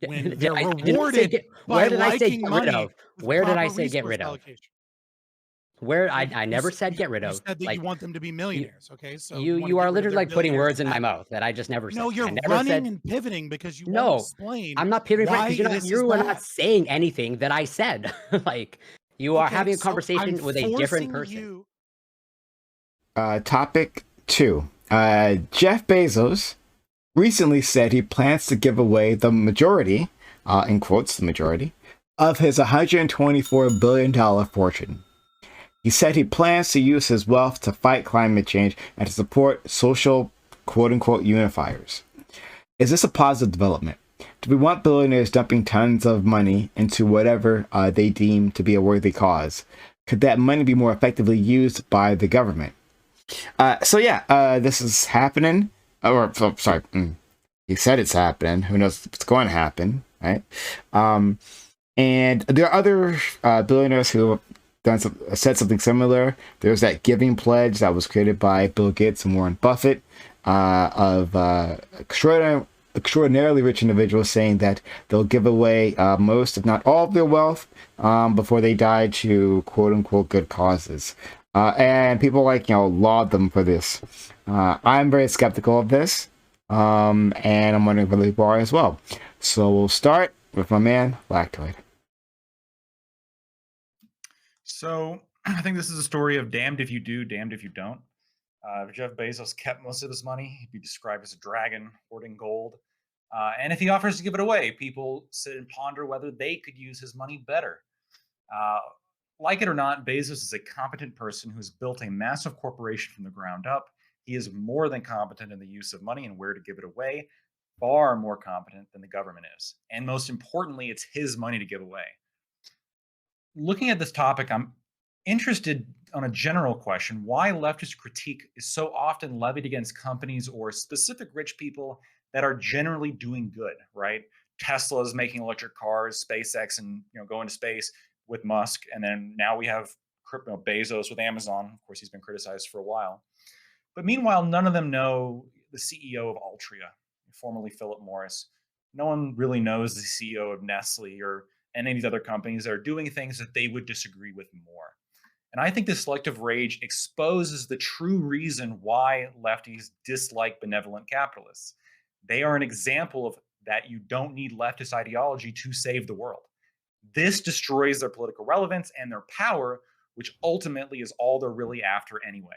when Did they're did I say rewarded where by did I say liking get rid money of? with Where did I proper say get resource rid of? allocation. Where Well, I never said get rid you of. said that you Like, want them to be you millionaires, okay? So you you wanna you get are rid of literally, their like, putting billionaire words in my status. mouth that I just never said. No, I you're never running said and pivoting because you won't no, explain I'm not pivoting for it why because this is you are not bad. saying anything that I said. Like, you are Okay, having a so I'm conversation with a different forcing person. you. Topic 2. Jeff Bezos recently said he plans to give away the majority, in quotes, the majority, of his $124 billion fortune. He said he plans to use his wealth to fight climate change and to support social quote unquote unifiers. Is this a positive development? Do we want billionaires dumping tons of money into whatever they deem to be a worthy cause? Could that money be more effectively used by the government? This is happening. Sorry, he said it's happening. Who knows if it's going to happen, right? And there are other billionaires who have said something similar. There's that giving pledge that was created by Bill Gates and Warren Buffett of extraordinarily rich individuals saying that they'll give away most, if not all, of their wealth before they die to quote unquote good causes. And people laud them for this. I'm very skeptical of this, and I'm wondering if other people are as well. So we'll start with my man, Lactoid. So I think this is a story of damned if you do, damned if you don't. If Jeff Bezos kept most of his money, he'd be described as a dragon hoarding gold. And if he offers to give it away, people sit and ponder whether they could use his money better. Uh, like it or not, Bezos is a competent person who's built a massive corporation from the ground up. He is more than competent in the use of money and where to give it away, far more competent than the government is. And most importantly, it's his money to give away. Looking at this topic, I'm interested on a general question why leftist critique is so often levied against companies or specific rich people that are generally doing good, right? Tesla's making electric cars, SpaceX, and going to space with Musk, and then now we have Bezos with Amazon. Of course, he's been criticized for a while. But meanwhile, none of them know the CEO of Altria, formerly Philip Morris. No one really knows the CEO of Nestle or any of these other companies that are doing things that they would disagree with more. And I think this selective rage exposes the true reason why lefties dislike benevolent capitalists. They are an example of that you don't need leftist ideology to save the world. This destroys their political relevance and their power, which ultimately is all they're really after anyway.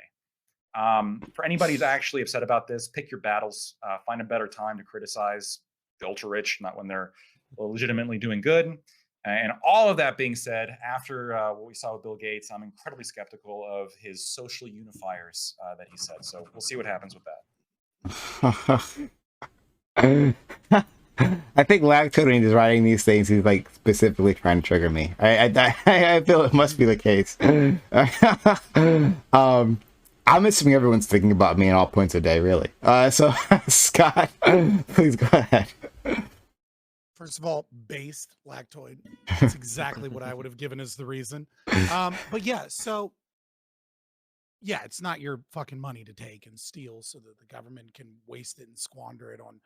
For anybody who's actually upset about this, pick your battles. Find a better time to criticize the ultra rich, not when they're legitimately doing good. And all of that being said, after what we saw with Bill Gates, I'm incredibly skeptical of his social unifiers that he said. So we'll see what happens with that. I think Lactoid, when he's writing these things, he's like specifically trying to trigger me. I feel it must be the case. I'm assuming everyone's thinking about me at all points of day, really. So Scott, please go ahead. First of all, based Lactoid. That's exactly what I would have given as the reason. But yeah, so yeah, it's not your fucking money to take and steal so that the government can waste it and squander it on,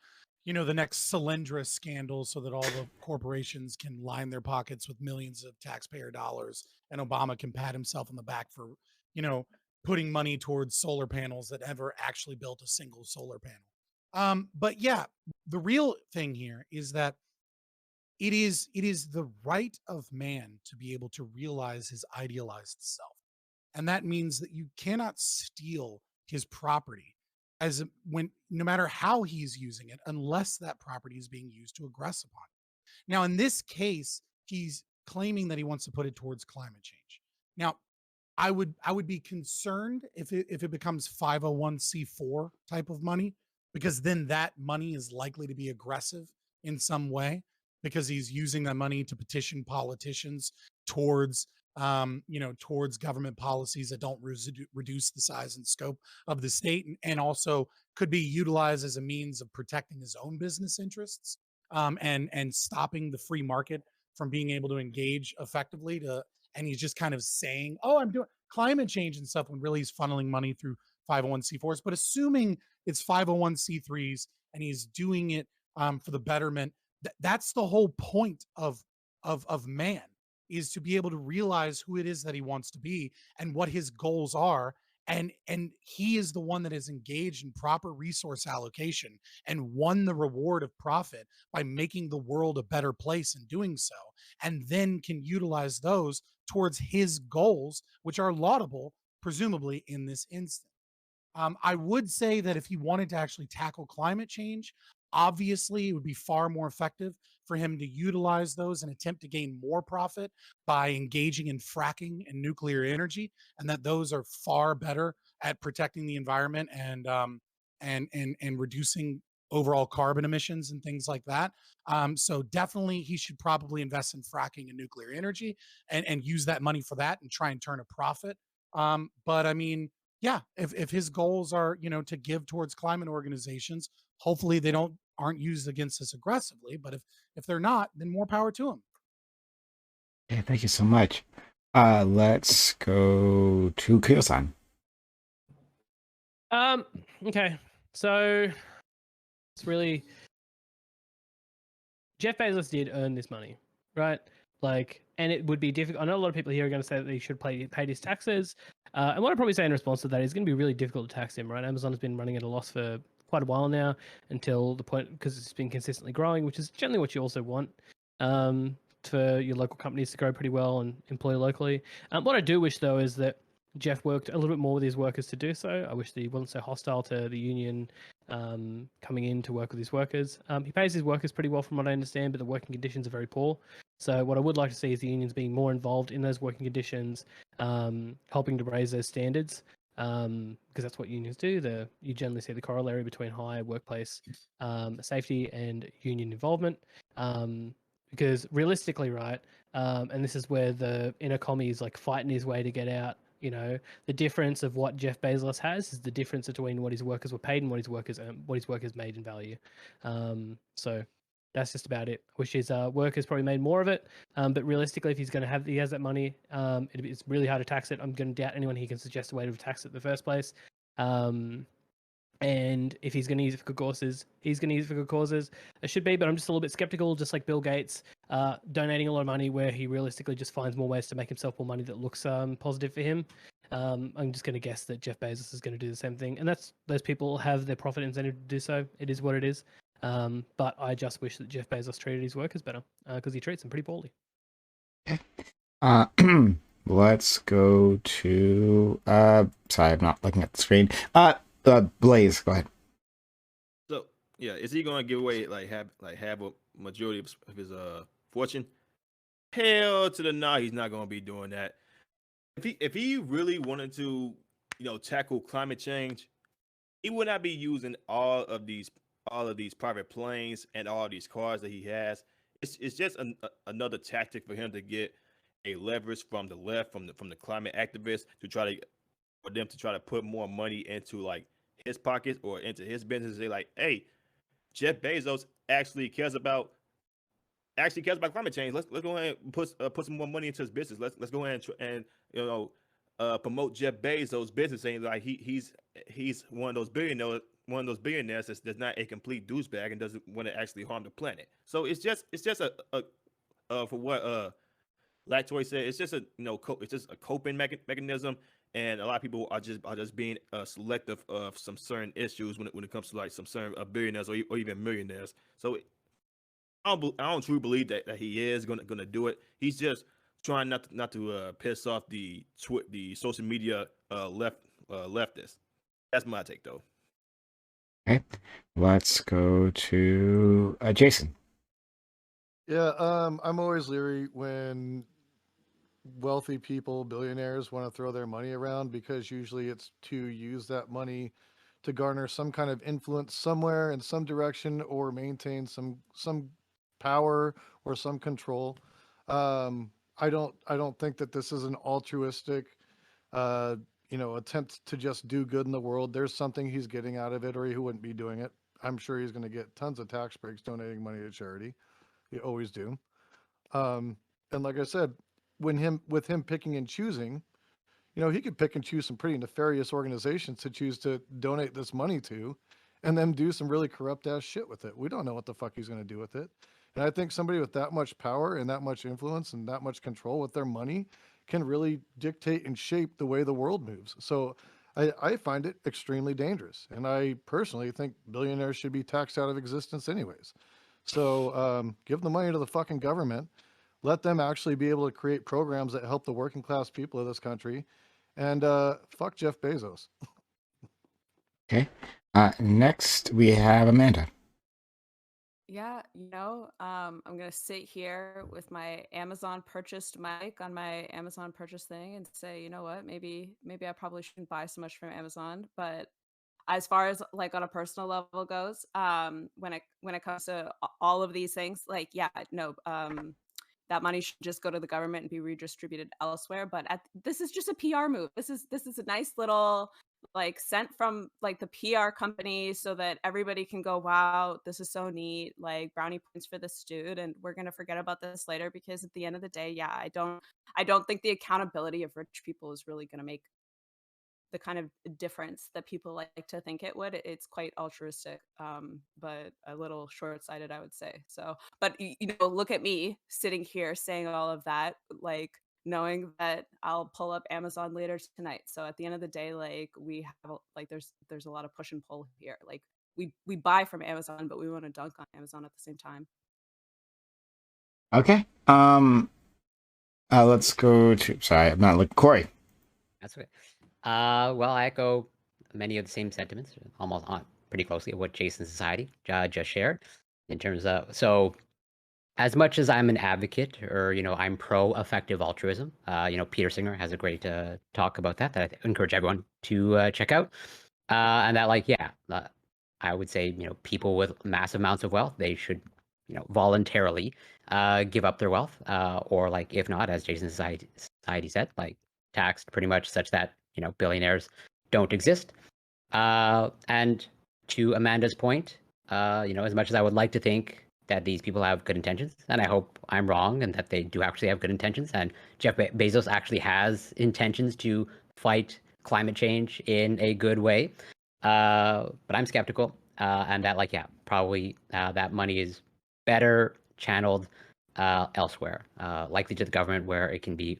the next Solyndra scandal so that all the corporations can line their pockets with millions of taxpayer dollars and Obama can pat himself on the back for, putting money towards solar panels that never actually built a single solar panel. But yeah, the real thing here is that it is the right of man to be able to realize his idealized self. And that means that you cannot steal his property when no matter how he's using it, unless that property is being used to aggress upon it. Now, in this case, he's claiming that he wants to put it towards climate change. Now, I would be concerned if it becomes 501c4 type of money, because then that money is likely to be aggressive in some way because he's using that money to petition politicians towards towards government policies that don't reduce the size and scope of the state, and also could be utilized as a means of protecting his own business interests, and stopping the free market from being able to engage effectively and he's just kind of saying, oh, I'm doing climate change and stuff when really he's funneling money through 501c4s. But assuming it's 501c3s and he's doing it for the betterment That's the whole point of man, is to be able to realize who it is that he wants to be and what his goals are. And he is the one that is engaged in proper resource allocation and won the reward of profit by making the world a better place in doing so, and then can utilize those towards his goals, which are laudable, presumably in this instance. I would say that if he wanted to actually tackle climate change, obviously it would be far more effective for him to utilize those and attempt to gain more profit by engaging in fracking and nuclear energy, and that those are far better at protecting the environment and reducing overall carbon emissions and things like that. So definitely he should probably invest in fracking and nuclear energy and use that money for that and try and turn a profit. But I mean, yeah, if his goals are, to give towards climate organizations, hopefully they aren't used against us aggressively. But if they're not, then more power to him. Yeah, thank you so much. Let's go to Kyo-san. Okay. So it's really Jeff Bezos did earn this money, right? Like, and it would be difficult. I know a lot of people here are going to say that he should pay his taxes. And what I'd probably say in response to that is going to be really difficult to tax him, right? Amazon has been running at a loss for quite a while now, until the point, because it's been consistently growing, which is generally what you also want, for your local companies to grow pretty well and employ locally. What I do wish, though, is that Jeff worked a little bit more with his workers to do so. I wish that he wasn't so hostile to the union coming in to work with his workers. He pays his workers pretty well from what I understand, but the working conditions are very poor. So what I would like to see is the unions being more involved in those working conditions, helping to raise those standards, because that's what unions do. You generally see the corollary between high workplace safety and union involvement. Because realistically, right, and this is where the inner commie is like fighting his way to get out. The difference of what Jeff Bezos has is the difference between what his workers were paid and what his workers made in value. So that's just about it. I wish his workers probably made more of it. But realistically, if he has that money, it's really hard to tax it. I'm going to doubt anyone he can suggest a way to tax it in the first place. And if he's going to use it for good causes, he's going to use it for good causes. It should be, but I'm just a little bit skeptical, just like Bill Gates, donating a lot of money where he realistically just finds more ways to make himself more money that looks positive for him. I'm just going to guess that Jeff Bezos is going to do the same thing. And those people have their profit incentive to do so. It is what it is. But I just wish that Jeff Bezos treated his workers better, because he treats them pretty poorly. Let's go to sorry, I'm not looking at the screen. Blaze, go ahead. So yeah, is he gonna give away have a majority of his fortune? Hell to the no, he's not gonna be doing that. If he really wanted to, tackle climate change, he would not be using all of these private planes and all these cars that he has. It's just another tactic for him to get a leverage from the left, from the climate activists, for them to try to put more money into like his pockets or into his business. They're like, hey, Jeff Bezos actually cares about climate change. Let's go ahead and put some more money into his business. Let's go ahead and promote Jeff Bezos' business, saying like he's one of those billionaires that's not a complete douchebag and doesn't want to actually harm the planet. So it's just a for what Lactoy said, it's just a coping mechanism. And a lot of people are just being selective of some certain issues when it comes to like some certain billionaires or even millionaires. So I don't truly believe that he is gonna do it. He's just trying not to piss off the social media leftists. That's my take, though. Okay, let's go to Jason. Yeah, I'm always leery when wealthy people, billionaires, want to throw their money around, because usually it's to use that money to garner some kind of influence somewhere in some direction, or maintain some power or some control. I don't think that this is an altruistic attempt to just do good in the world. There's something he's getting out of it, or he wouldn't be doing it. I'm sure he's going to get tons of tax breaks donating money to charity. You always do. And like I said, with him picking and choosing, he could pick and choose some pretty nefarious organizations to choose to donate this money to, and then do some really corrupt ass shit with it. We don't know what the fuck he's going to do with it. And I think somebody with that much power and that much influence and that much control with their money can really dictate and shape the way the world moves. So I find it extremely dangerous. And I personally think billionaires should be taxed out of existence anyways. So give the money to the fucking government. Let them actually be able to create programs that help the working class people of this country. And fuck Jeff Bezos. Okay. Next, we have Amanda. Yeah, I'm gonna sit here with my Amazon purchased mic on my Amazon purchase thing and say, you know what, maybe I probably shouldn't buy so much from Amazon. But as far as like on a personal level goes, when it comes to all of these things, like no, that money should just go to the government and be redistributed elsewhere. But this is just a PR move. This is a nice little like sent from like the PR company so that everybody can go, wow, this is so neat, like brownie points for this dude, and we're gonna forget about this later. Because at the end of the day, I don't think the accountability of rich people is really gonna make the kind of difference that people like to think it would. It's quite altruistic, but a little short-sighted, I would say. So, but look at me sitting here saying all of that, like knowing that I'll pull up Amazon later tonight. So at the end of the day, like we have like there's a lot of push and pull here. Like we buy from Amazon, but we want to dunk on Amazon at the same time. Okay. Let's go to. Sorry, I'm not looking. Corey. That's okay. Well, I echo many of the same sentiments, almost on pretty closely of what Jason Society just shared in terms of. So, as much as I'm an advocate, or I'm pro effective altruism, Peter Singer has a great talk about that I encourage everyone to check out. And that, I would say, people with massive amounts of wealth, they should, voluntarily give up their wealth, or like if not, as Jason Society said, like taxed pretty much such that billionaires don't exist. And to Amanda's point, as much as I would like to think that these people have good intentions, and I hope I'm wrong and that they do actually have good intentions, and Jeff Bezos actually has intentions to fight climate change in a good way, but I'm skeptical, and that probably that money is better channeled elsewhere, likely to the government, where it can be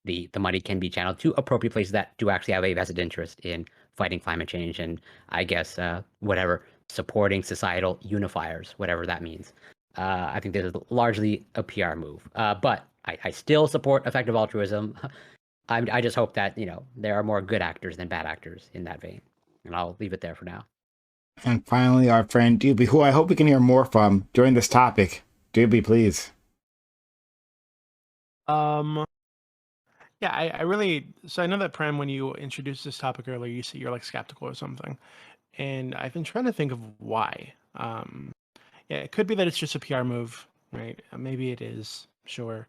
the money can be channeled to appropriate places that do actually have a vested interest in fighting climate change, and I guess whatever, supporting societal unifiers, whatever that means. I think this is largely a PR move, but I still support effective altruism. I just hope that there are more good actors than bad actors in that vein, and I'll leave it there for now. And finally, our friend Doobie, who I hope we can hear more from during this topic. Doobie, please. Yeah, I really. So I know that Prem, when you introduced this topic earlier, you said you're like skeptical or something, and I've been trying to think of why. Yeah, it could be that it's just a PR move, right? Maybe it is, sure,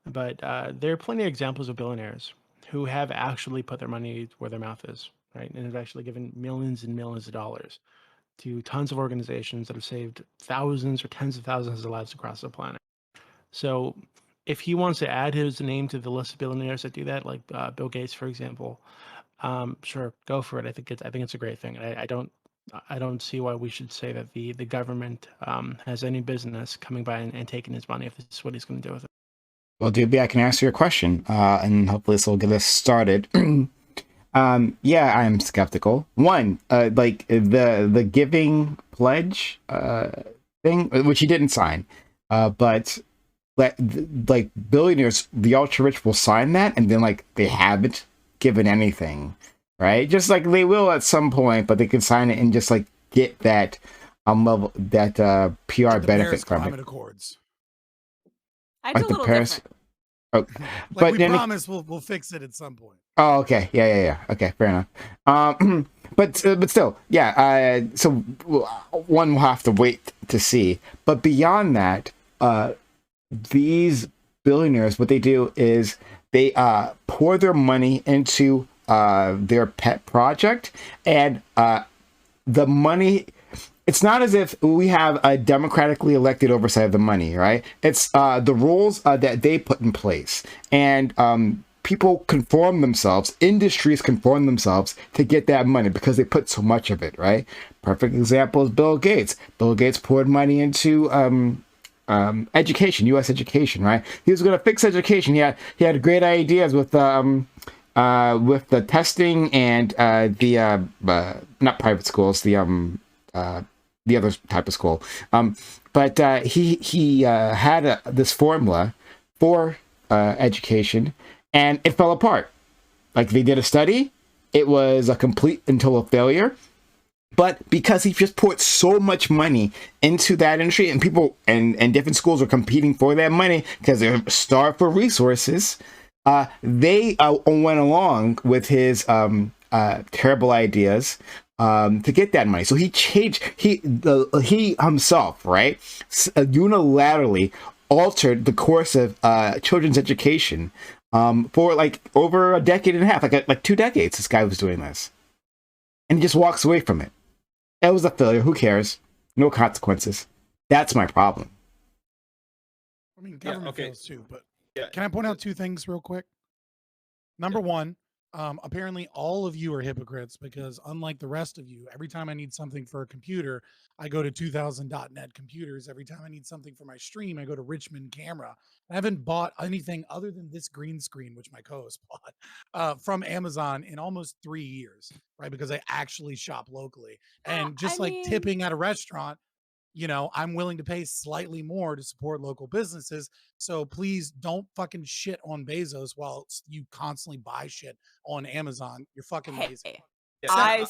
but there are plenty of examples of billionaires who have actually put their money where their mouth is, right, and have actually given millions and millions of dollars to tons of organizations that have saved thousands or tens of thousands of lives across the planet. So if he wants to add his name to the list of billionaires that do that, like Bill Gates, for example, sure, go for it. I think it's a great thing. I don't see why we should say that the government has any business coming by and taking his money if this is what he's going to do with it. Well, Doobie, I can answer your question, and hopefully this will get us started. Yeah, I'm skeptical. One, like the giving pledge thing, which he didn't sign, but like billionaires, the ultra rich will sign that, and then like they haven't given anything, right? Just like they will at some point, but they can sign it and just like get that level, that PR benefit from it. Accords. I do a little different. Oh, Like but we then promise we'll fix it at some point. Oh, okay. Yeah. Okay, fair enough. But still, yeah. So one will have to wait to see. But beyond that, these billionaires, what they do is they pour their money into their pet project, and the money. It's not as if we have a democratically elected oversight of the money, right? It's the rules that they put in place, and people conform themselves, industries conform themselves to get that money because they put so much of it, right? Perfect example is Bill Gates. Bill Gates poured money into education, U.S. education, right? He was going to fix education. He had great ideas with the testing and the not private schools, the other type of school. But he had this formula for education, and it fell apart. Like, they did a study, it was a complete and total failure. But because he just poured so much money into that industry, and people and different schools are competing for that money because they're starved for resources, they went along with his terrible ideas to get that money. So he changed. He himself, right, unilaterally altered the course of children's education for like over a decade and a half, like 2 decades. This guy was doing this, and he just walks away from it. It was a failure. Who cares? No consequences. That's my problem. I mean, government fails too, but Yeah. can I point out 2 things real quick? Number one, apparently all of you are hypocrites because unlike the rest of you, every time I need something for a computer, I go to 2000.net computers. Every time I need something for my stream, I go to Richmond Camera. I haven't bought anything other than this green screen, which my co-host bought from Amazon in almost 3 years, right? Because I actually shop locally. And just I like mean, tipping at a restaurant, I'm willing to pay slightly more to support local businesses. So please don't fucking shit on Bezos while you constantly buy shit on Amazon. You're fucking lazy. hey, Yeah,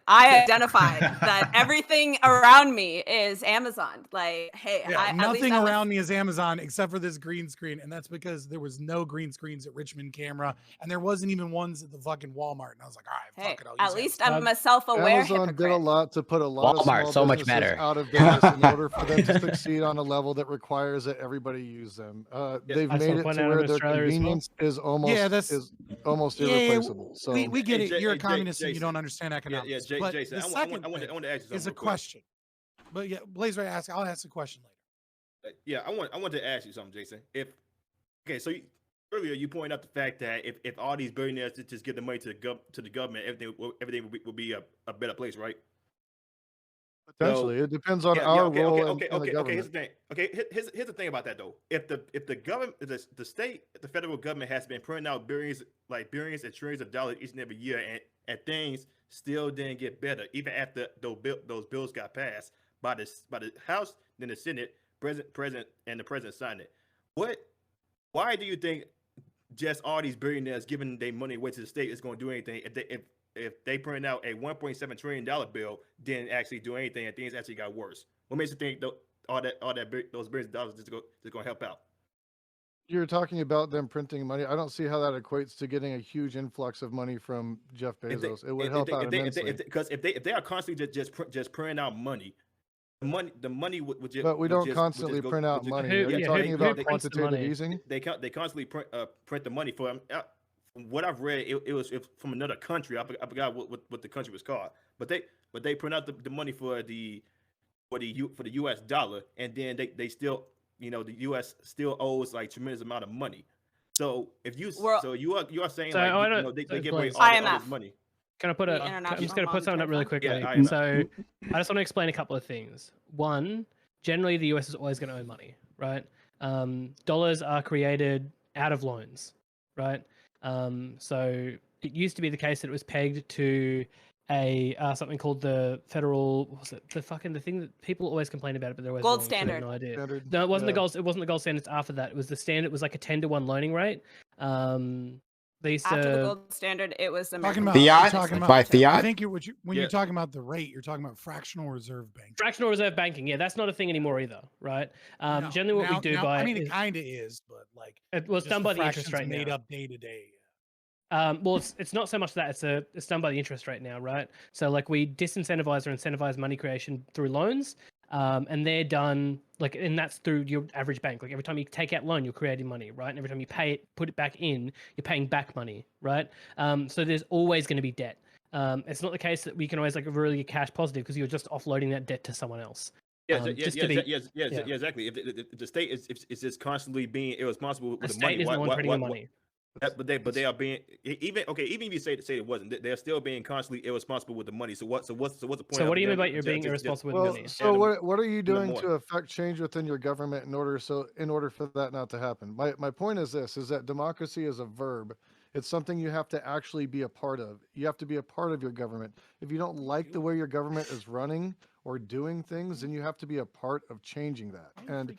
I identified that everything around me is Amazon. Like, hey, Yeah, at least nothing I'm around me is Amazon except for this green screen, and that's because there was no green screens at Richmond Camera, and there wasn't even ones at the fucking Walmart. And I was like, all right, Hey, fuck it, I'll use at least Amazon. I'm a self-aware Amazon did a hypocrite. lot to put a lot Walmart, of so small much businesses better. out of business in order for them to succeed on a level that requires that everybody use them. They've I saw made it one to out where of their Australia as well. convenience is almost Yeah, irreplaceable. So we get it. Hey, You're a Jay- communist and you Jason. don't understand economics. Yeah, but Jason, the I second want thing to ask you something is a real quick. question. But yeah, Blaze Ray asked. I'll ask the question later. Yeah, I want to ask you something, Jason. Earlier you pointed out the fact that if all these billionaires just give the money to the government, everything will be a better place, right? potentially, it depends on Yeah, our okay, role okay, in the okay. Here's government. the thing. Okay, here's the thing about that though. If the government, the state, the federal government has been printing out billions and trillions of dollars each and every year, and things still didn't get better, even after those bills got passed by the House, then the Senate, president, and the president signed it. Why do you think just all these billionaires giving their money away to the state is going to do anything if they print out a $1.7 trillion bill, didn't actually do anything and things actually got worse? What makes you think those billions of dollars is going to help out? You're talking about them printing money. I don't see how that equates to getting a huge influx of money from Jeff Bezos. It would help out immensely. Because if they are constantly just printing out money, the money would just. But we don't constantly print out money. Are you talking about quantitative easing? They constantly print the money for. From what I've read, it was from another country. I forgot what the country was called. But they print out the money for the U.S. dollar, and then they still, the U.S. still owes like tremendous amount of money. So if you are saying they give away all this money. Can I put The I'm just International going to put something up really Monetary quickly. Yeah, So I just want to explain a couple of things. One, generally the US is always going to owe money, right? Dollars are created out of loans, right? So it used to be the case that it was pegged to a something called the federal, what was it the thing that people always complain about it, but they're always Gold wrong, so they have standard. no idea. Standard, No, it wasn't yeah. it wasn't the gold standards after that. It was the standard. It was like a 10-to-1 loaning rate. They used After the to gold standard, it was the Talking American about- Fiat? you're talking about- By I fiat? think when Yeah. you're talking about the rate, you're talking about fractional reserve bank. fractional reserve banking. Yeah, that's not a thing anymore either, right? No, Generally, what we do by I mean, it is, kind of is, but like it was just done by the interest fractions rate made now. up day to day. Well, it's not so much that it's done by the interest rate now, right? So like we disincentivize or incentivize money creation through loans, and they're done and that's through your average bank. Like every time you take out loan, you're creating money, right? And every time you pay it, put it back in, you're paying back money, right? So there's always going to be debt. It's not the case that we can always really get cash positive because you're just offloading that debt to someone else. Exactly. If the state is just constantly being irresponsible with The the state money, isn't the one printing the money. But they are being even if you say it wasn't, they're still being constantly irresponsible with the money. So what's the point? So of what do you mean them by you're being just- irresponsible with Well, money? so what are you them doing more. to affect change within your government in order for that not to happen? My point is this: is that democracy is a verb. It's something you have to actually be a part of. You have to be a part of your government. If you don't like the way your government is running or doing things, then you have to be a part of changing that. And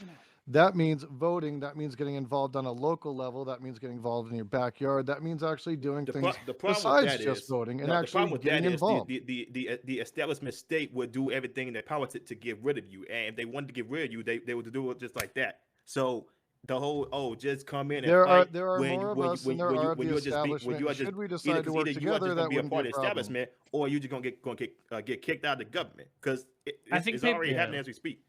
that means voting. That means getting involved on a local level. That means getting involved in your backyard. That means actually doing things The problem besides with that just is voting and the actually problem with getting that is involved. the establishment state would do everything in their power to get rid of you, and if they wanted to get rid of you, they would do it just like that. So the whole just come in and fight There are more of us than there are of the establishment. Should we decide to work together, that be a wouldn't part be of a the problem. establishment, or you just gonna get kicked out of the government because I think it's already people- happening as we speak.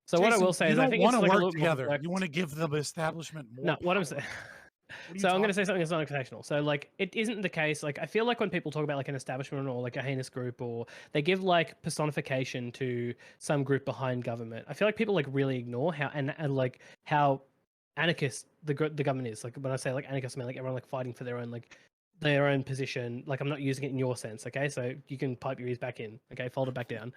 So what I Jason, will say you is I don't think want it's to like a work little more together. complex. You want to give the establishment more. No, what I'm power. saying. What are you So I'm going to talking say something that's non-confessional. So like, it isn't the case. Like, I feel like when people talk about like an establishment or like a heinous group, or they give like personification to some group behind government, I feel like people like really ignore how and like how anarchist the government is. Like when I say like anarchist, I mean like everyone like fighting for their own position. Like I'm not using it in your sense, okay? So you can pipe your ears back in, okay? Fold it back down.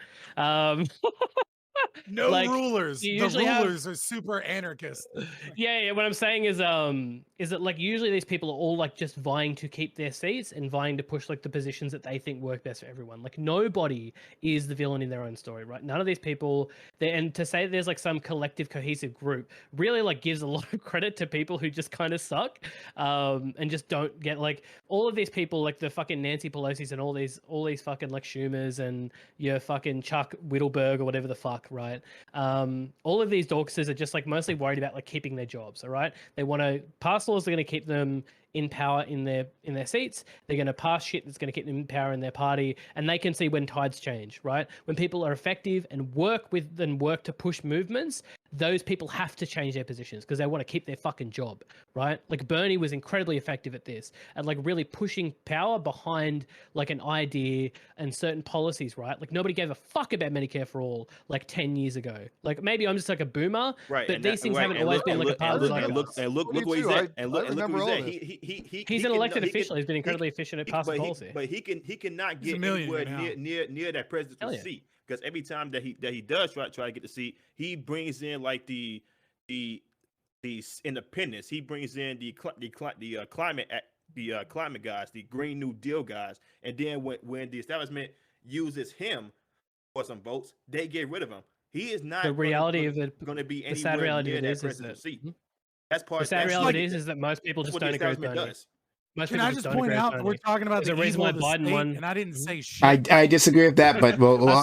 No like, rulers. The you usually have- rulers are super anarchist. Yeah. What I'm saying is that like usually these people are all like just vying to keep their seats and vying to push like the positions that they think work best for everyone. Like nobody is the villain in their own story, right? None of these people. And to say there's like some collective cohesive group really like gives a lot of credit to people who just kind of suck, and just don't get like all of these people, like the fucking Nancy Pelosi's and all these fucking like Schumers and your fucking Chuck Whittleberg or whatever the fuck, right? All of these dorkses are just like mostly worried about like keeping their jobs. All right, they want to pass laws that are going to keep them in power in their seats. They're going to pass shit that's going to keep them in power in their party, and they can see when tides change, right? When people are effective and work to push movements, those people have to change their positions because they want to keep their fucking job, right? Like Bernie was incredibly effective at this, at like really pushing power behind like an idea and certain policies, right? Like nobody gave a fuck about Medicare for all like 10 years ago. Like maybe I'm just like a boomer, Right, but these things haven't always been like a part of the zeitgeist. look Me where he's too. at, and look I where he's remember at. all He's an elected official. He's been incredibly efficient at passing policy. But he cannot He's a get millionaire anywhere now. near that presidential Hell yeah. seat, because every time that he does try to get the seat, he brings in like the independents. He brings in the climate guys, the Green New Deal guys, and then when the establishment uses him for some votes, they get rid of him. He is not The reality going of to be the sad anywhere reality near of it that is presidential that seat. That's part. the sad that's reality like- is that most people that's just what the don't agree with establishment Bernie. does. Most Can people I just just don't point agree with out that we're Bernie. talking about There's a the reason evil why of the Biden state, won. and I didn't say shit. I disagree with that, but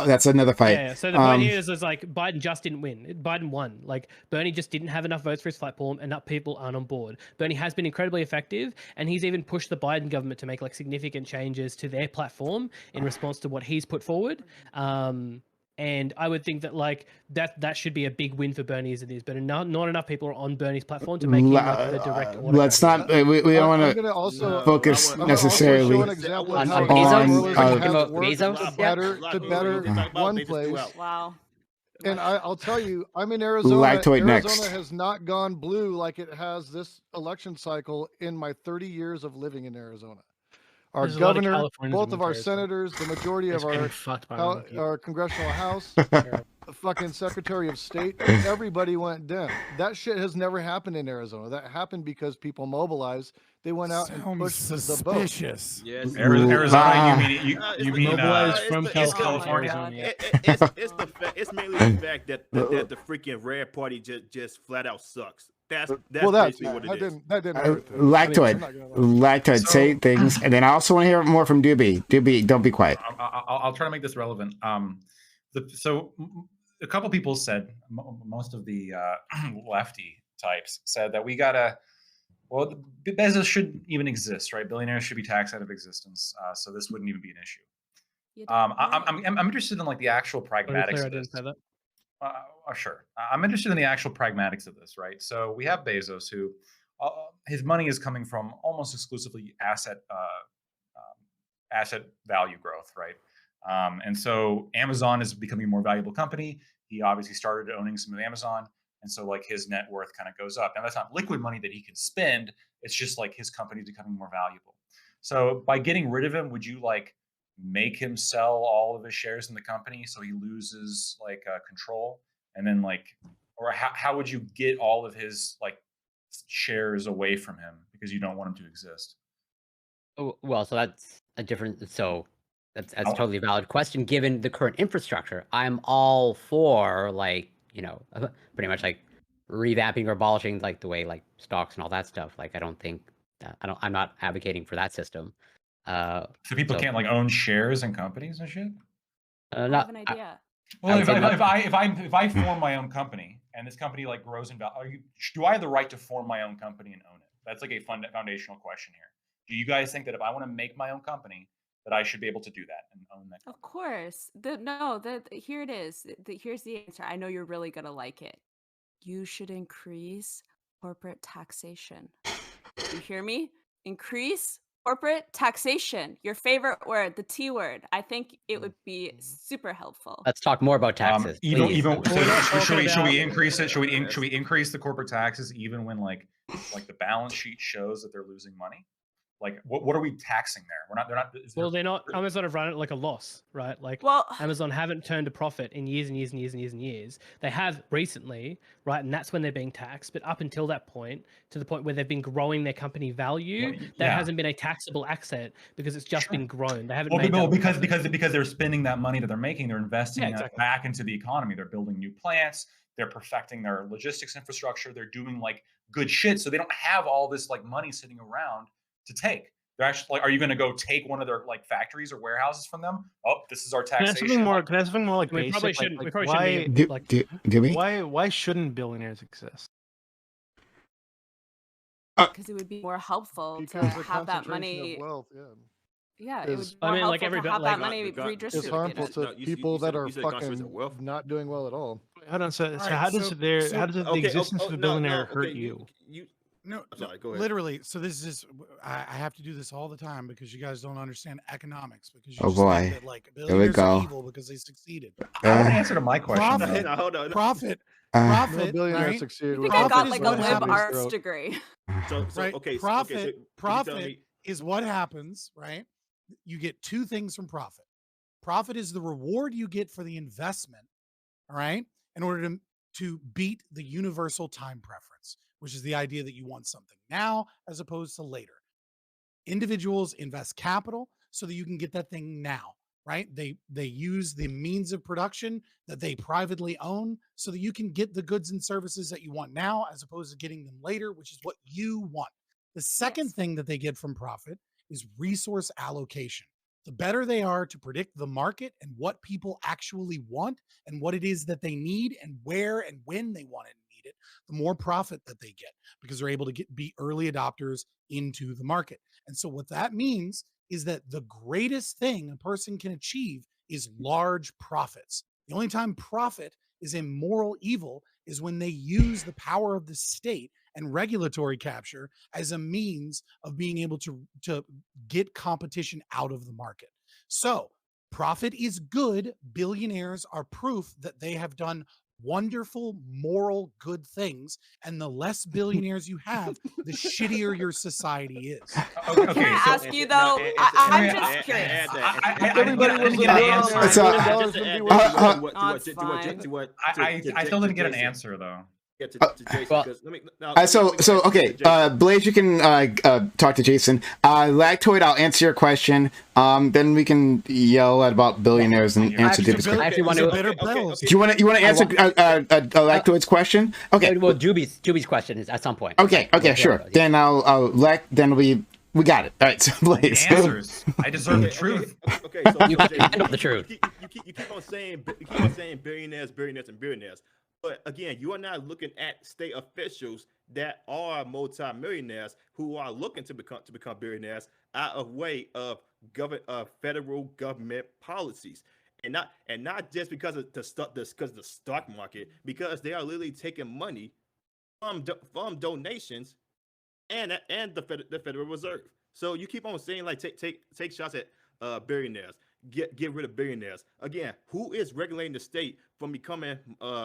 that's another fight. Yeah. So the point here is like Biden just didn't win. Biden won. Like Bernie just didn't have enough votes for his platform, and enough people aren't on board. Bernie has been incredibly effective, and he's even pushed the Biden government to make like significant changes to their platform in response to what he's put forward. And I would think that like that should be a big win for Bernie as it is, but not enough people are on Bernie's platform to make him like the direct. Let's not. We don't want I'm to gonna also focus I'm gonna also necessarily show an example on of how Bezos? On, Are you capitalism talking has about worked Bezos? to better one place. Wow. And I'll tell you, I'm in Arizona. Lactoid Arizona next. has not gone blue like it has this election cycle in my 30 years of living in Arizona. Our There's a lot of governor, Californians both in of our Arizona. senators, the majority of It's getting our fucked by random people. our congressional house, the fucking Secretary of State, everybody went dim. That shit has never happened in Arizona. That happened because people mobilized. They went out and Sounds pushed the vote. suspicious. Yes. Ah. Arizona, you mean Mobilized from East California. California. It's mainly the fact that the freaking Red Party just flat out sucks. That's Well, that's basically what it is. that didn't hurt things. I mean, Lactoid, I'm not gonna lie. Lactoid, say things, and then I also want to hear more from Doobie. Doobie, don't be quiet. I'll try to make this relevant. So a couple people said, most of the lefty types said that we gotta. Well, Bezos shouldn't even exist, right? Billionaires should be taxed out of existence, so this wouldn't even be an issue. You don't I'm interested in like the actual pragmatics I of didn't this. say that. Sure. I'm interested in the actual pragmatics of this, right? So we have Bezos, who his money is coming from almost exclusively asset value growth, right? And so Amazon is becoming a more valuable company. He obviously started owning some of Amazon, and so like his net worth kind of goes up. Now that's not liquid money that he can spend. It's just like his company's becoming more valuable. So by getting rid of him, would you like make him sell all of his shares in the company so he loses like control, and then like, or how would you get all of his like shares away from him because you don't want him to exist? Oh, well, so that's a different. So that's Oh. a totally valid question. Given the current infrastructure, I'm all for like pretty much like revamping or abolishing like the way like stocks and all that stuff. Like I don't think I'm not advocating for that system. So people can't like own shares in companies and shit. I have an idea. Well, would say if I form my own company and this company like grows in value, do I have the right to form my own company and own it? That's like a foundational question here. Do you guys think that if I want to make my own company, that I should be able to do that and own that company? Of course. Here it is. Here's the answer. I know you're really gonna like it. You should increase corporate taxation. You hear me? Increase corporate taxation. Your favorite word, the T word. I think it would be super helpful. Let's talk more about taxes. please. Should we increase it? Should we increase the corporate taxes even when like the balance sheet shows that they're losing money? Like what are we taxing there? They're not. Well, they're not. Amazon have run it like a loss, right? Like Amazon haven't turned a profit in years and years and years and years and years. They have recently, right? And that's when they're being taxed. But up until that point, to the point where they've been growing their company value, that hasn't been a taxable asset because it's just been grown. They haven't made because they're spending that money that they're making, they're investing it back into the economy. They're building new plants. They're perfecting their logistics infrastructure. They're doing like good shit. So they don't have all this like money sitting around to take. They're actually like, are you going to go take one of their like factories or warehouses from them? Oh, this is our taxation. Can I have something more like we basic? probably shouldn't. Like, We probably why, shouldn't. Like, do we? why shouldn't billionaires exist? Because it would be more helpful to Because the have that concentration money. of wealth, Yeah, it would is- be more I mean, like, helpful to have that money It's redistributed. harmful to No, you people said- that are you said concentration of fucking wealth. not doing well at all. Hold on. So All how right, does so- how does the existence of a billionaire hurt you? No, I'm sorry, go ahead. literally. So this is, I have to do this all the time because you guys don't understand economics. Because you Oh, just think boy. that like we billionaires go. are evil because they succeeded. I want an answer to my question. Profit, though. Hold on. profit, Uh, No profit. billionaire Right? succeeded. I think with I got Profit like is a what lib happens. arts degree. So Right? okay, Profit, so profit is what happens. Right? You get two things from profit. Profit is the reward you get for the investment. All right, in order to beat the universal time preference, which is the idea that you want something now as opposed to later. Individuals invest capital so that you can get that thing now, right? They use the means of production that they privately own so that you can get the goods and services that you want now as opposed to getting them later, which is what you want. The second thing that they get from profit is resource allocation. The better they are to predict the market and what people actually want and what it is that they need and where and when they want it and need it, the more profit that they get because they're able to be early adopters into the market. And so what that means is that the greatest thing a person can achieve is large profits. The only time profit is a moral evil is when they use the power of the state and regulatory capture as a means of being able to get competition out of the market. So profit is good. Billionaires are proof that they have done wonderful, moral, good things. And the less billionaires you have, the shittier your society is. Can I ask you though? I'm just curious. I still didn't get an answer though. Blaze, you can talk to Jason. Lactoid, I'll answer your question. Then we can yell about billionaires and answer Dibby's question. I actually want to. Do you want to answer Lactoid's question? Okay. Well, Juby's question is at some point. Okay. Sure. Then then we got it. All right. So Blaze. Answers. I deserve the truth. Okay. So You can't handle the truth. You keep on saying billionaires, and billionaires. But again, you are not looking at state officials that are multimillionaires who are looking to become billionaires out of way of federal government policies, and not just because of the stock market, because they are literally taking money from donations and the Federal Reserve. So you keep on saying like take shots at billionaires. get rid of billionaires. Again, who is regulating the state from becoming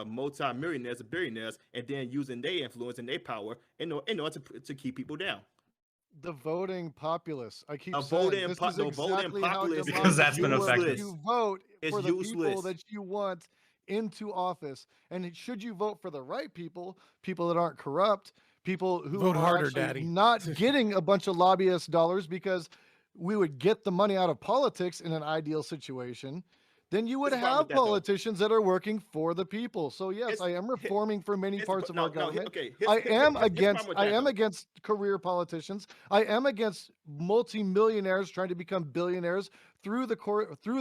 multi-millionaires or billionaires and then using their influence and their power in order to keep people down? The voting populace. I keep The saying voting this po- is the voting exactly how populace is Because that's been democracy works. effective. You vote It's for the people useless. that you want into office, and should you vote for the right people, people that aren't corrupt, people who Vote are harder, actually Daddy. not getting a bunch of lobbyist dollars, because we would get the money out of politics in an ideal situation, then you would Here's the problem have with that, though. politicians that are working for the people. So yes, Here's- I am reforming for many here's the parts pro- of no, our no, government. okay, I am here's the against problem with I that, am though. against career politicians. I am against multimillionaires trying to become billionaires through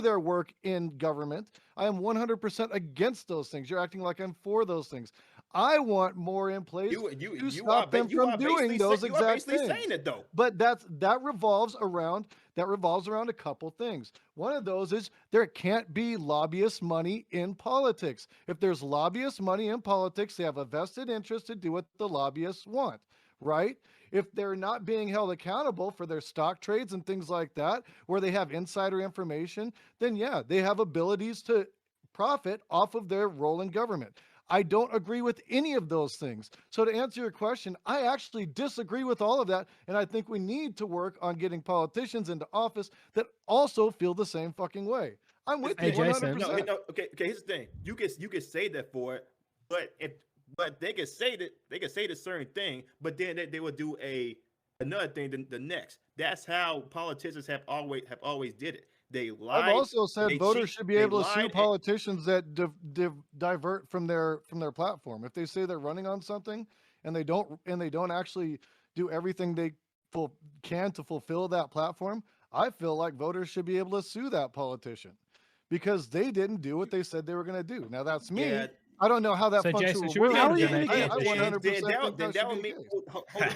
their work in government. I am 100% against those things. You're acting like I'm for those things. I want more in place to stop them from doing those exact things. Saying it though. But that revolves around a couple things. One of those is there can't be lobbyist money in politics. If there's lobbyist money in politics, they have a vested interest to do what the lobbyists want, right? If they're not being held accountable for their stock trades and things like that, where they have insider information, then yeah, they have abilities to profit off of their role in government. I don't agree with any of those things. So to answer your question, I actually disagree with all of that. And I think we need to work on getting politicians into office that also feel the same fucking way. I'm with Hey, you 100%. Jason. No, okay. Here's the thing. You can say that for it, but they can say the certain thing, but then they will do another thing the next. That's how politicians have always did it. They lie. I've also said they voters cheat, should be they able to sue lied, politicians that divert from their platform. If they say they're running on something and they don't actually do everything they can to fulfill that platform, I feel like voters should be able to sue that politician because they didn't do what they said they were going to do. Now that's me. Yeah. I don't know how that So, function Jason, will should we work. be able to I donate I to this? 100% think that that should would be mean the case.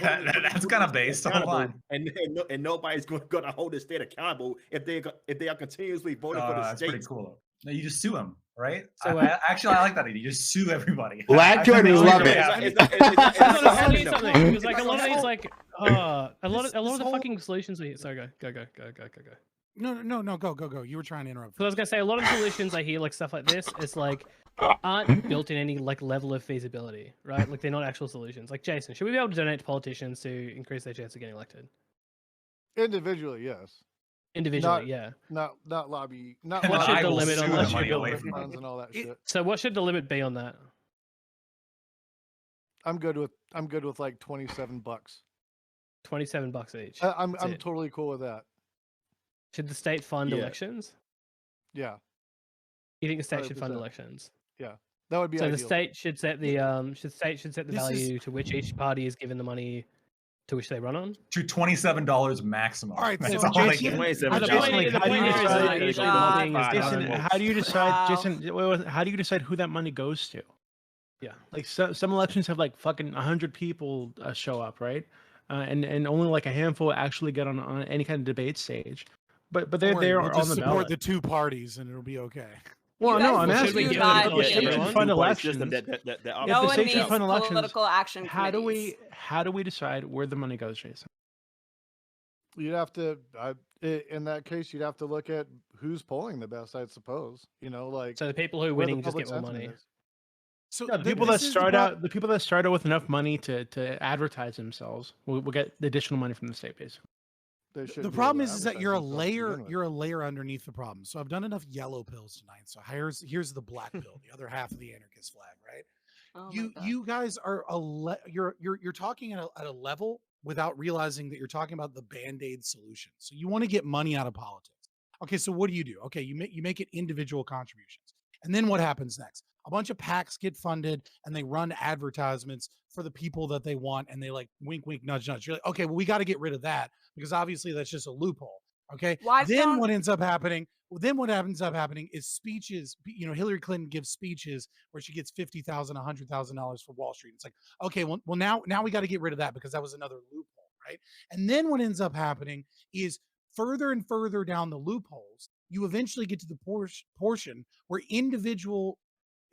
That's kind of based. Hold on. and nobody's going to hold the state accountable if they are continuously voting for the That's state. pretty cool. No, you just sue them, right? So, actually, I like that idea. You just sue everybody. Lactoid That would makes me love really it. happy. I'm gonna tell you No. something because like a lot of these like a lot of the whole- fucking solutions we sorry go. No, go. You were trying to interrupt. So I was gonna say a lot of the solutions I hear like stuff like this is like aren't built in any like level of feasibility, right? Like they're not actual solutions. Like Jason, should we be able to donate to politicians to increase their chance of getting elected? Individually, yes. Individually, yeah. Not lobby. Not And What should I the will limit sue on the that money be? away from funds them. and all that shit. So what should the limit be on that? I'm good with like $27. $27 each. I'm That's it. totally cool with that. Should the state fund Yeah. elections? Yeah, You think the state should fund 100%. elections? that would be So ideal. the state should set the This is- value to which each party is given the money to which they run on. To $27 maximum. All right, That's so all they Jason- get. The Jason, point, like, the how do point you here is decide- that usually God. lobbying is Jason, done. how do you decide? Wow. Jason, how do you decide who that money goes to? Yeah. Like some elections have like fucking 100 people show up, right? And only like a handful actually get on any kind of debate stage. But Don't they're worry, there we'll on just the support ballot. the two parties and it'll be okay. Well, You no, guys I'm should asking. we If give the it to state everyone? should fund elections, That No If the one state should needs fund elections, political action how do committees. we decide where the money goes, Jason? You'd have to, in that case, you'd have to look at who's polling the best, I suppose. Like So the people who are where the winning just public get more sentiment money. is. So Yeah, the people that this is start about- out, the people that start out with enough money to advertise themselves will get the additional money from the state, basically. They should The be problem able to is that advertise you're a themselves to layer begin with. you're a layer underneath the problem. So I've done enough yellow pills tonight. So here's the black pill, the other half of the anarchist flag, right? Oh my God. You guys are you're talking at a level without realizing that you're talking about the band-aid solution. So you want to get money out of politics. Okay, so what do? Okay, you make it individual contributions. And then what happens next? A bunch of PACs get funded and they run advertisements for the people that they want, and they like wink, wink, nudge, nudge. You're like, okay, well, we got to get rid of that because obviously that's just a loophole. Okay. Why Then don't- what ends up happening? Then what ends up happening is speeches. Hillary Clinton gives speeches where she gets $50,000, $100,000 for Wall Street. It's like, okay, well now we got to get rid of that because that was another loophole, right? And then what ends up happening is further and further down the loopholes, you eventually get to the portion where individual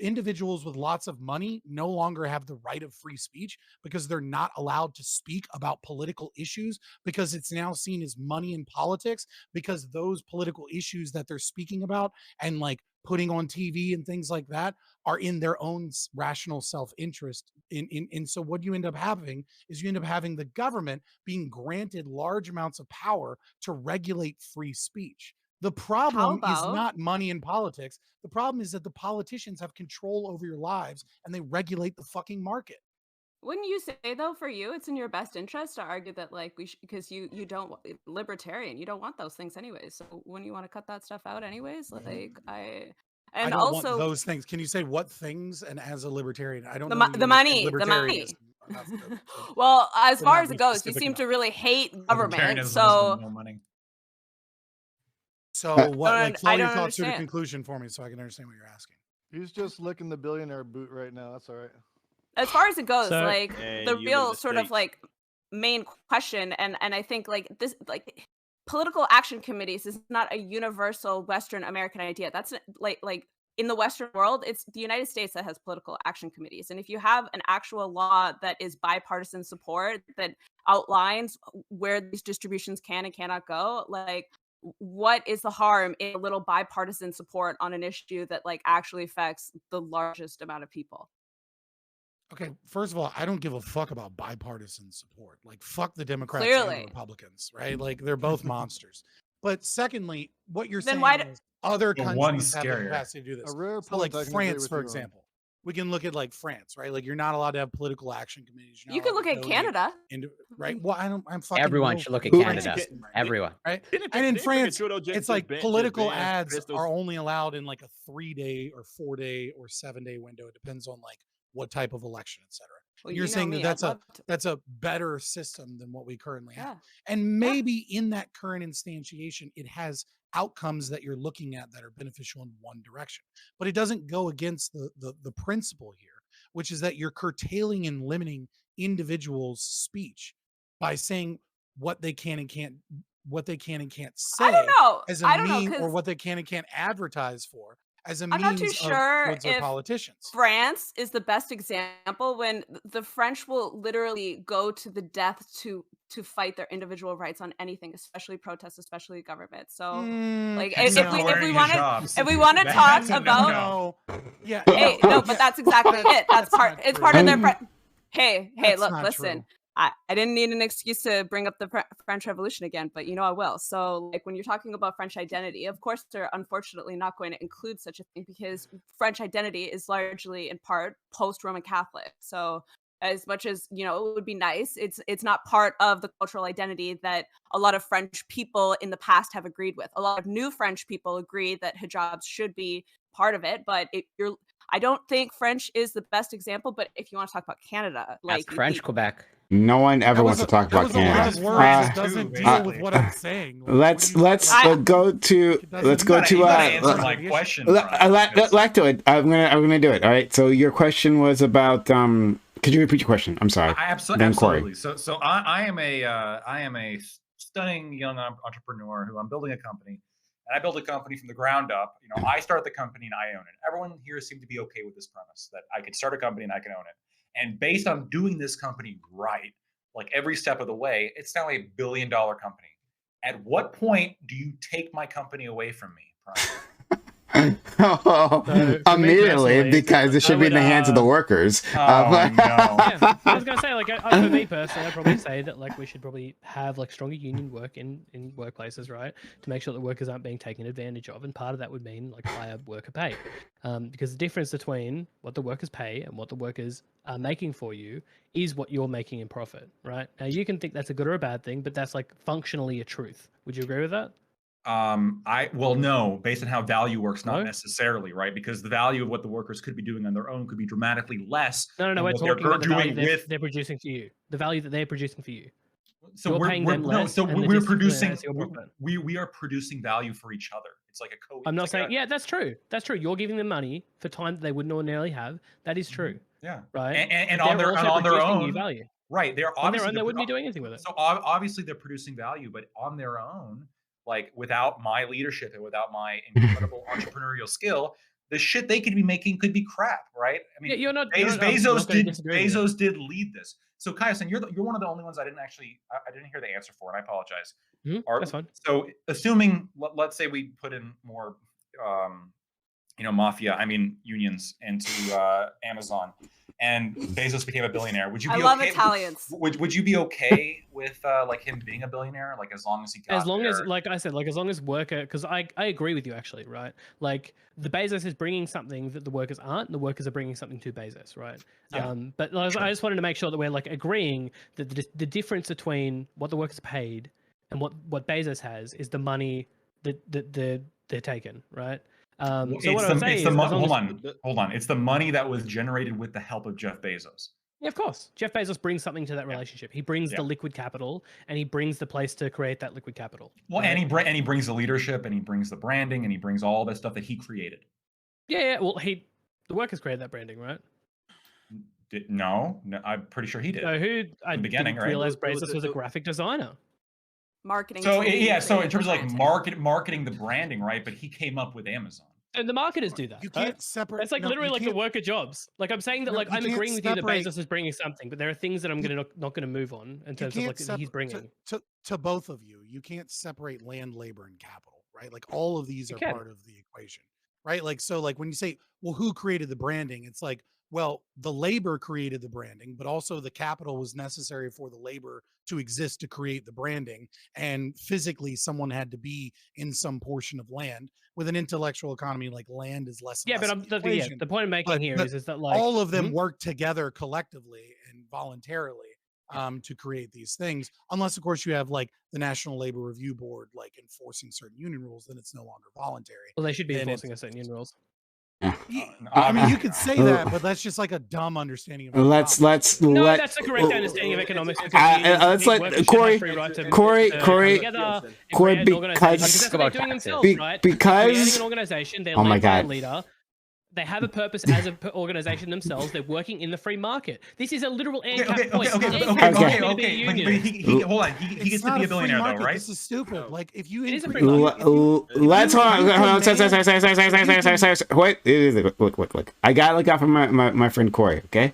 individuals with lots of money no longer have the right of free speech because they're not allowed to speak about political issues, because it's now seen as money in politics, because those political issues that they're speaking about and like putting on TV and things like that are in their own rational self-interest. So what you end up having is you end up having the government being granted large amounts of power to regulate free speech. The problem is about- not money in politics. The problem is that the politicians have control over your lives and they regulate the fucking market. Wouldn't you say though, for you, it's in your best interest to argue that like because you don't libertarian, you don't want those things anyways. So wouldn't you want to cut that stuff out anyways? Like I and don't also want those things. Can you say what things? And as a libertarian, I don't the know mo- that you the understand money, the money. libertarianism enough to- Well, as to far not as be it goes, you specific seem enough. to really hate government. Libertarianism is So no money. So what? I Like, follow don't your thoughts to the understand. conclusion for me, so I can understand what you're asking. He's just licking the billionaire boot right now. That's all right. as far as it goes, So- like And the you live in real the sort of States. like main question, and I think like this, like political action committees is not a universal Western American idea. That's like in the Western world, it's the United States that has political action committees. And if you have an actual law that is bipartisan support that outlines where these distributions can and cannot go, like what is the harm in a little bipartisan support on an issue that like actually affects the largest amount of people? Okay, first of all, I don't give a fuck about bipartisan support. Like, fuck the Democrats and Clearly. the Republicans, right? Like, they're both monsters. But secondly, what you're Then saying why is other The countries one's have the scarier. capacity to do this. A rare So, like point I can agree France, with for you on. example, we can look at like France, right? Like, you're not allowed to have political action committees. You're You not could allowed look to at donate Canada. into- right? Well, I'm fucking. Everyone no should look at fucking Canada. French system right now, Everyone. right? Didn't And in didn't France, Trudeau just- it's just like ban- just political ban ads crystals? are only allowed in like a 3-day or 4-day or 7-day window. It depends on like what type of election, etc. Well, You're you know saying me, that I'd love to- that's a better system than what we currently have. Yeah. And maybe in that current instantiation, it has outcomes that you're looking at that are beneficial in one direction. But it doesn't go against the principle here, which is that you're curtailing and limiting individuals' speech by saying what they can and can't say I don't know. as a I don't know mean, or 'cause what they can and can't advertise for as a I'm not too means sure towards their if politicians. France is the best example when the French will literally go to the death to fight their individual rights on anything, especially protests, especially government. So like Hence if not we wearing want to hijabs. if we want to That's talk a no-no. about Yeah, hey no, but that's exactly it. That's part. not It's true. part of their. Hey, That's look, not listen. true. I didn't need an excuse to bring up the French Revolution again, but you know I will. So, like when you're talking about French identity, of course they're unfortunately not going to include such a thing because French identity is largely in part post-Roman Catholic. So, as much as you know, it would be nice. It's not part of the cultural identity that a lot of French people in the past have agreed with. A lot of new French people agree that hijabs should be part of it, but I don't think French is the best example. But if you want to talk about Canada, like That's French Quebec. No one ever That wants was to talk that about was a lot Canada. of words. It too, doesn't deal basically. with what I'm saying. Like, Let's what do you- let's like, go to it doesn't- let's you go gotta- to You gotta answer my Brian. question. Brian, because- Lactoid. I'm gonna do it. All right. So your question was about Could you repeat your question? I'm sorry. Then Corey. Absolutely. So I am a stunning young entrepreneur who I'm building a company, and I build a company from the ground up. You know, I start the company and I own it. Everyone here seemed to be okay with this premise that I could start a company and I can own it. And based on doing this company right, like every step of the way, it's now $1 billion company. At what point do you take my company away from me, Brian? for me Immediately, personally, because it should I be in the would, hands of the workers. Oh, But- no. Yeah, I was gonna say, like, for me personally, I'd probably say that like we should probably have like stronger union work in workplaces, right, to make sure that workers aren't being taken advantage of, and part of that would mean like higher worker pay, because the difference between what the workers pay and what the workers are making for you is what you're making in profit, right? Now you can think that's a good or a bad thing, but that's like functionally a truth. Would you agree with that? No, based on how value works, not No? necessarily, right? Because the value of what the workers could be doing on their own could be dramatically less. No, than we're what they're talking about the value doing they're producing for you, the value that they're producing for you. So You're paying them less, and the we're distance producing has your profit. we are producing value for each other. It's like a co. I'm not it's like saying, yeah, that's true. That's true. You're giving them money for time that they wouldn't ordinarily have. That is true, yeah, right? and But on they're their also producing own you value. right? They're On their obviously own, they wouldn't be doing anything with it. So obviously they're producing value, but on their own, like without my leadership and without my incredible entrepreneurial skill, the shit they could be making could be crap, right? I mean, Yeah, you're not. Bezos did lead this. So Kaizen, you're one of the only ones I didn't hear the answer for, and I apologize. That's fine. So assuming, let's say we put in more, unions into Amazon, and Bezos became a billionaire. Would you be I love okay? Italians. Would you be okay with like him being a billionaire? Like as long as he got As long as, there? like I said, like as long as worker, because I agree with you actually, right? Like the Bezos is bringing something that the workers aren't, and the workers are bringing something to Bezos, right? Yeah, But I just wanted to make sure that we're like agreeing that the difference between what the workers are paid and what Bezos has is the money that they're taking, right? So what I would say is, hold on. It's the money that was generated with the help of Jeff Bezos. Yeah, of course. Jeff Bezos brings something to that relationship. He brings the liquid capital, and he brings the place to create that liquid capital. Well, right? and he brings the leadership, and he brings the branding, and he brings all that stuff that he created. Yeah. Well, the workers created that branding, right? No, I'm pretty sure he did. So I beginning, didn't realize Bezos was a graphic designer. Marketing. So so in terms of like marketing the branding, right? But he came up with Amazon. And the marketers do that. You can't separate. It's like literally like the worker jobs. Like I'm saying that, like I'm agreeing with you that Bezos is bringing something, but there are things that I'm not going to move on in terms of like that he's bringing. To both of you, you can't separate land, labor, and capital, right? Like all of these are part of the equation, right? Like so, like when you say, well, who created the branding? It's like, well, the labor created the branding, but also the capital was necessary for the labor to exist to create the branding. And physically, someone had to be in some portion of land. With an intellectual economy, like land is less. Yeah, but the point I'm making here is that like all of them work together collectively and voluntarily to create these things. Unless, of course, you have like the National Labor Review Board like enforcing certain union rules, then it's no longer voluntary. Well, they should be enforcing certain union rules. I mean, you could say that, but that's just like a dumb understanding of. No, that's the correct understanding of economics. Let's let Corey, because an organization, they're oh my led by a God. leader. They have a purpose as an organization themselves. They're working in the free market. This is a literal ANCAP point. Okay. Hold on. He gets to be a billionaire, though, right? This is stupid. Like if you, let's hold on. Wait. Look. I got to look out for my friend Corey. Okay.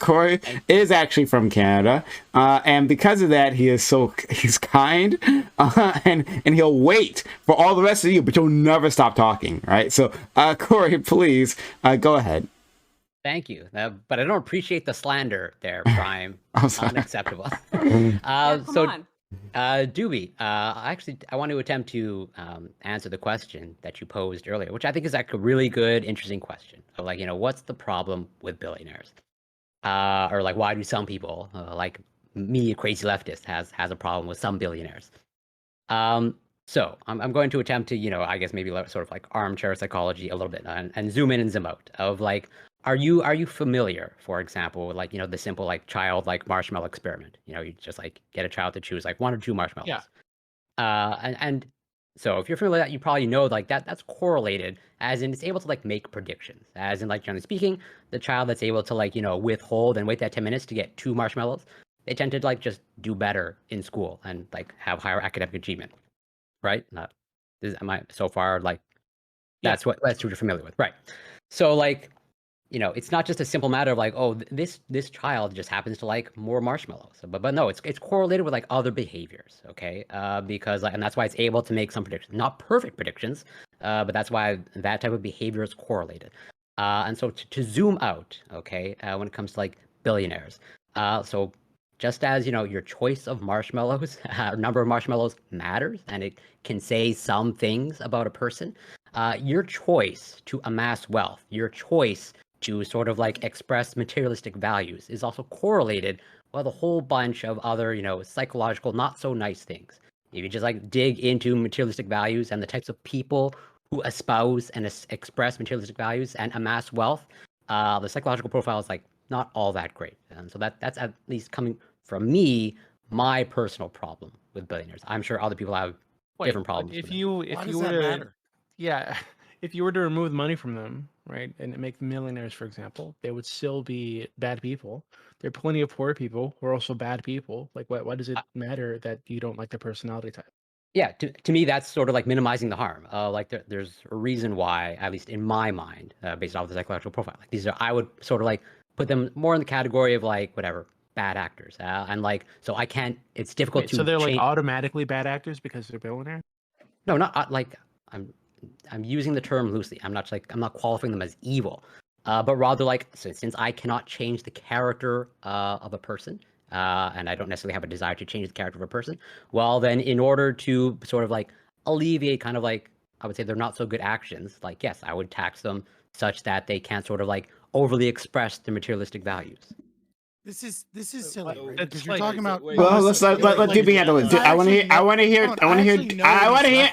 Corey is actually from Canada, and because of that, he's kind, and he'll wait for all the rest of you, but you'll never stop talking, right? So, Corey, please go ahead. Thank you, but I don't appreciate the slander there, Prime. Unacceptable. Doobie, I want to attempt to answer the question that you posed earlier, which I think is like a really good, interesting question. Of like, what's the problem with billionaires? Or like, why do some people, like me, a crazy leftist, has a problem with some billionaires? So I'm going to attempt to, I guess maybe sort of like armchair psychology a little bit and zoom in and zoom out of like, are you familiar, for example, with like, the simple like child like marshmallow experiment? You just like get a child to choose like 1 or 2 marshmallows. Yeah. And so if you're familiar with that, you probably know like that's correlated, as in it's able to like make predictions, as in like generally speaking, the child that's able to like, withhold and wait that 10 minutes to get 2 marshmallows, they tend to like just do better in school and like have higher academic achievement, right? Am I so far like that's what you're familiar with, right? So like, it's not just a simple matter of like, oh, this child just happens to like more marshmallows, but no, it's correlated with like other behaviors, okay? Because and that's why it's able to make some predictions, not perfect predictions, but that's why that type of behavior is correlated. And so to zoom out, okay, when it comes to like billionaires, so just as your choice of marshmallows, number of marshmallows matters, and it can say some things about a person. Your choice to amass wealth, your choice to sort of like express materialistic values is also correlated with a whole bunch of other, psychological, not so nice things. If you just like dig into materialistic values and the types of people who espouse and express materialistic values and amass wealth, the psychological profile is like not all that great. And so that's at least coming from me, my personal problem with billionaires. I'm sure other people have different problems. If you were if you were to remove money from them, right, and make them millionaires, for example, they would still be bad people. There are plenty of poor people who are also bad people. Like, why does it matter that you don't like their personality type? Yeah, to me, that's sort of like minimizing the harm. Like there's a reason why, at least in my mind, based off the psychological profile, like these are, I would sort of like put them more in the category of like whatever bad actors, and like so I can't. It's difficult Wait, to so they're like change. automatically bad actors because they're billionaires? No, not like I'm using the term loosely. I'm not qualifying them as evil, but rather like since I cannot change the character of a person, and I don't necessarily have a desire to change the character of a person. Well, then in order to sort of like alleviate kind of like I would say they're not so good actions, like yes, I would tax them such that they can't sort of like overly express their materialistic values. This is silly, Like, right? that's Because you're like- talking about. wait, Well, wait, let's wait, let wait, Doobie wait, handle it. wait, I want to hear. I want to hear. hold I on, want to hear. actually know I what want to he's hear.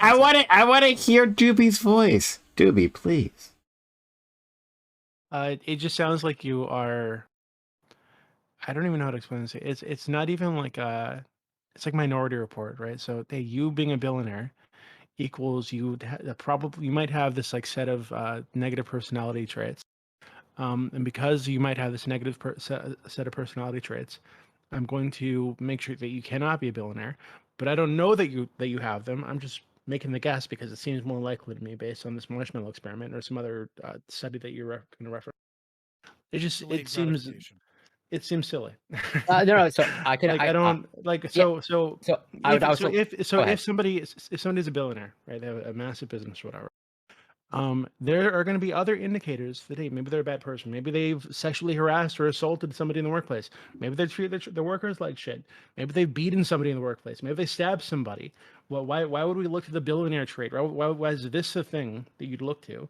I want to hear Doobie's voice. Doobie, please. It just sounds like you are. I don't even know how to explain this. It's not even like it's like Minority Report, right? So you being a billionaire equals you probably you might have this like set of negative personality traits, and because you might have this negative set of personality traits, I'm going to make sure that you cannot be a billionaire. But I don't know that you have them. I'm just making the guess because it seems more likely to me based on this marshmallow experiment or some other study that you're going to reference. Delayed It seems gratification. it seems silly. No, so I can Like I don't like yeah, so so I would also go if ahead. somebody's a billionaire, right? They have a massive business or whatever. There are going to be other indicators that hey, maybe they're a bad person. Maybe they've sexually harassed or assaulted somebody in the workplace. Maybe they treat their workers like shit. Maybe they've beaten somebody in the workplace. Maybe they stabbed somebody. Well, why would we look to the billionaire trait? Why is this a thing that you'd look to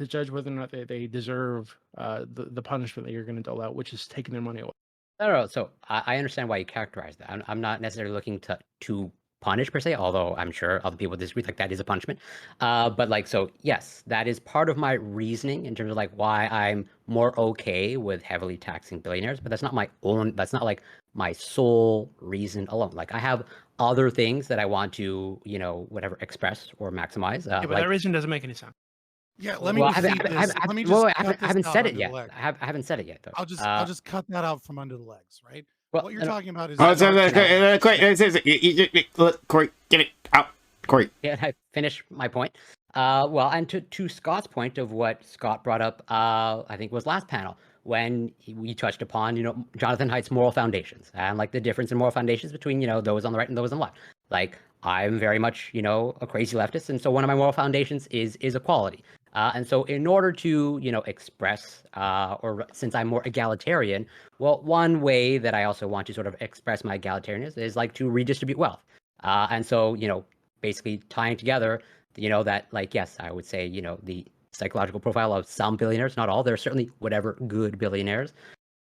judge whether or not they deserve the punishment that you're going to dole out, which is taking their money away? No. So I understand why you characterize that. I'm not necessarily looking to punish per se, although I'm sure other people disagree. Like that is a punishment. But like so, yes, that is part of my reasoning in terms of like why I'm more okay with heavily taxing billionaires. But that's not my own. That's not like my sole reason alone. Like I have other things that I want to whatever express or maximize. Yeah, but like that reason doesn't make any sense. Yeah, let me well, just I see haven't, this. Let me just well, I cut this haven't out said it under yet. the leg. I haven't said it yet though. I'll just cut that out from under the legs, right? well, What you're no, talking about is Oh, dark Corey, get it out, Corey. Yeah, I finished my point. Well, and to Scott's point of what Scott brought up, I think was last panel when we touched upon, Jonathan Haidt's moral foundations and like the difference in moral foundations between, those on the right and those on the left. Like I'm very much, a crazy leftist, and so one of my moral foundations is equality. And so in order to, express, or since I'm more egalitarian, well, one way that I also want to sort of express my egalitarianism is like to redistribute wealth. And so, basically tying together, that like, yes, I would say, the psychological profile of some billionaires, not all, there are certainly whatever good billionaires,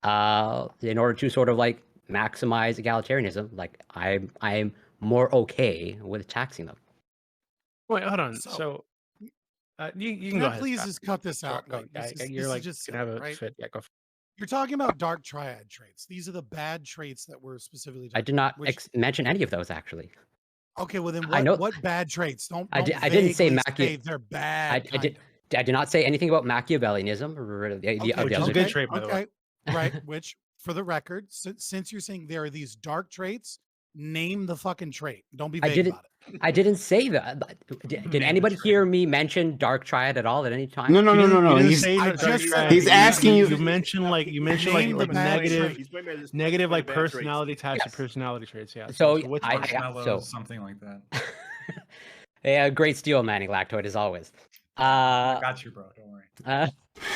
in order to sort of like maximize egalitarianism, like I'm more okay with taxing them. Wait, hold on. So- So, you Can can go I ahead. please Scott. just cut this out? Go. Like, this You're is like just gonna have silly, a right? fit. Yeah, go. You're talking about dark triad traits. These are the bad traits that we're specifically I talking did not about, which- mention any of those actually. Okay, well then I know- what bad traits? Don't I didn't say vaguely they're bad. I did not say anything about Machiavellianism or the Okay, which is a other good trait, by the way. Right, which for the record, since you're saying there are these dark traits, name the fucking trait. Don't be vague about it. I didn't say that. Did Name anybody the hear me mention dark triad at all at any time? No. You didn't He's say I no dark just triad, said- but He's asking you- You mentioned like Name like the bad negative like bad traits. personality types Yes. of personality traits. Yeah. So what's I- Marshmallows, something like that. Yeah, great steal, Manning Lactoid, as always. I got you, bro. Don't worry.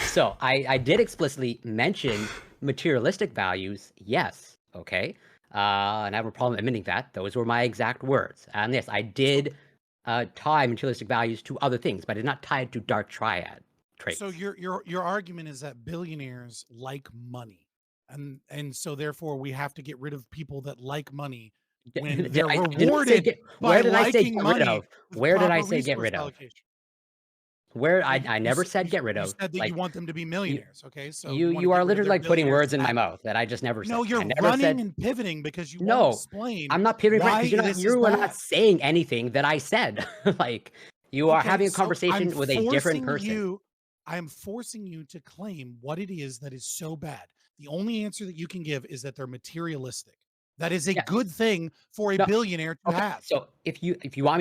So I did explicitly mention materialistic values, yes, okay, and I have a problem admitting that. Those were my exact words. And yes, I did tie materialistic values to other things, but I did not tie it to dark triad traits. So your argument is that billionaires like money, and so therefore we have to get rid of people that like money when they're I didn't say rewarded by where did I say liking get money. rid of? with Where did I proper say get resource rid of? allocation. Where You- I you never s- said you- get rid you of. said that Like you want them to be millionaires. Okay, so you wanna you get are rid of literally their like putting words in my billionaire mouth that I just never said. No, you're I never running said, and pivoting because you No, won't explain. I'm not pivoting why because this is you are bad. not saying anything that I said. Like you are Okay, having a so conversation I'm with a different forcing person. I am forcing you to claim what it is that is so bad. The only answer that you can give is that they're materialistic. That is a Yeah. good thing for a No, billionaire to Okay, have. so if you want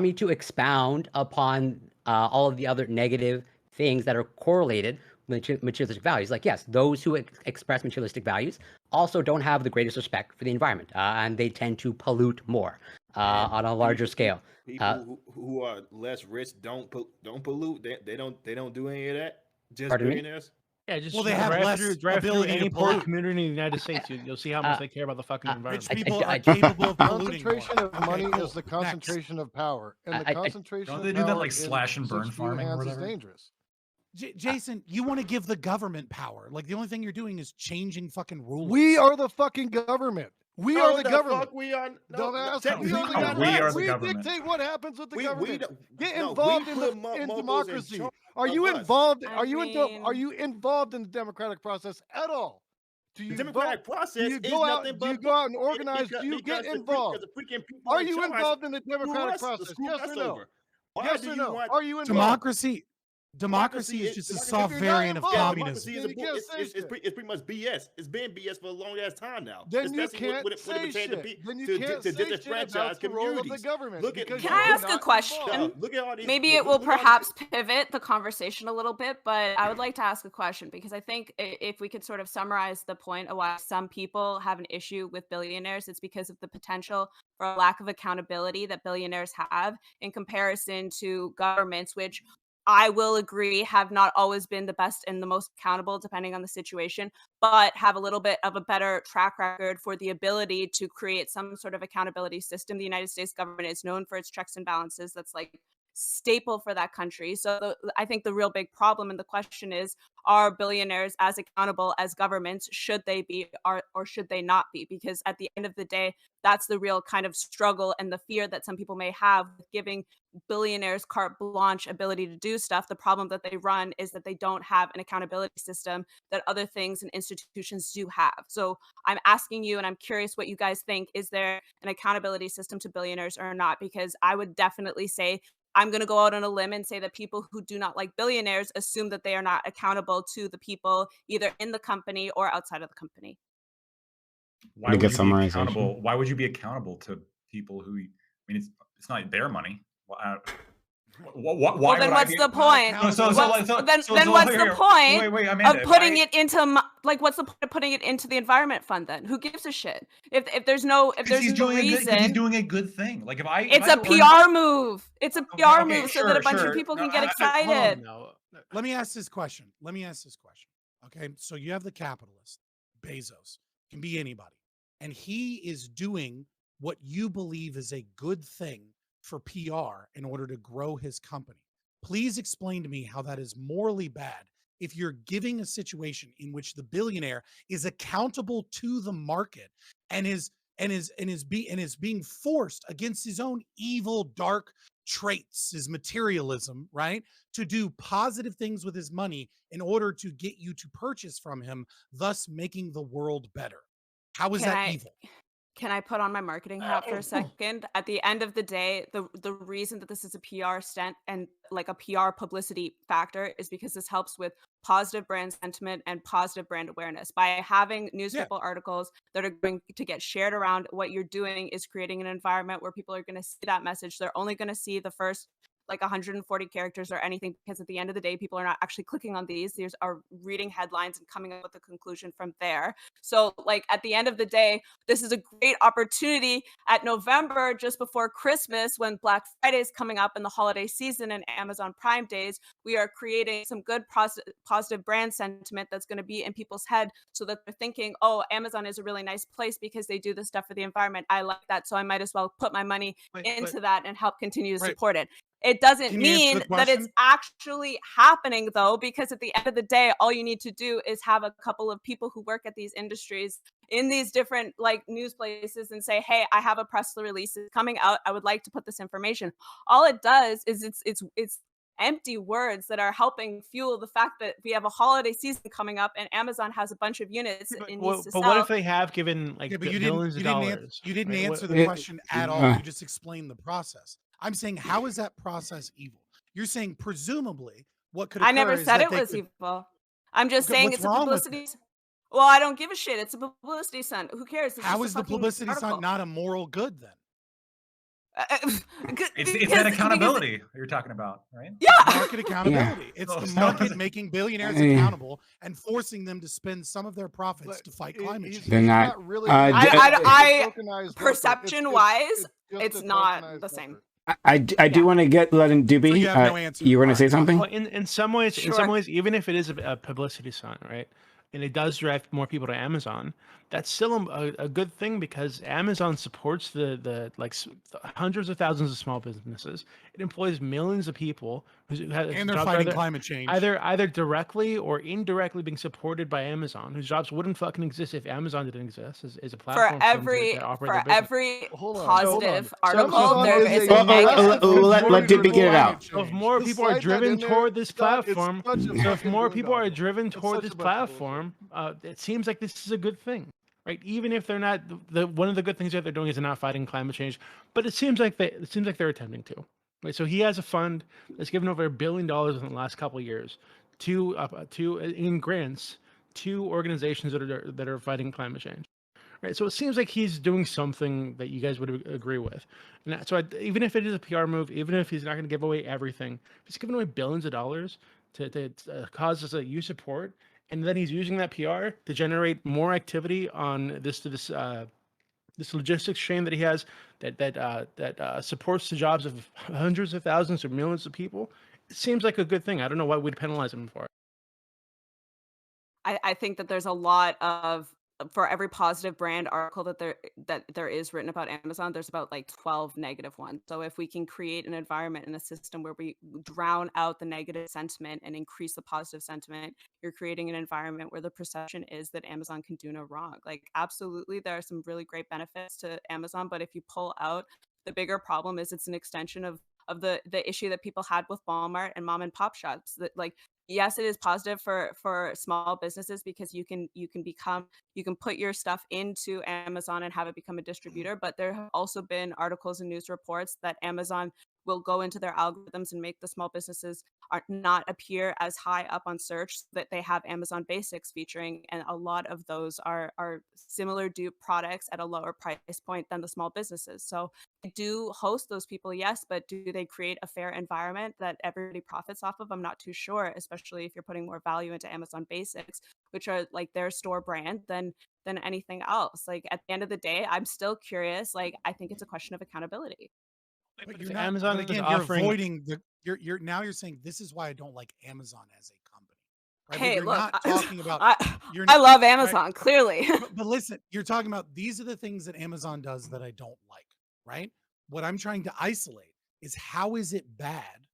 me to expound upon all of the other negative things that are correlated with materialistic values, like yes, those who express materialistic values also don't have the greatest respect for the environment, and they tend to pollute more on a larger scale. People who are less rich don't pollute. They don't do any of that. Just Pardon me? billionaires. Yeah, just Well, they have drive less through ability to any poor pollute. community in the United States. You'll see how much they care about the fucking Rich environment. people I- are capable of polluting more. Concentration of Okay, money cool. is the Next. concentration of power, and the concentration Don't of they do that, power like, in slash and burn such few farming or hands is whatever? dangerous. Jason, you want to give the government power. Like, the only thing you're doing is changing fucking rulers. We are the fucking government. We are No, the the government. fuck we are. No, Dumbass. technically We are the we are government. We are the We government. dictate what happens with the We government. don't- Get no, we involved put in mobos democracy. charge Are you of us. involved? I Are you mean- involved in the democratic process at all? Do The you democratic vote? process Do you is go out? nothing Do you but go out and bullshit organize? Do you get because the involved? freaking people Are in you charge involved in the screw democratic us- process? screw Yes us or no? over. Why Yes do or you no? want Are you involved? Democracy is just a democracy- soft If you're not variant of involved, communism. democracy is then you can't say shit. it's pretty much BS. It's been BS for a long ass time now. Then you Especially can't when it say pertains to shit. Then you to can't say shit disenfranchise about the role of the communities. government. Look at- because Can you I are ask a not question? involved. Look at all these. Maybe it will perhaps pivot the conversation a little bit, but I would like to ask a question because I think if we could sort of summarize the point of why some people have an issue with billionaires, it's because of the potential for a lack of accountability that billionaires have in comparison to governments, which I will agree have not always been the best and the most accountable, depending on the situation, but have a little bit of a better track record for the ability to create some sort of accountability system. The United States government is known for its checks and balances. That's like staple for that country. So I think the real big problem and the question is, are billionaires as accountable as governments? Should they be or should they not be? Because at the end of the day, that's the real kind of struggle and the fear that some people may have with giving billionaires carte blanche ability to do stuff. The problem that they run is that they don't have an accountability system that other things and institutions do have. So I'm asking you, and I'm curious what you guys think. Is there an accountability system to billionaires or not? Because I would definitely say I'm going to go out on a limb and say that people who do not like billionaires assume that they are not accountable to the people either in the company or outside of the company. Why Pretty would good you be summarization. accountable? Why would you be accountable to people who? I mean, it's not their money. Why Well, then would I what's be- the point? Then what's the point Wait, Amanda, of putting it into like what's the point of putting it into the environment fund then? Who gives a shit? If there's no he's doing reason, he's doing a good thing. Like if I it's if a I earned- PR move. It's a Okay, PR okay, move so that a bunch sure. of people can No, get hold on. excited. No. Let me ask this question. Okay, so you have the capitalist, Bezos, can be anybody, and he is doing what you believe is a good thing for PR in order to grow his company. Please explain to me how that is morally bad if you're giving a situation in which the billionaire is accountable to the market and is being forced against his own evil, dark traits, his materialism, right? To do positive things with his money in order to get you to purchase from him, thus making the world better. How is that evil? Can I put on my marketing hat for a second? At the end of the day, the reason that this is a PR stunt and like a PR publicity factor is because this helps with positive brand sentiment and positive brand awareness. By having newspaper articles that are going to get shared around, what you're doing is creating an environment where people are going to see that message. They're only going to see the first like 140 characters or anything, because at the end of the day, people are not actually clicking on these. These are reading headlines and coming up with a conclusion from there. So like at the end of the day, this is a great opportunity at November, just before Christmas, when Black Friday is coming up in the holiday season and Amazon Prime days, we are creating some good positive brand sentiment that's going to be in people's head so that they're thinking, oh, Amazon is a really nice place because they do this stuff for the environment. I like that. So I might as well put my money into that and help continue to support it. It doesn't mean that it's actually happening, though, because at the end of the day, all you need to do is have a couple of people who work at these industries in these different like news places and say, hey, I have a press release coming out. I would like to put this information. All it does is it's empty words that are helping fuel the fact that we have a holiday season coming up and Amazon has a bunch of units it needs to sell. But what if they have given like billions of dollars? You didn't answer the question at all. You just explained the process. I'm saying, how is that process evil? You're saying presumably what could occur I never is said that it was evil. I'm just saying it's a publicity. Well, I don't give a shit. It's a publicity stunt. Who cares? It's How just is a the fucking publicity article. stunt not a moral good then? It's that accountability you're talking about, right? Yeah. Market accountability. It's Oh, the so- market making billionaires accountable and forcing them to spend some of their profits to fight climate change. They're not- really. I perception-wise, it's just a not tokenized the same. I do want to let him Doobie. So you have no answer. You want to say something? Well, in some ways, Sure. even if it is a publicity stunt, right, and it does drive more people to Amazon, that's still a good thing because Amazon supports the hundreds of thousands of small businesses. It employs millions of people And they're fighting climate change. either directly or indirectly being supported by Amazon, whose jobs wouldn't fucking exist if Amazon didn't exist as a platform For every Hold on, positive hold on. article, Amazon there is is a a negative. let Doobie get it out. So if more Just people are slide that driven in there. toward this Scott, it's platform, such a so if fucking more people are boondoggle. driven It's toward such this a bunch of platform, it seems like this is a good thing, right? Even if they're not, one of the good things that they're doing is they're not fighting climate change, but it seems like they're attempting to. Right, so he has a fund that's given over $1 billion in the last couple of years to in grants to organizations that are fighting climate change. Right, so it seems like he's doing something that you guys would agree with. And so even if it is a PR move, even if he's not going to give away everything, he's giving away billions of dollars to causes that you support, and then he's using that PR to generate more activity on this logistics chain that he has that supports the jobs of hundreds of thousands or millions of people. It seems like a good thing. I don't know why we'd penalize him for it. I think that there's a lot of, for every positive brand article that there is written about Amazon, there's about like 12 negative ones. So if we can create an environment and a system where we drown out the negative sentiment and increase the positive sentiment, you're creating an environment where the perception is that Amazon can do no wrong. Like, absolutely, there are some really great benefits to Amazon, but if you pull out, the bigger problem is it's an extension of the issue that people had with Walmart and mom and pop shops. That, like, yes, it is positive for small businesses because you can put your stuff into Amazon and have it become a distributor, but there have also been articles and news reports that Amazon will go into their algorithms and make the small businesses not appear as high up on search, so that they have Amazon Basics featuring, and a lot of those are similar dupe products at a lower price point than the small businesses. So they do host those people, yes, but do they create a fair environment that everybody profits off of? I'm not too sure, especially if you're putting more value into Amazon Basics, which are like their store brand, than anything else. Like, at the end of the day, I'm still curious. Like, I think it's a question of accountability. But If you're not, Amazon but is again, offering- you're avoiding the. You're now you're saying this is why I don't like Amazon as a company. Right? But Hey, you're look, not talking about. You're I not, love right? Amazon, clearly. But listen, you're talking about these are the things that Amazon does that I don't like, right? What I'm trying to isolate is how is it bad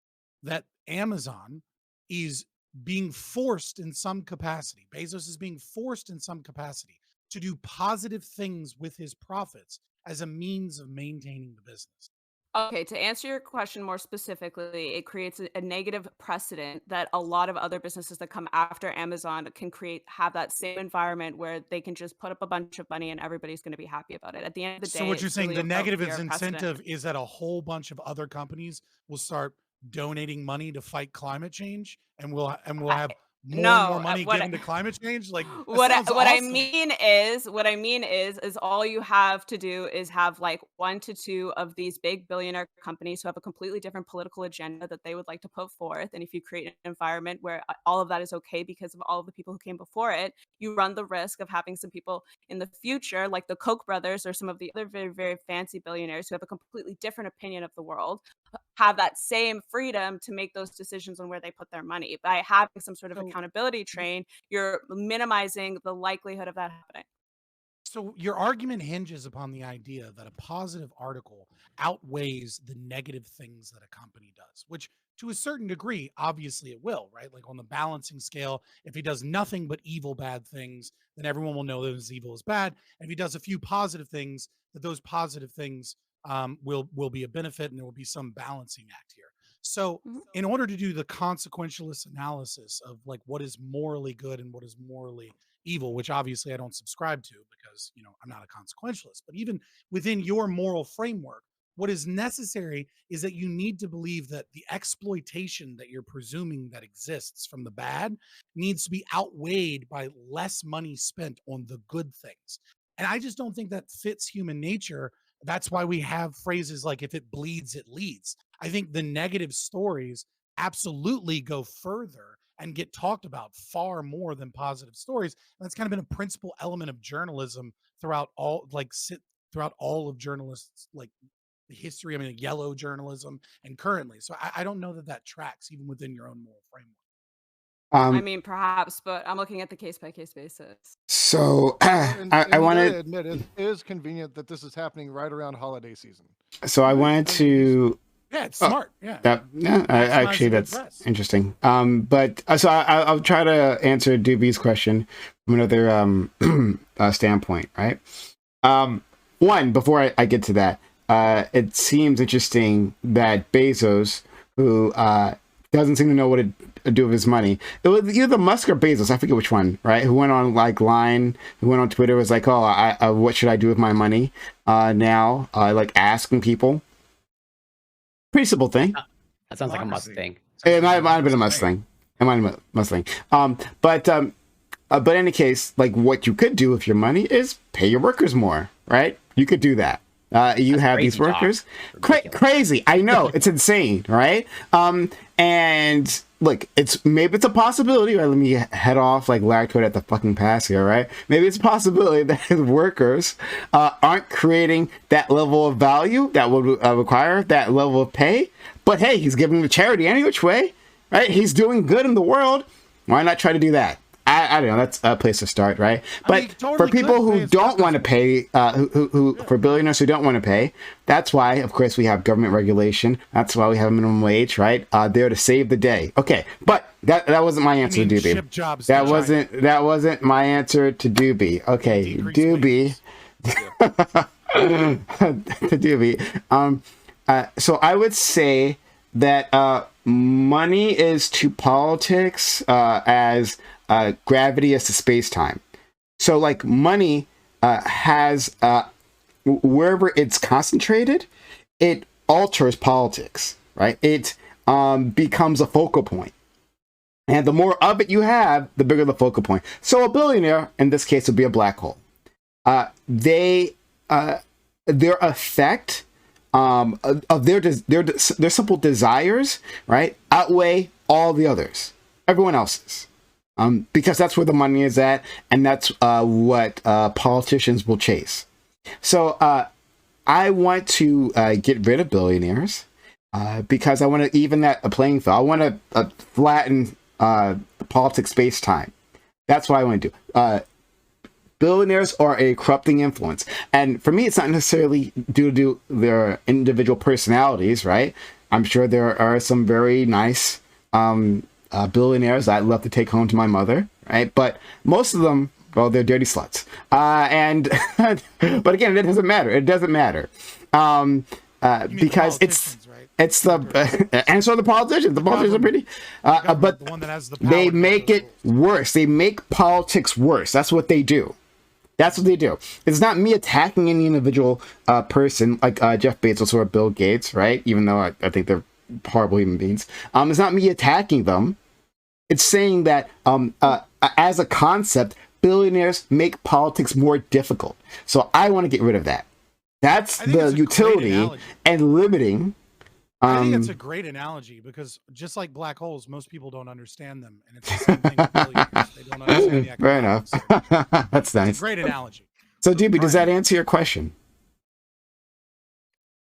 that Amazon is being forced in some capacity, Bezos is being forced in some capacity to do positive things with his profits as a means of maintaining the business. Okay, to answer your question more specifically, it creates a negative precedent that a lot of other businesses that come after Amazon can have that same environment where they can just put up a bunch of money and everybody's going to be happy about it. At the end of the day, So what you're it's saying, really the about negative fear of precedent. incentive is that a whole bunch of other companies will start donating money to fight climate change, and we'll have more and more money given to climate change. Like, that what sounds I awesome. mean is all you have to do is have like 1 to 2 of these big billionaire companies who have a completely different political agenda that they would like to put forth. And if you create an environment where all of that is okay because of all of the people who came before it, you run the risk of having some people in the future, like the Koch brothers or some of the other very, very fancy billionaires who have a completely different opinion of the world, have that same freedom to make those decisions on where they put their money. By having some sort of accountability train, you're minimizing the likelihood of that happening. So your argument hinges upon the idea that a positive article outweighs the negative things that a company does, which to a certain degree, obviously it will, right? Like, on the balancing scale, if he does nothing but evil, bad things, then everyone will know that his evil is bad. And if he does a few positive things, that those positive things will be a benefit, and there will be some balancing act here. So in order to do the consequentialist analysis of like what is morally good and what is morally evil, which obviously I don't subscribe to because, I'm not a consequentialist, but even within your moral framework, what is necessary is that you need to believe that the exploitation that you're presuming that exists from the bad needs to be outweighed by less money spent on the good things. And I just don't think that fits human nature. That's why we have phrases like, if it bleeds, it leads. I think the negative stories absolutely go further and get talked about far more than positive stories. And that's kind of been a principal element of journalism throughout all, throughout all of journalists, like the history. I mean, yellow journalism and currently. So I don't know that that tracks even within your own moral framework. I mean, perhaps, but I'm looking at the case by case basis. So And I you want gotta to admit, it is convenient that this is happening right around holiday season. so I wanted to Yeah, it's smart. Yeah. actually, that's interesting. But so I'll try to answer Doobie's question from another standpoint, right? One, before I get to that, it seems interesting that Bezos, who doesn't seem to know what to do with his money. It was either Musk or Bezos, I forget which one, right? Who went on like Line, who went on Twitter, was like, oh, what should I do with my money now? Like asking people. Pretty simple thing. That sounds like a Musk thing. It might have been a Musk thing. It might have been a Musk thing. But in any case, like what you could do with your money is pay your workers more, right? You could do that. You have these workers. Crazy. I know. It's insane, right? And look, maybe it's a possibility, right? Let me head off like Lactoid at the fucking pass here, right? Maybe it's a possibility that his workers aren't creating that level of value that would require that level of pay. But hey, he's giving the charity any which way, right? He's doing good in the world. Why not try to do that? I don't know. That's a place to start, right? But for people who don't want to pay, for billionaires who don't want to pay, that's why, of course, we have government regulation. That's why we have a minimum wage, right? There to save the day. Okay, but that wasn't my answer to Doobie. That wasn't my answer to Doobie. Okay, Doobie. To Doobie. So I would say that money is to politics as gravity is to space-time. So like money has wherever it's concentrated, it alters politics, right? It becomes a focal point. And the more of it you have, the bigger the focal point. So a billionaire, in this case, would be a black hole. Their effect of their simple desires, right, outweigh all the others, everyone else's. Because that's where the money is at, and that's what politicians will chase. So I want to get rid of billionaires because I want to even that playing field. I want to flatten politics space-time. That's what I want to do. Billionaires are a corrupting influence. And for me, it's not necessarily due to their individual personalities, right? I'm sure there are some very nice billionaires I'd love to take home to my mother, right? But most of them, well, they're dirty sluts. But again, it doesn't matter. It doesn't matter. Because it's the and so the politicians. The politicians are pretty, but the one that has the power, they make it worse. They make politics worse. That's what they do. That's what they do. It's not me attacking any individual person like Jeff Bezos or Bill Gates, right? Even though I think they're horrible human beings. It's not me attacking them. It's saying that as a concept, billionaires make politics more difficult. So I want to get rid of that. That's the utility and limiting. I think it's a great analogy because just like black holes, most people don't understand them, and it's the same thing with billionaires. They don't understand the fair enough. That's nice. It's a great analogy. So, Doobie, does that answer your question?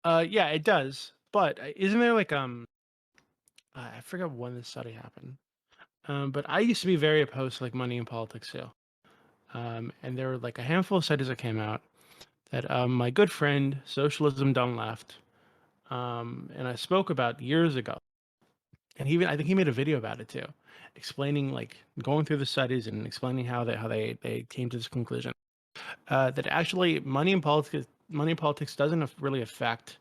Yeah, it does. But isn't there like I forget when this study happened. But I used to be very opposed to like money in politics too. And there were like a handful of studies that came out that my good friend Socialism Done Left, and I spoke about years ago. And I think he made a video about it too, explaining like going through the studies and explaining how they came to this conclusion that actually money in politics doesn't really affect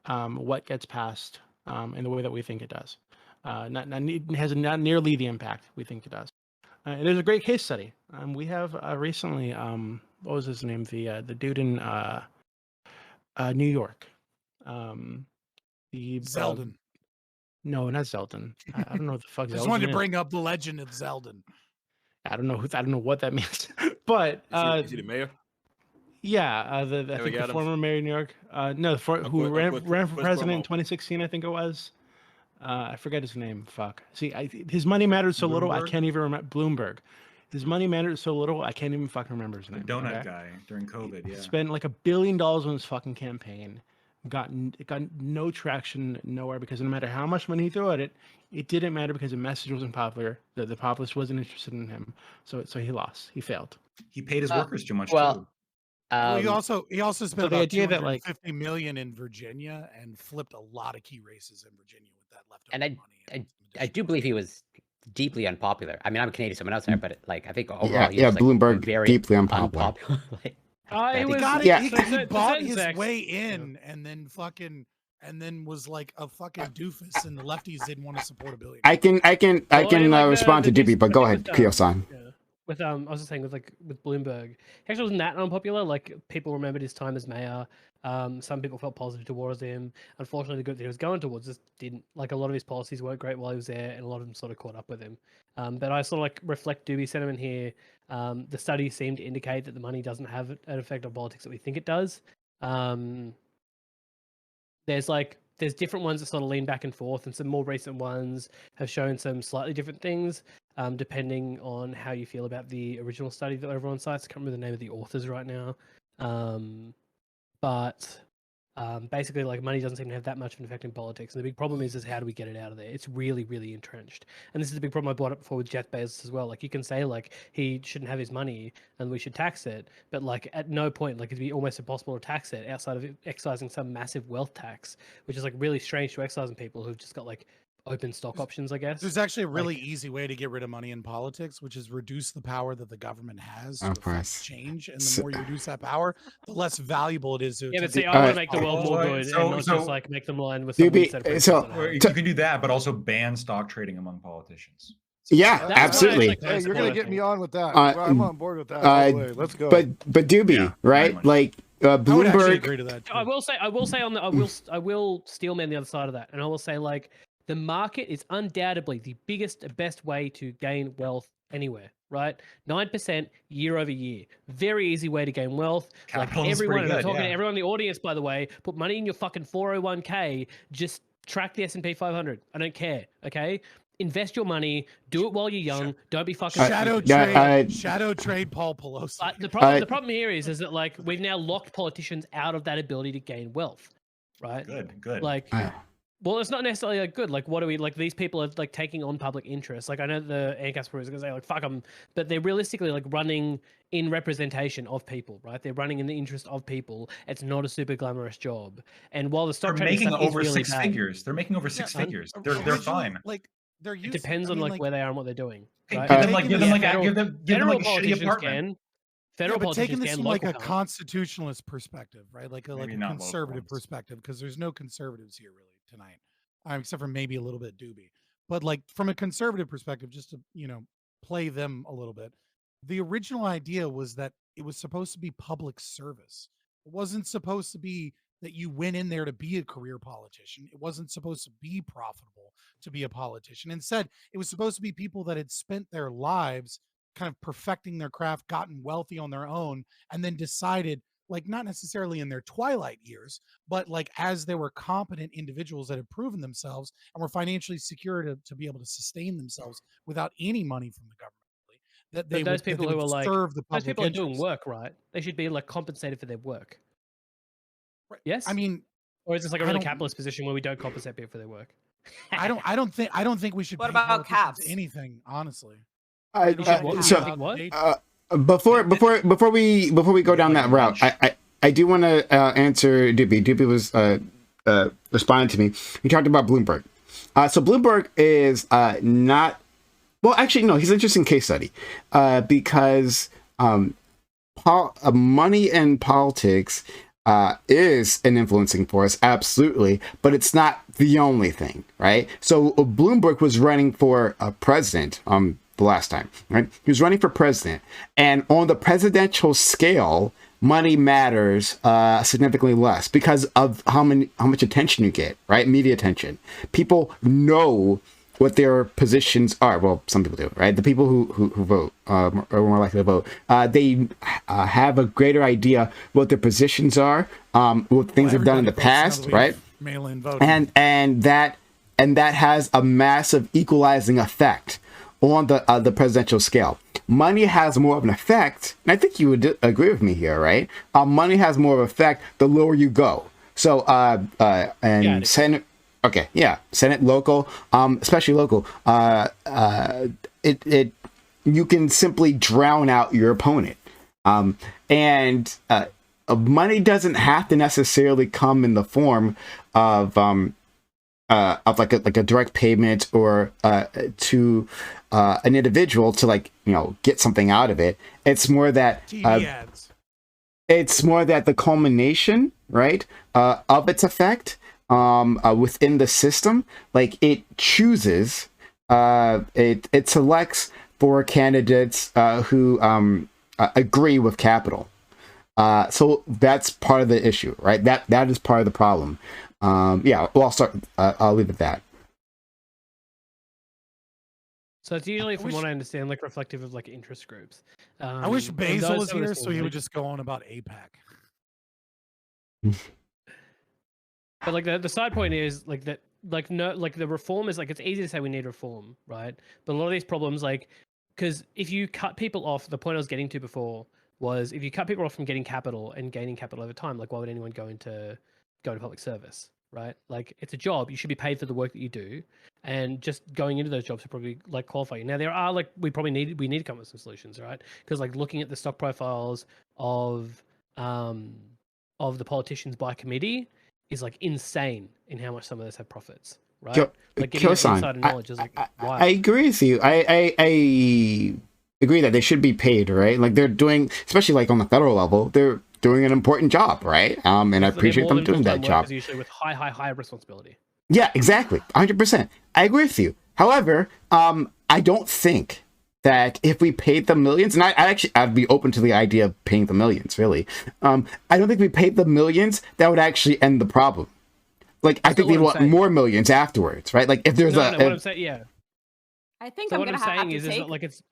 what gets passed in the way that we think it does. It has not nearly the impact we think it does. And there's a great case study. We have recently, what was his name? The dude in New York. The Zeldin. No, not Zeldin. I don't know what the fuck. Just Zeldin wanted to is. bring up the legend of Zeldin. I don't know what that means. But Is he the mayor? yeah, I think Eric the Adams? former mayor of New York. No, who ran for president in 2016, I think it was. I forget his name. Fuck. See, his money mattered so little, I Bloomberg? can't even remember. Bloomberg. His money mattered so little, I can't even fucking remember his The name. donut okay? guy during COVID. He Yeah. spent like $1 billion on his fucking campaign. Got no traction nowhere because no matter how much money he threw at it, it didn't matter because the message wasn't popular. The populace wasn't interested in him. So he lost. He failed. He paid his workers too much well, too. Well, he also spent the about idea that, like- $250 million in Virginia and flipped a lot of key races in Virginia with that leftover and money. I some do believe he was deeply unpopular. I mean, I'm Canadian, so I'm an outsider, but like I think overall, Yeah, he was like, Bloomberg very deeply unpopular. Like, I think was He got it. Yeah. He bought his sex. way in, and then was like a fucking doofus, and the lefties didn't want to support a billion. I can respond to Doobie, but go ahead, Kyo-san. Yeah. With I was just saying with Bloomberg, he actually wasn't that unpopular. Like people remembered his time as mayor. Some people felt positive towards him. Unfortunately, the group that he was going towards just didn't. Like a lot of his policies weren't great while he was there, and a lot of them sort of caught up with him. But I sort of like reflect Doobie's sentiment here. The studies seem to indicate that the money doesn't have an effect on politics that we think it does. There's different ones that sort of lean back and forth, and some more recent ones have shown some slightly different things, depending on how you feel about the original study that everyone cites. I can't remember the name of the authors right now. But basically, like money doesn't seem to have that much of an effect in politics. And the big problem is how do we get it out of there? It's really, really entrenched. And this is the big problem I brought up before with Jeff Bezos as well. Like you can say like he shouldn't have his money and we should tax it, but like at no point like it'd be almost impossible to tax it outside of excising some massive wealth tax, which is like really strange to excising people who've just got like open stock options, I guess. There's actually a really easy way to get rid of money in politics, which is reduce the power that the government has to Of affect course. change. And the more you reduce that power, the less valuable it is to. Yeah, but to see, be- I want Alright. to make the world more good and not just like make them line with some Doobie, weird set of so- principles. Or you to- can do that, but also ban stock trading among politicians. Yeah, That's what I absolutely. actually Hey, you're gonna get me on with that. Uh, I'm on board with that. All the way. Let's go. But Doobie, Yeah, right? very much. Like I would actually Bloomberg. agree to that. I too. will say on the I will steelman the other side of that, and I will say like the market is undoubtedly the best way to gain wealth anywhere. Right, 9% year over year, very easy way to gain wealth. Capitalism's Like everyone, pretty and I'm good, talking yeah. to everyone in the audience, by the way, put money in your fucking 401k. Just track the S&P 500. I don't care. Okay, invest your money. Do it while you're young. Don't be fucking Shadow stupid. shadow trade Paul Pelosi. But the problem here is that like we've now locked politicians out of that ability to gain wealth, right? Good. Like, well, it's not necessarily like good. Like, what do we like? These people are like taking on public interest. Like, I know the ANCAS is going to say like fuck them, but they're realistically like running in representation of people, right? They're running in the interest of people. It's not a super glamorous job. And while the They're stock trading making stuff is over really six bad, figures. They're making over six figures. They're Originally, fine. Like they're it used. depends I on mean, like where they are and what they're doing. Hey, Right? give them like Federal- give them federal like a shitty politicians apartment. can. Federal but taking politicians this can. from like a Local can't. constitutionalist perspective, right? Like a Maybe not local conservative ones. perspective, because there's no conservatives here really tonight, except for maybe a little bit Doobie. But like from a conservative perspective, just to play them a little bit, the original idea was that it was supposed to be public service. It wasn't supposed to be that you went in there to be a career politician. It wasn't supposed to be profitable to be a politician. Instead, it was supposed to be people that had spent their lives kind of perfecting their craft, gotten wealthy on their own, and then decided, like not necessarily in their twilight years, but like as they were competent individuals that had proven themselves and were financially secure to be able to sustain themselves without any money from the government. Really, that they But those would, that people they who would are like serve the those public people are doing interest. work, right? They should be like compensated for their work. Right. Yes. I mean, Or is this like a I really don't- capitalist position where we don't compensate people for their work? I don't think we should. What pay about politicians caps? anything, honestly. You should what? so Think what? before we go down that route, I do want to answer Doobie. Doobie was responding to me. He talked about Bloomberg. So Bloomberg is not. Well, actually, no. He's an interesting case study because money in politics is an influencing force, absolutely, but it's not the only thing, right? So Bloomberg was running for president the last time, right? He was running for president, and on the presidential scale, money matters significantly less because of how much attention you get, right? Media attention. People know what their positions are. Well, some people do, right? The people who vote are more likely to vote. They have a greater idea what their positions are, what things they've done in the past, right? Mail-in voting. And that has a massive equalizing effect on the presidential scale. Money has more of an effect, and I think you would agree with me here, right? Money has more of an effect the lower you go. So, Senate, okay, yeah, Senate, local, especially local, you can simply drown out your opponent, and money doesn't have to necessarily come in the form of like a direct payment or to an individual to get something out of it. It's more that TV ads. It's more that the culmination, right, of its effect within the system, like it chooses, it selects for candidates who agree with capital. So that's part of the issue, right? That is part of the problem. Yeah, well, I'll leave it at that. So it's usually, from what I understand, like reflective of like interest groups. I wish Basil was here so he would just go on about APAC. But like the side point is like that, like no, like the reform is like, it's easy to say we need reform, right? But a lot of these problems, like, because if you cut people off, the point I was getting to before was if you cut people off from getting capital and gaining capital over time, like why would anyone go into public service, right? Like it's a job, you should be paid for the work that you do, and just going into those jobs would probably like qualify you. Now there are like we need to come up with some solutions, right? Because like looking at the stock profiles of the politicians by committee is like insane in how much some of those have profits, right? Like getting that insider knowledge is like wild. I agree with you. I agree that they should be paid, right? Like they're doing, especially like on the federal level, they're doing an important job, right? And I appreciate them doing that job. Usually with high responsibility. Yeah, exactly. 100%. I agree with you. However, I don't think that if we paid them millions, and I'd be open to the idea of paying the millions, really. I don't think we paid the millions, that would actually end the problem. Like, I think we want more millions afterwards, right? Like, if there's what I'm saying, yeah. I think So I'm what gonna I'm have saying to is take. not like it's.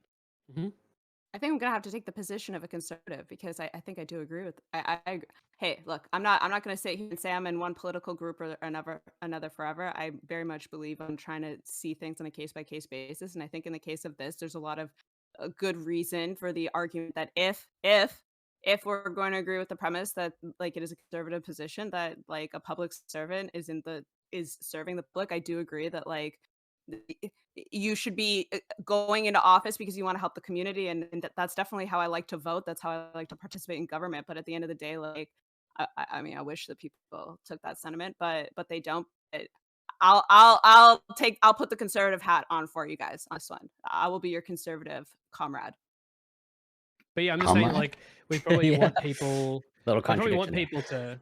I think I'm gonna have to take the position of a conservative because I think I do agree with. Hey, look, I'm not gonna sit here and say I'm in one political group or another forever. I very much believe I'm trying to see things on a case by case basis, and I think in the case of this, there's a lot of good reason for the argument that if we're going to agree with the premise that like it is a conservative position that like a public servant is serving the public, I do agree that like you should be going into office because you want to help the community, and that's definitely how I like to vote. That's how I like to participate in government. But at the end of the day, like I mean, I wish that people took that sentiment, but they don't. I'll put the conservative hat on for you guys on this one. I will be your conservative comrade. But yeah, I'm just saying, like, we probably want people. Little we probably want contradiction people to.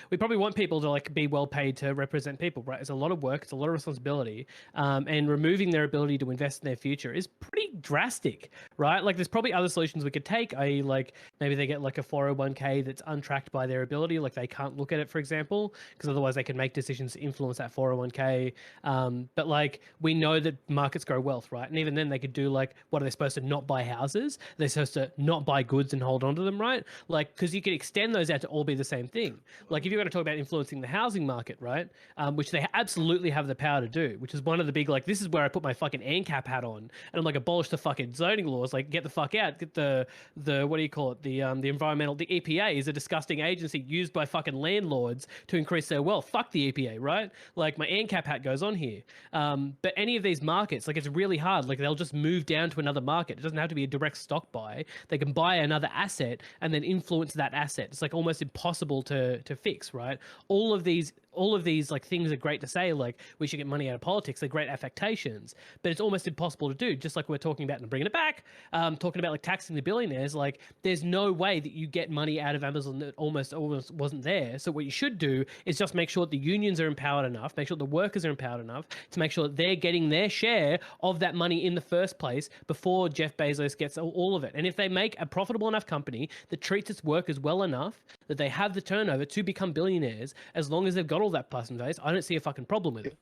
We probably want people to like be well paid to represent people, right? It's a lot of work, it's a lot of responsibility, and removing their ability to invest in their future is pretty drastic, right? Like, there's probably other solutions we could take. I.e., like maybe they get like a 401k that's untracked by their ability, like they can't look at it, for example, because otherwise they can make decisions to influence that 401k. But like we know that markets grow wealth, right? And even then they could do like, what are they supposed to not buy houses? They're supposed to not buy goods and hold on to them, right? Like, because you could extend those out to all be the same thing. Like if you're going to talk about influencing the housing market, right? Which they absolutely have the power to do, which is one of the big, like, this is where I put my fucking ANCAP hat on, and I'm like, abolish the fucking zoning laws, like, get the fuck out, get the what do you call it? The environmental, the EPA is a disgusting agency used by fucking landlords to increase their wealth. Fuck the EPA, right? Like, my ANCAP hat goes on here. But any of these markets, like, it's really hard. Like, they'll just move down to another market. It doesn't have to be a direct stock buy. They can buy another asset and then influence that asset. It's like almost impossible to fix, right? All of these all of these like things are great to say, like we should get money out of politics. They're great affectations, but it's almost impossible to do. Just like we're talking about and bringing it back, talking about like taxing the billionaires. Like there's no way that you get money out of Amazon that almost wasn't there. So what you should do is just make sure that the unions are empowered enough, make sure the workers are empowered enough to make sure that they're getting their share of that money in the first place before Jeff Bezos gets all of it. And if they make a profitable enough company that treats its workers well enough that they have the turnover to become billionaires, as long as they've got all that person base, I don't see a fucking problem with it.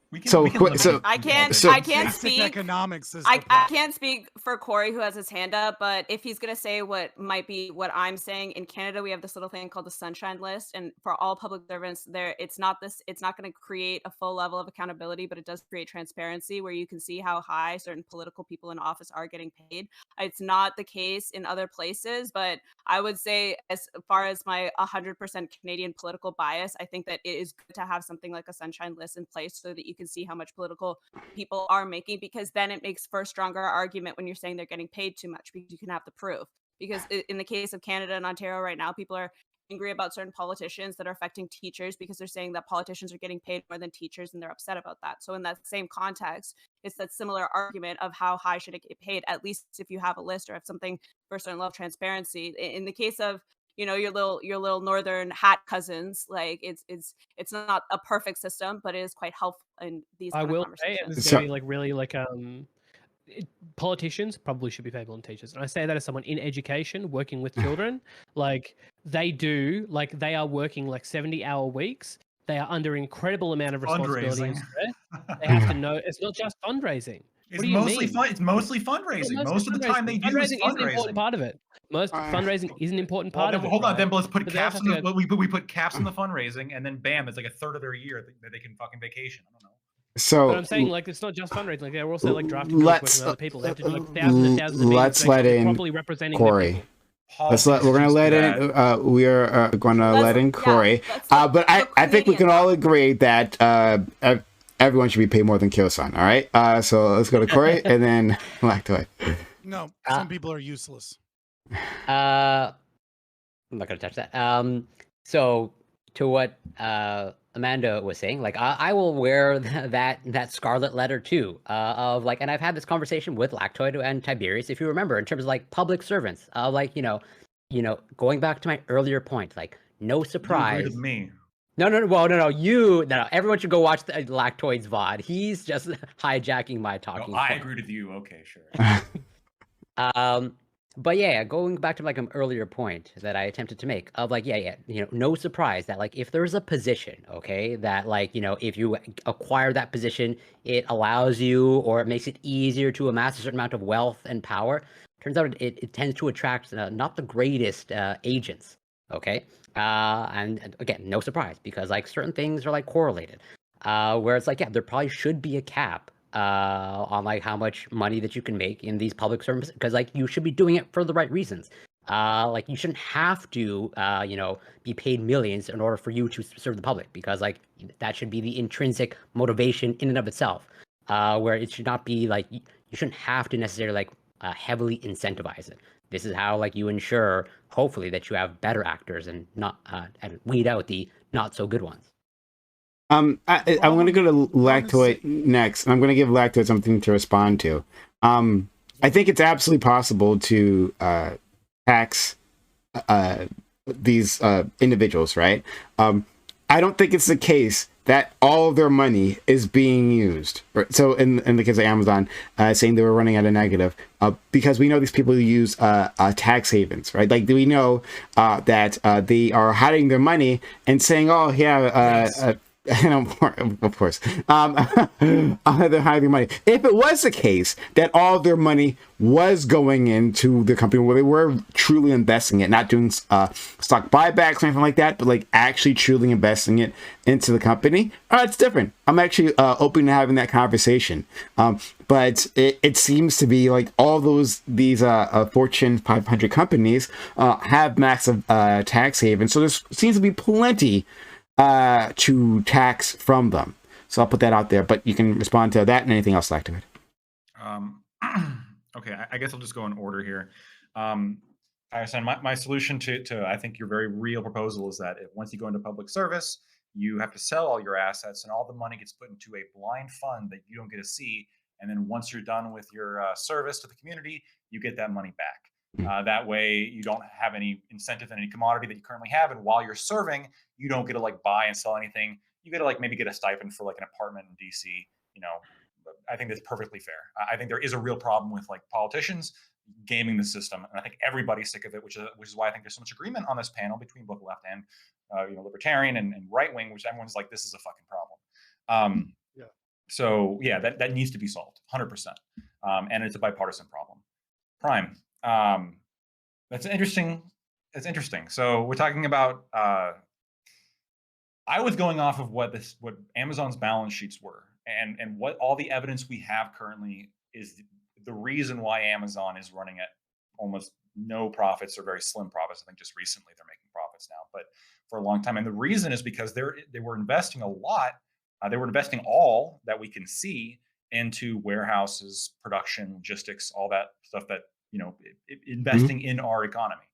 I can't speak economics is I can't speak for Corey, who has his hand up, but if he's gonna say what might be what I'm saying, in Canada we have this little thing called the Sunshine List, and for all public servants, it's not going to create a full level of accountability, but it does create transparency where you can see how high certain political people in office are getting paid. It's not the case in other places, but I would say, as far as my 100% Canadian political bias, I think that it is good to have something like a Sunshine List in place so that you can see how much political people are making, because then it makes for a stronger argument when you're saying they're getting paid too much, because you can have the proof. Because in the case of Canada and Ontario right now, people are angry about certain politicians that are affecting teachers because they're saying that politicians are getting paid more than teachers, and they're upset about that. So in that same context, it's that similar argument of how high should it get paid, at least if you have a list or have something for a certain level of transparency. In the case of your little northern hat cousins, like it's not a perfect system, but it is quite helpful in these kind of conversations. It's very like really like politicians probably should be paid more than teachers, and I say that as someone in education working with children. Like they are working like 70-hour weeks. They are under incredible amount of responsibility and stress. They have to know it's not just fundraising. It's mostly fundraising. Most of the time they do is fundraising. Is an important part of it. Fundraising is an important part of it. Hold on, then let's put caps on we put caps on the fundraising, and then bam, it's like a third of their year that they can fucking vacation. I don't know. So but I'm saying, like, it's not just fundraising. Like they're also like drafting bills with other people. They have to do like thousands and thousands of meetings. Let's let in properly representing Corey. We're gonna let in. We are going to let in Corey. But I think we can all agree that everyone should be paid more than Kyo-san. All right. So let's go to Corey and then Lactoid. No, some people are useless. I'm not gonna touch that. So to what Amanda was saying, like I will wear that scarlet letter too. Of like, and I've had this conversation with Lactoid and Tiberius, if you remember, in terms of like public servants. Like going back to my earlier point, like no surprise. You agree with me. No. No. Everyone should go watch the Lactoid's VOD. He's just hijacking my talking. No, I agreed with you. Okay, sure. But yeah, going back to like an earlier point that I attempted to make of like, no surprise that like if there's a position, okay, that like, if you acquire that position, it allows you or it makes it easier to amass a certain amount of wealth and power. Turns out it tends to attract not the greatest agents, okay? And again, no surprise, because like certain things are like correlated. Where it's like, yeah, there probably should be a cap on like how much money that you can make in these public services, because like you should be doing it for the right reasons. Like you shouldn't have to be paid millions in order for you to serve the public, because like that should be the intrinsic motivation in and of itself. Where it should not be like you shouldn't have to necessarily like heavily incentivize it. This is how like you ensure hopefully that you have better actors and not and weed out the not so good ones. I'm going to go to Lactoid next, and I'm going to give Lactoid something to respond to. I think it's absolutely possible to tax these individuals, right? I don't think it's the case that all of their money is being used. So in the case of Amazon, saying they were running at a negative, because we know these people who use tax havens, right? Like, we know that they are hiding their money and saying, oh, yeah, of course, they're hiding money. If it was the case that all their money was going into the company where they were truly investing it, not doing stock buybacks or anything like that, but like actually truly investing it into the company, it's different. I'm actually open to having that conversation. But it seems to be like all these Fortune 500 companies have massive tax havens, so there seems to be plenty to tax from them. So I'll put that out there, but you can respond to that and anything else like to it. Okay, I guess I'll just go in order here. I said my solution to I think your very real proposal is that once you go into public service, you have to sell all your assets, and all the money gets put into a blind fund that you don't get to see. And then once you're done with your service to the community, you get that money back. That way, you don't have any incentive in any commodity that you currently have. And while you're serving, you don't get to like buy and sell anything. You get to like maybe get a stipend for like an apartment in DC. You know, I think that's perfectly fair. I think there is a real problem with like politicians gaming the system, and I think everybody's sick of it, which is why I think there's so much agreement on this panel between both left and libertarian and right wing, which everyone's like, this is a fucking problem. Yeah. So yeah, that needs to be solved, 100%, and it's a bipartisan problem. Prime, that's interesting. It's interesting. So we're talking about. I was going off of what Amazon's balance sheets were, and what all the evidence we have currently is the reason why Amazon is running at almost no profits or very slim profits. I think just recently they're making profits now, but for a long time. And the reason is because they were investing a lot. They were investing all that we can see into warehouses, production, logistics, all that stuff that, investing in our economy.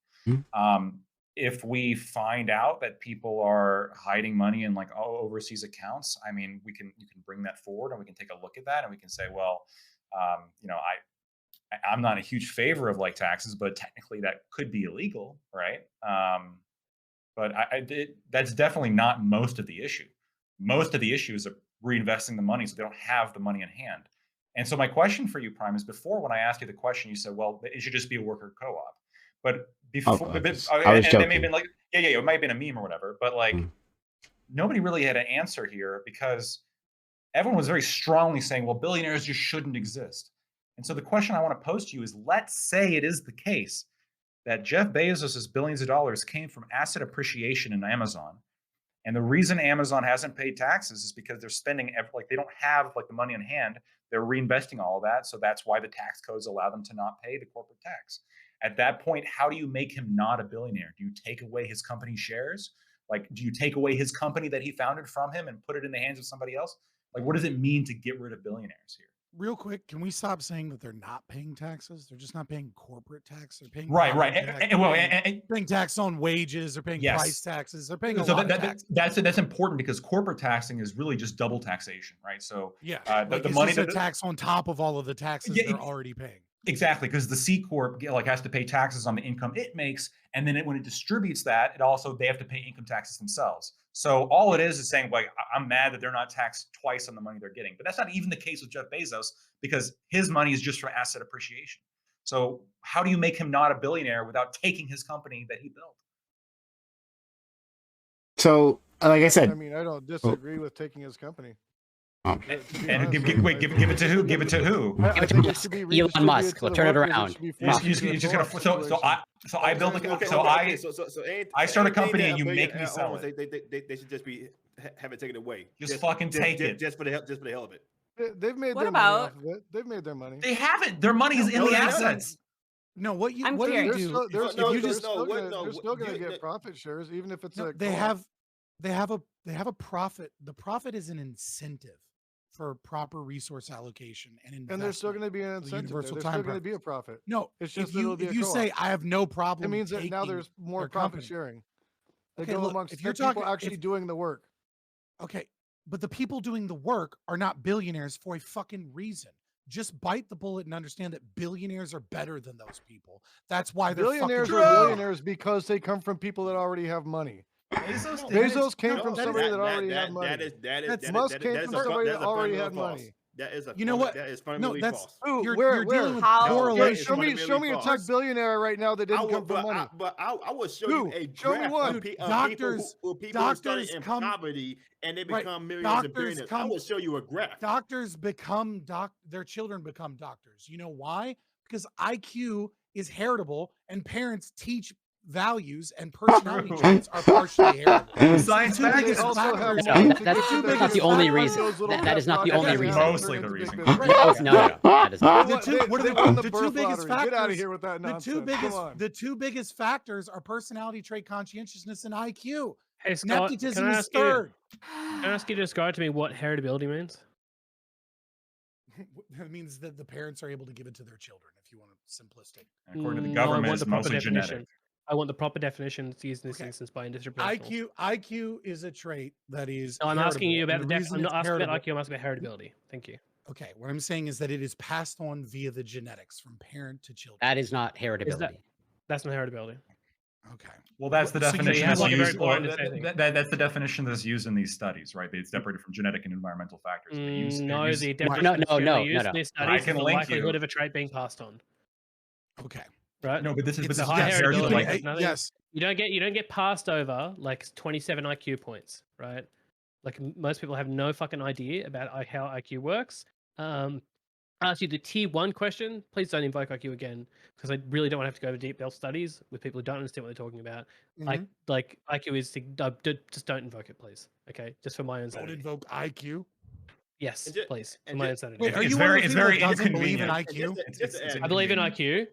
If we find out that people are hiding money in like overseas accounts, I mean, you can bring that forward and we can take a look at that and we can say, well, I'm not a huge favor of like taxes, but technically that could be illegal, right? But that's definitely not most of the issue. Most of the issue is reinvesting the money so they don't have the money in hand. And so my question for you, Prime, is before when I asked you the question, you said, well, it should just be a worker co-op. But before, I was and joking. they may have been like, yeah, it might have been a meme or whatever, but like nobody really had an answer here because everyone was very strongly saying, well, billionaires just shouldn't exist. And so the question I want to pose to you is, let's say it is the case that Jeff Bezos's billions of dollars came from asset appreciation in Amazon. And the reason Amazon hasn't paid taxes is because they're spending, like they don't have like the money in hand. They're reinvesting all of that. So that's why the tax codes allow them to not pay the corporate tax. At that point, how do you make him not a billionaire? Do you take away his company shares? Like, do you take away his company that he founded from him and put it in the hands of somebody else? Like, what does it mean to get rid of billionaires here? Real quick, can we stop saying that they're not paying taxes? They're just not paying corporate tax. They're paying right. Paying tax on wages. They're paying price taxes. They're paying a lot of taxes. That's important because corporate taxing is really just double taxation, right? So the money that tax on top of all of the taxes they're already paying. Exactly, because the C corp has to pay taxes on the income it makes, and then when it distributes that, they have to pay income taxes themselves. So all it is saying, like, I'm mad that they're not taxed twice on the money they're getting. But that's not even the case with Jeff Bezos because his money is just for asset appreciation. So how do you make him not a billionaire without taking his company that he built? So, like I said, I mean, I don't disagree with taking his company. And give it to who? Give it to who? Elon Musk. We'll turn it around. I build I start a company and you make me sell it. They should just have it taken away. Just fucking take it. Just for the hell of it. They've made their money off of it. They've made their money. They haven't. Their money is in the assets. No, what you do? They're still going to get profit shares, even if it's they have a profit. The profit is an incentive for proper resource allocation and there's still going to be an incentive. There's still going to be a profit. No, it's just if you say I have no problem, it means that now there's more profit sharing. They go amongst if you're people actually doing the work. Okay, but the people doing the work are not billionaires for a fucking reason. Just bite the bullet and understand that billionaires are better than those people. That's why they're billionaires are billionaires because they come from people that already have money. Bezos came from somebody that already had money. Musk came from somebody that already had money. That is what? That is fundamentally false. You're dealing with correlation. Show me a tech billionaire right now that didn't come from money. But I will show you a show me one. People started in poverty and they become millionaires and billionaires. I will show you a graph. Doctors become their children become doctors. You know why? Because IQ is heritable and parents teach values and personality traits are partially heritable. Science fact is also that's not the only reason. That is not the only reason. Mostly the reason. No, that is not. The two biggest factors. Get out of here with that nonsense. The two biggest factors are personality trait, conscientiousness, and IQ. Hey, Scott, nepotism is third. Can I ask you to describe to me what heritability means? It means that the parents are able to give it to their children. If you want to simplistic, according to the government, it's mostly genetic. I want the proper definition that's used in this Okay. instance by industry professionals. IQ is a trait that is. No, I'm asking you heritable, about and the reason I'm not it's asking about heritable- IQ. I'm asking about heritability. Thank you. Okay, what I'm saying is that it is passed on via the genetics from parent to children. That is not heritability. That's not heritability. Okay. Well, that's the So you definition have that's like a very used. blind Well, understanding. that's the definition that's used in these studies, right? It's separated from genetic and environmental factors. They use, they No, use- the No, definition no, that's no, generally no, used no. in these I studies is can the link likelihood you. of a trait being passed on. Okay. Right? No, but this is It's but a this is high compared to heritability. like There's nothing- yes. You don't get passed over like 27 IQ points, right? Like most people have no fucking idea about how IQ works. Ask you the tier 1 question. Please don't invoke IQ again, because I really don't want to have to go over deep delve studies with people who don't understand what they're talking about. Mhm. Like IQ is just don't invoke it, please. Okay, just for my own Don't sanity. invoke IQ. Yes, And ju- please, for and my ju- own sanity. Wait, are It's you very- one of it's the people very that doesn't believe in inconvenient. IQ? Just to add- I believe in inconvenient. IQ,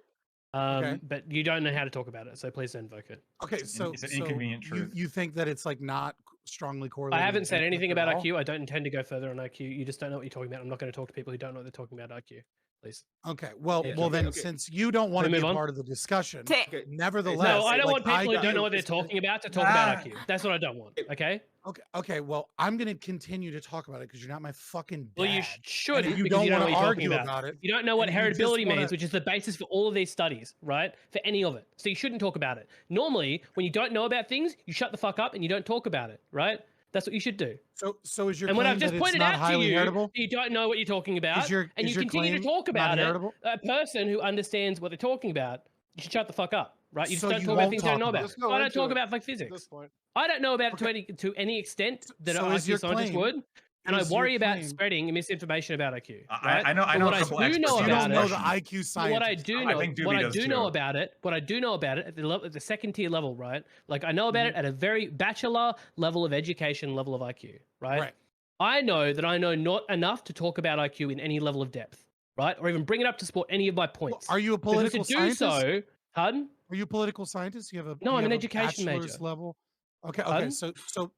Okay. but you don't know how to talk about it, so please don't invoke it. Okay, It's so an inconvenient truth. You think that it's like not strongly I correlated? haven't with said intellect anything at about all? IQ. I don't intend to go further on IQ. You just don't know what you're talking about. I'm not going to talk to people who don't know what they're talking about IQ. Please. Okay, well, Okay, then okay. since you don't want to we be a move on? part of the discussion, Ta- Okay. nevertheless, No, I don't like, want people who got- don't know what they're it's- talking about to talk about Ah. IQ. That's what I don't want. Okay. Okay, well, I'm going to continue to talk about it because you're not my fucking dad. Well, you and should if you because don't you don't know want what to you're talking argue about. about it, You don't know what and you just heritability wanna- means, which is the basis for all of these studies, right? For any of it. So you shouldn't talk about it. Normally, when you don't know about things, you shut the fuck up and you don't talk about it, right? That's what you should do. So is your And when claim I've just that it's pointed not out to highly you heritable? that you don't know what you're talking about, your- and is you your continue to claim talk not about it, heritable? a person who understands what they're talking about, you should shut the fuck up, right? You just So don't you talk about won't things you don't talk know about about. it. Just go I don't into talk it about like At this physics. point, I don't know about Okay. it to any extent that So an is your IQ scientist claim- would, and I is your worry about claim- spreading misinformation about IQ. I right? know But a what I couple do experts know So on you about don't it- know the question. IQ But science. what I do I know, think Doobie what I does do know too. about it, what I do know about it at the level, at the second tier level, right? Like I know about it at a very bachelor level of education, level of IQ, right? Right. I know that I know not enough to talk about IQ in any level of depth, right? Or even bring it up to support any of my points. Are you a Because political to do scientist? so, pardon? Are you a political scientist? You have a No, you I'm an have a education major. bachelor's level. Okay. Pardon? So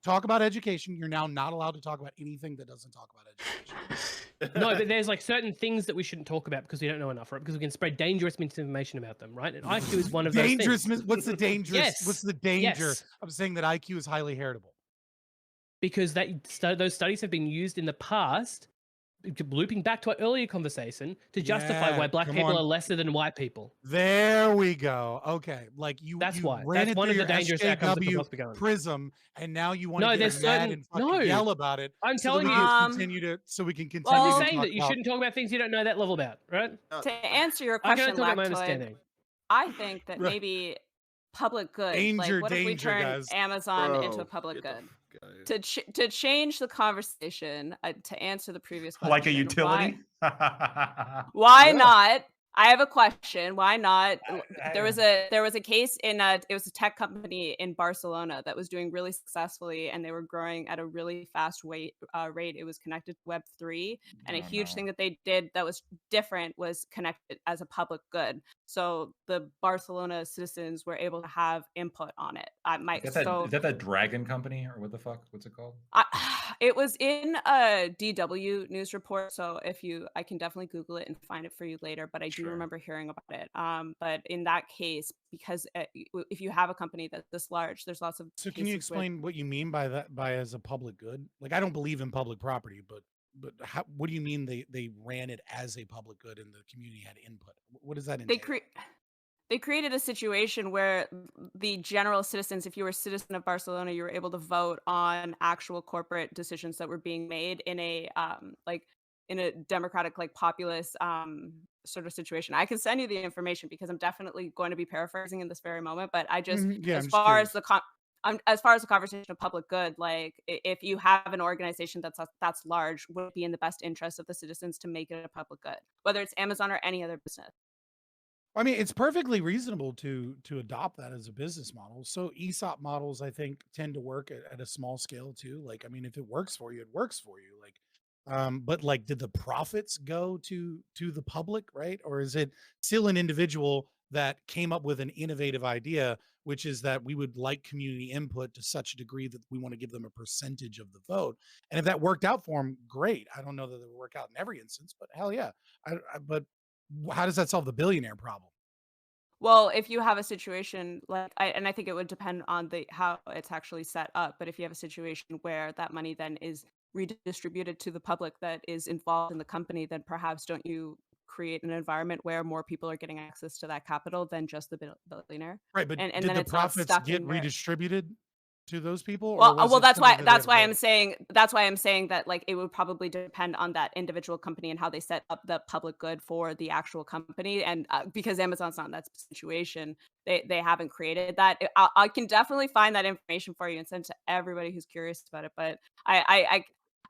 talk about education. You're now not allowed to talk about anything that doesn't talk about education. No, but there's like certain things that we shouldn't talk about because we don't know enough, right? Because we can spread dangerous misinformation about them, right? And IQ is one of those Dangerous. things. What's the dangerous? Yes, What's the danger yes. of saying that IQ is highly heritable? Because those studies have been used in the past, looping back to our earlier conversation, to justify Yeah, why black come people on. are lesser than white people. There we go. Okay, like you. That's you why. ran That's it one through of the your dangerous outcomes that could SJW possibly go on. prism, and now you want No, to there's get mad certain- and fucking no. yell about it. I'm so telling that we you- can continue to so we can continue. I'm Well, just to saying talk that you about- shouldn't talk about things you don't know that level about, right? To answer your I can question, only talk about my Lactoid, understanding. I think that Right. maybe public good. Danger, like, what if we danger, turn guys. Amazon into Bro, a public get the good? fuck outta here. To change the conversation, to answer the previous question, Like a utility. Why Yeah. not? I have a question. Why not? I- There was a case in it was a tech company in Barcelona that was doing really successfully, and they were growing at a really fast rate. It was connected to Web3, and a Oh, huge no. thing that they did that was different was connected as a public good. So the Barcelona citizens were able to have input on it. Is that that dragon company or what the fuck? What's it called? It was in a DW news report, so I can definitely Google it and find it for you later. But I do Sure. remember hearing about it. But in that case, because if you have a company that's this large, there's lots of. So can you cases where- explain what you mean by that? By as a public good? Like I don't believe in public property, but what do you mean they ran it as a public good and the community had input? What does that entail? They created a situation where the general citizens, if you were a citizen of Barcelona, you were able to vote on actual corporate decisions that were being made in a democratic, like populist sort of situation. I can send you the information because I'm definitely going to be paraphrasing in this very moment. But I just, Yeah, I'm as just far curious. as as far as the conversation of public good, like if you have an organization that's large, would it be in the best interest of the citizens to make it a public good, whether it's Amazon or any other business? I mean, it's perfectly reasonable to adopt that as a business model. So ESOP models, I think, tend to work at a small scale too. Like, I mean, if it works for you, it works for you. Like, but like, did the profits go to the public, right? Or is it still an individual that came up with an innovative idea, which is that we would like community input to such a degree that we want to give them a percentage of the vote? And if that worked out for them, great. I don't know that it would work out in every instance, but hell yeah. But how does that solve the billionaire problem? Well, if you have a situation like I think it would depend on how it's actually set up, but if you have a situation where that money then is redistributed to the public that is involved in the company, then perhaps don't you create an environment where more people are getting access to that capital than just the billionaire? Right, but And did then the it's not profits stuck get in there. redistributed to those people, or Well, was well, it simply that they had royalties? that's why I'm saying that like it would probably depend on that individual company and how they set up the public good for the actual company. And because Amazon's not in that situation, they haven't created that. I can definitely find that information for you and send it to everybody who's curious about it. But I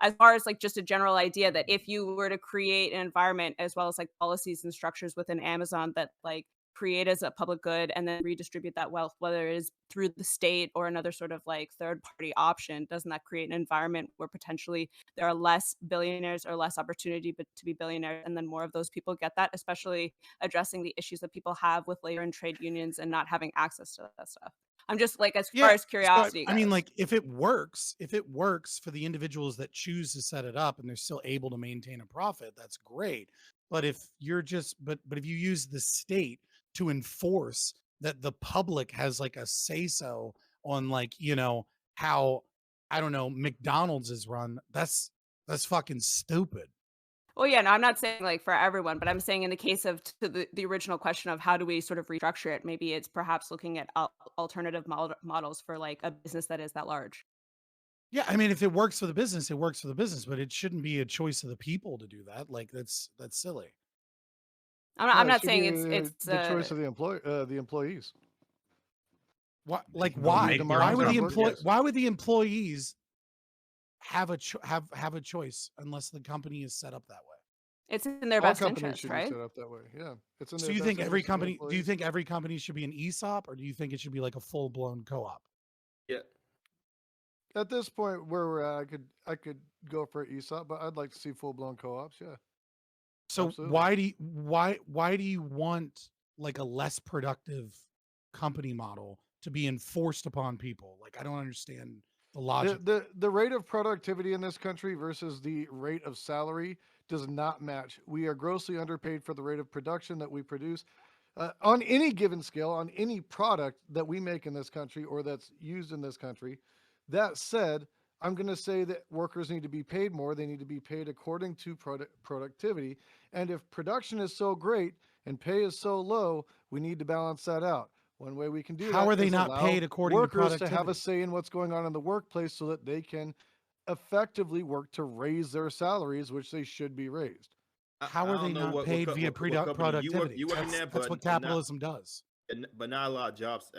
as far as like just a general idea that if you were to create an environment as well as like policies and structures within Amazon that like create as a public good and then redistribute that wealth, whether it is through the state or another sort of like third party option, doesn't that create an environment where potentially there are less billionaires or less opportunity to be billionaires, and then more of those people get that, especially addressing the issues that people have with labor and trade unions and not having access to that stuff? I'm just like, as far Yeah. as curiosity I mean, goes. like if it works for the individuals that choose to set it up and they're still able to maintain a profit, that's great. But if you're just, but if you use the state to enforce that the public has like a say so on like, how, I don't know, McDonald's is run, that's fucking stupid. Well, yeah, no, I'm not saying like for everyone, but I'm saying in the case of the original question of how do we sort of restructure it, maybe it's perhaps looking at alternative models for like a business that is that large. Yeah, I mean, if it works for the business, it works for the business, but it shouldn't be a choice of the people to do that. Like that's silly. I'm it not should saying be it's the choice of the employees. Why? Like You why? make your Why own would the company. why would the employees have a choice unless the company is set up that way? it's in their All best companies interest, should be right? set up that way. Yeah, it's in So their you best think every interest of the company? Do you employees. think every company should be an ESOP, or do you think it should be like a full blown co-op? Yeah. At this point where we're at, I could go for ESOP, but I'd like to see full blown co-ops. Yeah. So Absolutely. why do you want like a less productive company model to be enforced upon people? Like I don't understand the logic. The rate of productivity in this country versus the rate of salary does not match. We are grossly underpaid for the rate of production that we produce on any given scale, on any product that we make in this country or that's used in this country. That said, I'm going to say that workers need to be paid more. They need to be paid according to productivity. And if production is so great and pay is so low, we need to balance that out. One way we can do How that are they is not allow paid according to workers to have a productivity? say in what's going on in the workplace so that they can effectively work to raise their salaries, which they should be raised. How I are they don't know not what paid co- via what company productivity? you work in That's there, what but not capitalism does. but not a lot of jobs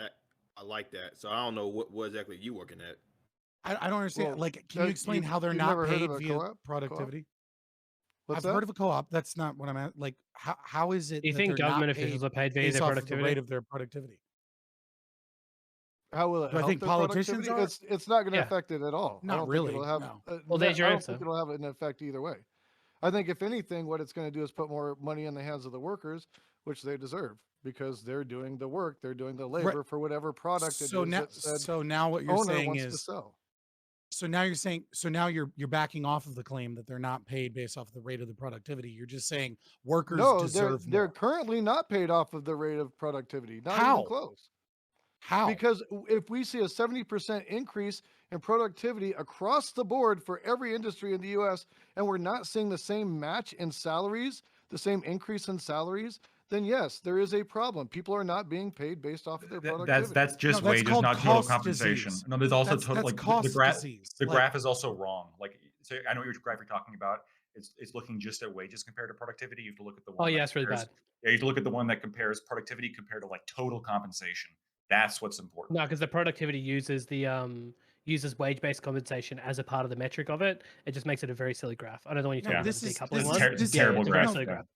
are like that. So I don't know what exactly you working at. I don't understand. Well, Like, can you explain how they're you've not never heard paid of a via co-op? productivity? What's I've that? heard of a co-op. That's not what I'm at. Like, how is it Do you that think they're not government paid officials are paid via based their off of the productivity? rate of their productivity? How will it Do I help think their politicians productivity? are? It's not going to Yeah. affect it at all. I Not don't really. think it'll have. No. Well, there's your I don't answer. think it'll have an effect either way. I think if anything, what it's going to do is put more money in the hands of the workers, which they deserve because they're doing the work, they're doing the Right. labor for whatever product it So is now, that said so now what you're owner saying wants to is, sell. so now you're saying, so now you're backing off of the claim that they're not paid based off the rate of the productivity. You're just saying workers No, deserve they're more. currently not paid off of the rate of productivity. Not even How? close. How? Because if we see a 70% increase in productivity across the board for every industry in the US, and we're not seeing the same match in salaries, the same increase in salaries, then yes, there is a problem. People are not being paid based off of their productivity. That's just No, that's wages, called not total cost compensation. disease. No, there's also That's total like cost the graph. disease. The Like, graph is also wrong. Like, so I know what graph you're talking about. It's looking just at wages compared to productivity. You have to look at the one. Oh that yeah, it's really compares- bad. Yeah, you have to look at the one that compares productivity compared to like total compensation. That's what's important. No, because the productivity uses the uses wage-based compensation as a part of the metric of it. It just makes it a very silly graph. I don't know what you're No, talking this about. is- The decoupling this one. is- It's a this- terrible it's a very graph. silly Yeah. graph.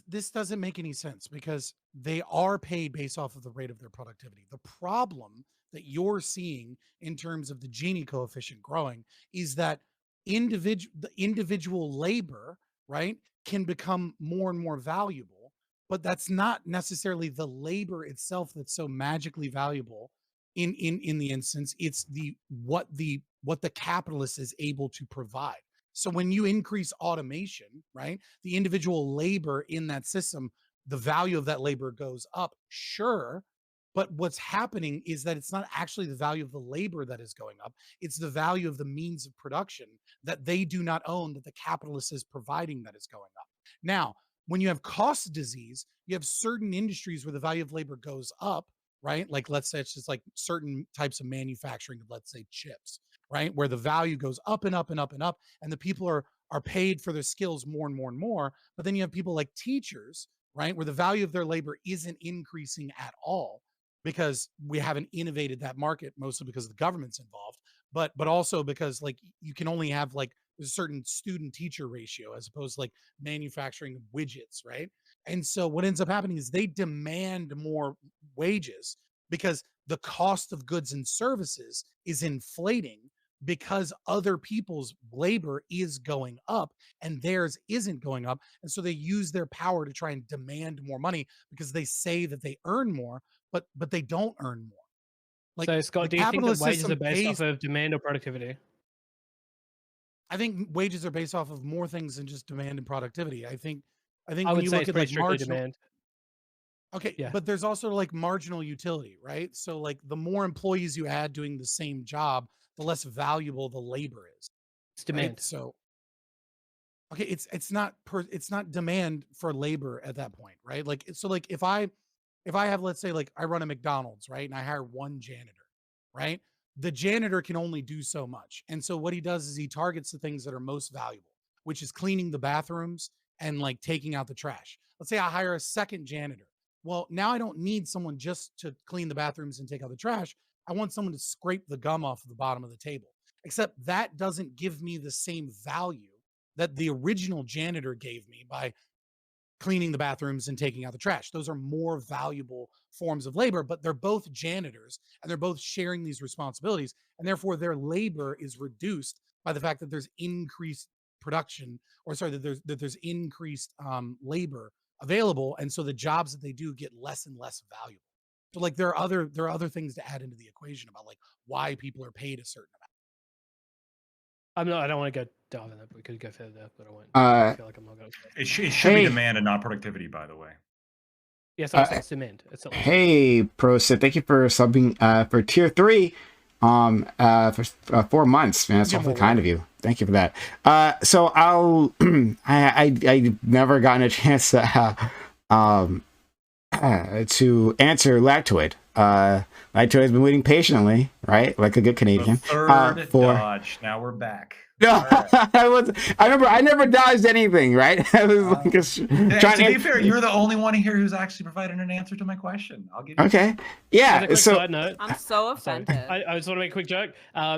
this doesn't make any sense because they are paid based off of the rate of their productivity. The problem that you're seeing in terms of the Gini coefficient growing is that the individual labor, right, can become more and more valuable, but that's not necessarily the labor itself that's so magically valuable in the instance. It's what the capitalist is able to provide. So when you increase automation, right, the individual labor in that system the value of that labor goes up, sure. But what's happening is that it's not actually the value of the labor that is going up. It's the value of the means of production that they do not own, that the capitalist is providing, that is going up. Now, when you have cost disease, you have certain industries where the value of labor goes up, right? Like, let's say it's just like certain types of manufacturing of, let's say, chips, right? Where the value goes up and up and up and up, and the people are paid for their skills more and more and more. But then you have people like teachers, right? Where the value of their labor isn't increasing at all, because we haven't innovated that market, mostly because the government's involved, but also because like you can only have like a certain student teacher ratio as opposed to like manufacturing widgets, right? And so what ends up happening is they demand more wages because the cost of goods and services is inflating because other people's labor is going up and theirs isn't going up. And so they use their power to try and demand more money because they say that they earn more, but they don't earn more. Like, So Scott, the do you think that capitalist wages system are based pays- off of demand or productivity? I think wages are based off of more things than just demand and productivity. I think I when would you say look it's at pretty like strictly marginal, demand. okay, Yeah. but there's also like marginal utility, right? So like the more employees you add doing the same job, the less valuable the labor is. It's demand. Right? So okay, it's not demand for labor at that point, right? Like so like if I have, let's say, like I run a McDonald's, right? And I hire one janitor, right? The janitor can only do so much. And so what he does is he targets the things that are most valuable, which is cleaning the bathrooms and like taking out the trash. Let's say I hire a second janitor. Well, now I don't need someone just to clean the bathrooms and take out the trash. I want someone to scrape the gum off of the bottom of the table. Except that doesn't give me the same value that the original janitor gave me by cleaning the bathrooms and taking out the trash. Those are more valuable forms of labor, but they're both janitors and they're both sharing these responsibilities. And therefore, their labor is reduced by the fact that there's increased production, or sorry, that there's increased labor available. And so the jobs that they do get less and less valuable. So like there are other things to add into the equation about like why people are paid a certain amount. I don't want to go delve in that, but we could go further, but I won't. Uh, I feel like I'm not going to. It should Hey. be demand and not productivity, by the way. Yes, I'm saying it's demand. It's not Hey, ProSid, thank you for subbing for tier 3 for 4 months, man. That's Yeah, awfully more kind of you. Thank you for that. So I'll I never gotten a chance to answer Lactoid. Lactoid has been waiting patiently, right? Like a good Canadian. The third for dodge. Now we're back. No, All right. I never dodged anything, right? I was like To be fair, you're the only one here who's actually provided an answer to my question. I'll give you Okay. As a Yeah. quick So side note, I'm so sorry, offended. I just want to make a quick joke.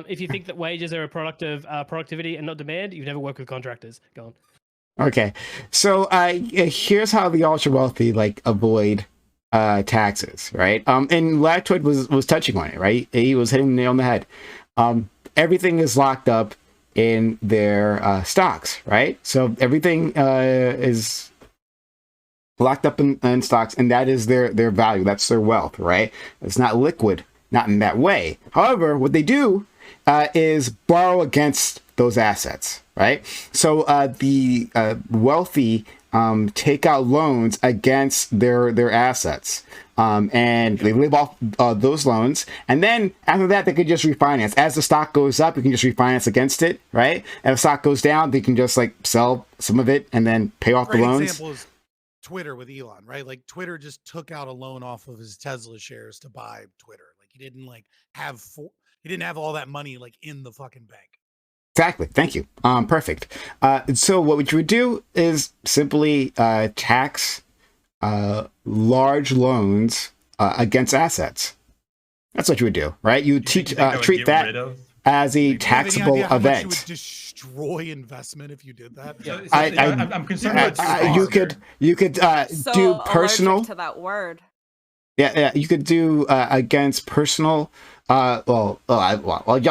If you think that wages are a product of productivity and not demand, you've never worked with contractors. Go on. okay. So here's how the ultra wealthy like avoid taxes, right? And Lactoid was touching on it, right? He was hitting the nail on the head. Everything is locked up in their stocks, right? So everything is locked up in stocks, and that is their value. That's their wealth, right? It's not liquid, not in that way. However, what they do is borrow against those assets, right? So the wealthy take out loans against their assets. And they live off those loans. And then after that, they could just refinance. As the stock goes up, you can just refinance against it, right? And if stock goes down, they can just like sell some of it and then pay off the Great loans. example is Twitter with Elon, right? Like Twitter just took out a loan off of his Tesla shares to buy Twitter. Like he didn't have all that money like in the fucking bank. Exactly. Thank you. Perfect. So what you would do is simply tax large loans against assets. That's what you would do, right? You treat rid that of? as a Do you have any taxable idea how much it would event. destroy investment if you did that? So I- I'm concerned about two You things could here. So do allergic personal. to that word. Yeah, you could do against personal. I'll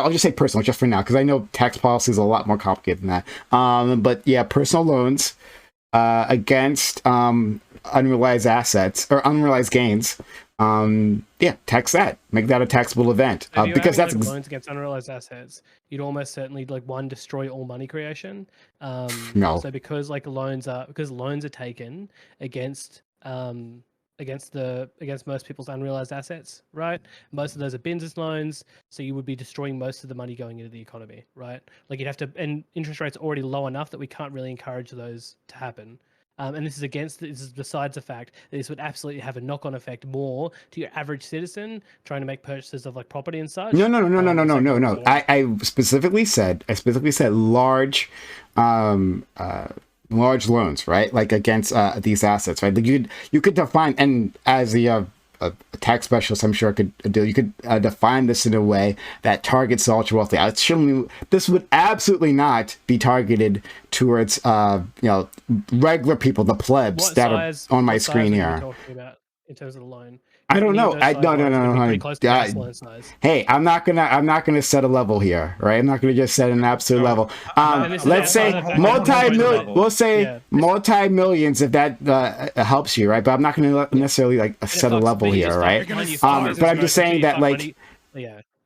just say personal just for now because I know tax policy is a lot more complicated than that. But yeah, personal loans against unrealized assets or unrealized gains. Yeah, tax that. Make that a taxable event So if you're because having, that's like, loans against unrealized assets, you'd almost certainly like one destroy all money creation. No. So because loans are taken against against most people's unrealized assets, right? Most of those are business loans, so you would be destroying most of the money going into the economy, right? Like you'd have to, and interest rates are already low enough that we can't really encourage those to happen. And this is besides the fact that this would absolutely have a knock-on effect more to your average citizen trying to make purchases of like property and such. No. I specifically said large, large loans, right? Like against these assets, right? Like you could define, and as the a tax specialist, I'm sure could do. You could define this in a way that targets the ultra wealthy. This would absolutely not be targeted towards regular people, the plebs that are on my screen here. Talking about in terms of the loan? I don't know. No. Hey, I'm not gonna set a level here, right? I'm not gonna just set an absolute level. Let's say multi-million. We'll say multi-millions if that helps you, right? But I'm not gonna necessarily like set a level here, right? But I'm just saying that like,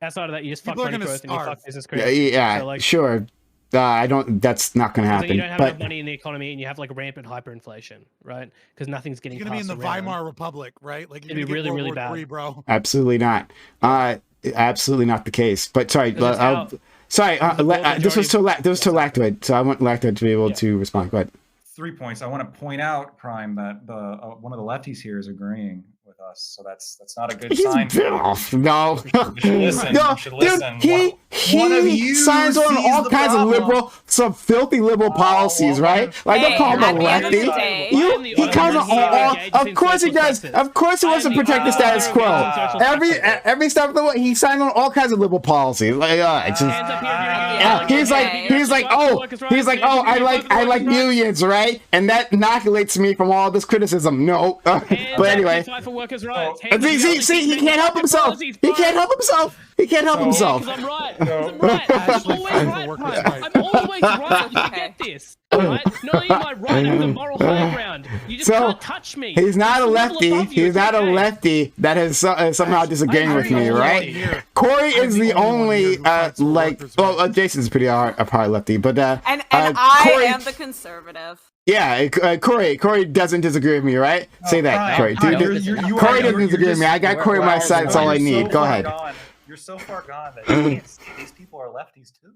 outside of that, you just fuck money growth and you fuck business growth. Yeah, so, like, sure. I don't. That's not going to happen. So you don't have enough money in the economy, and you have like rampant hyperinflation, right? Because nothing's getting. You're gonna be in the Weimar Republic, right? Like it'd be really, really bad, bro. Absolutely not. Absolutely not the case. But sorry, this was to Lactoid, so I want Lactoid to be able to respond. Go ahead. 3 points. I want to point out, Prime, that one of the lefties here is agreeing with us, so that's not a good sign. No, you should listen. Dude, he signs on all kinds of liberal, some filthy liberal policies, right? Like don't call him a lefty. He comes on all. Of course he does. Of course he wants to protect the status quo. Every step of the way, he signed on all kinds of liberal policies. Like he's like, oh, I like unions, right? And that inoculates me from all this criticism. No, but anyway. See, he can't help himself. He can't help himself. I'm right. I'm always right. You get this. Right? Not only am I right, I'm the moral high ground. You just can't touch me. He's not a lefty. He's not a lefty that is somehow disagreeing with me, right? Corey is the only Jason's pretty hard lefty, but and I am the conservative. Yeah, Corey doesn't disagree with me, right? Say that, Corey. Corey doesn't disagree with me. I got Corey on my side. That's all I need. Go ahead. You're so far gone that you can't see these people are lefties too.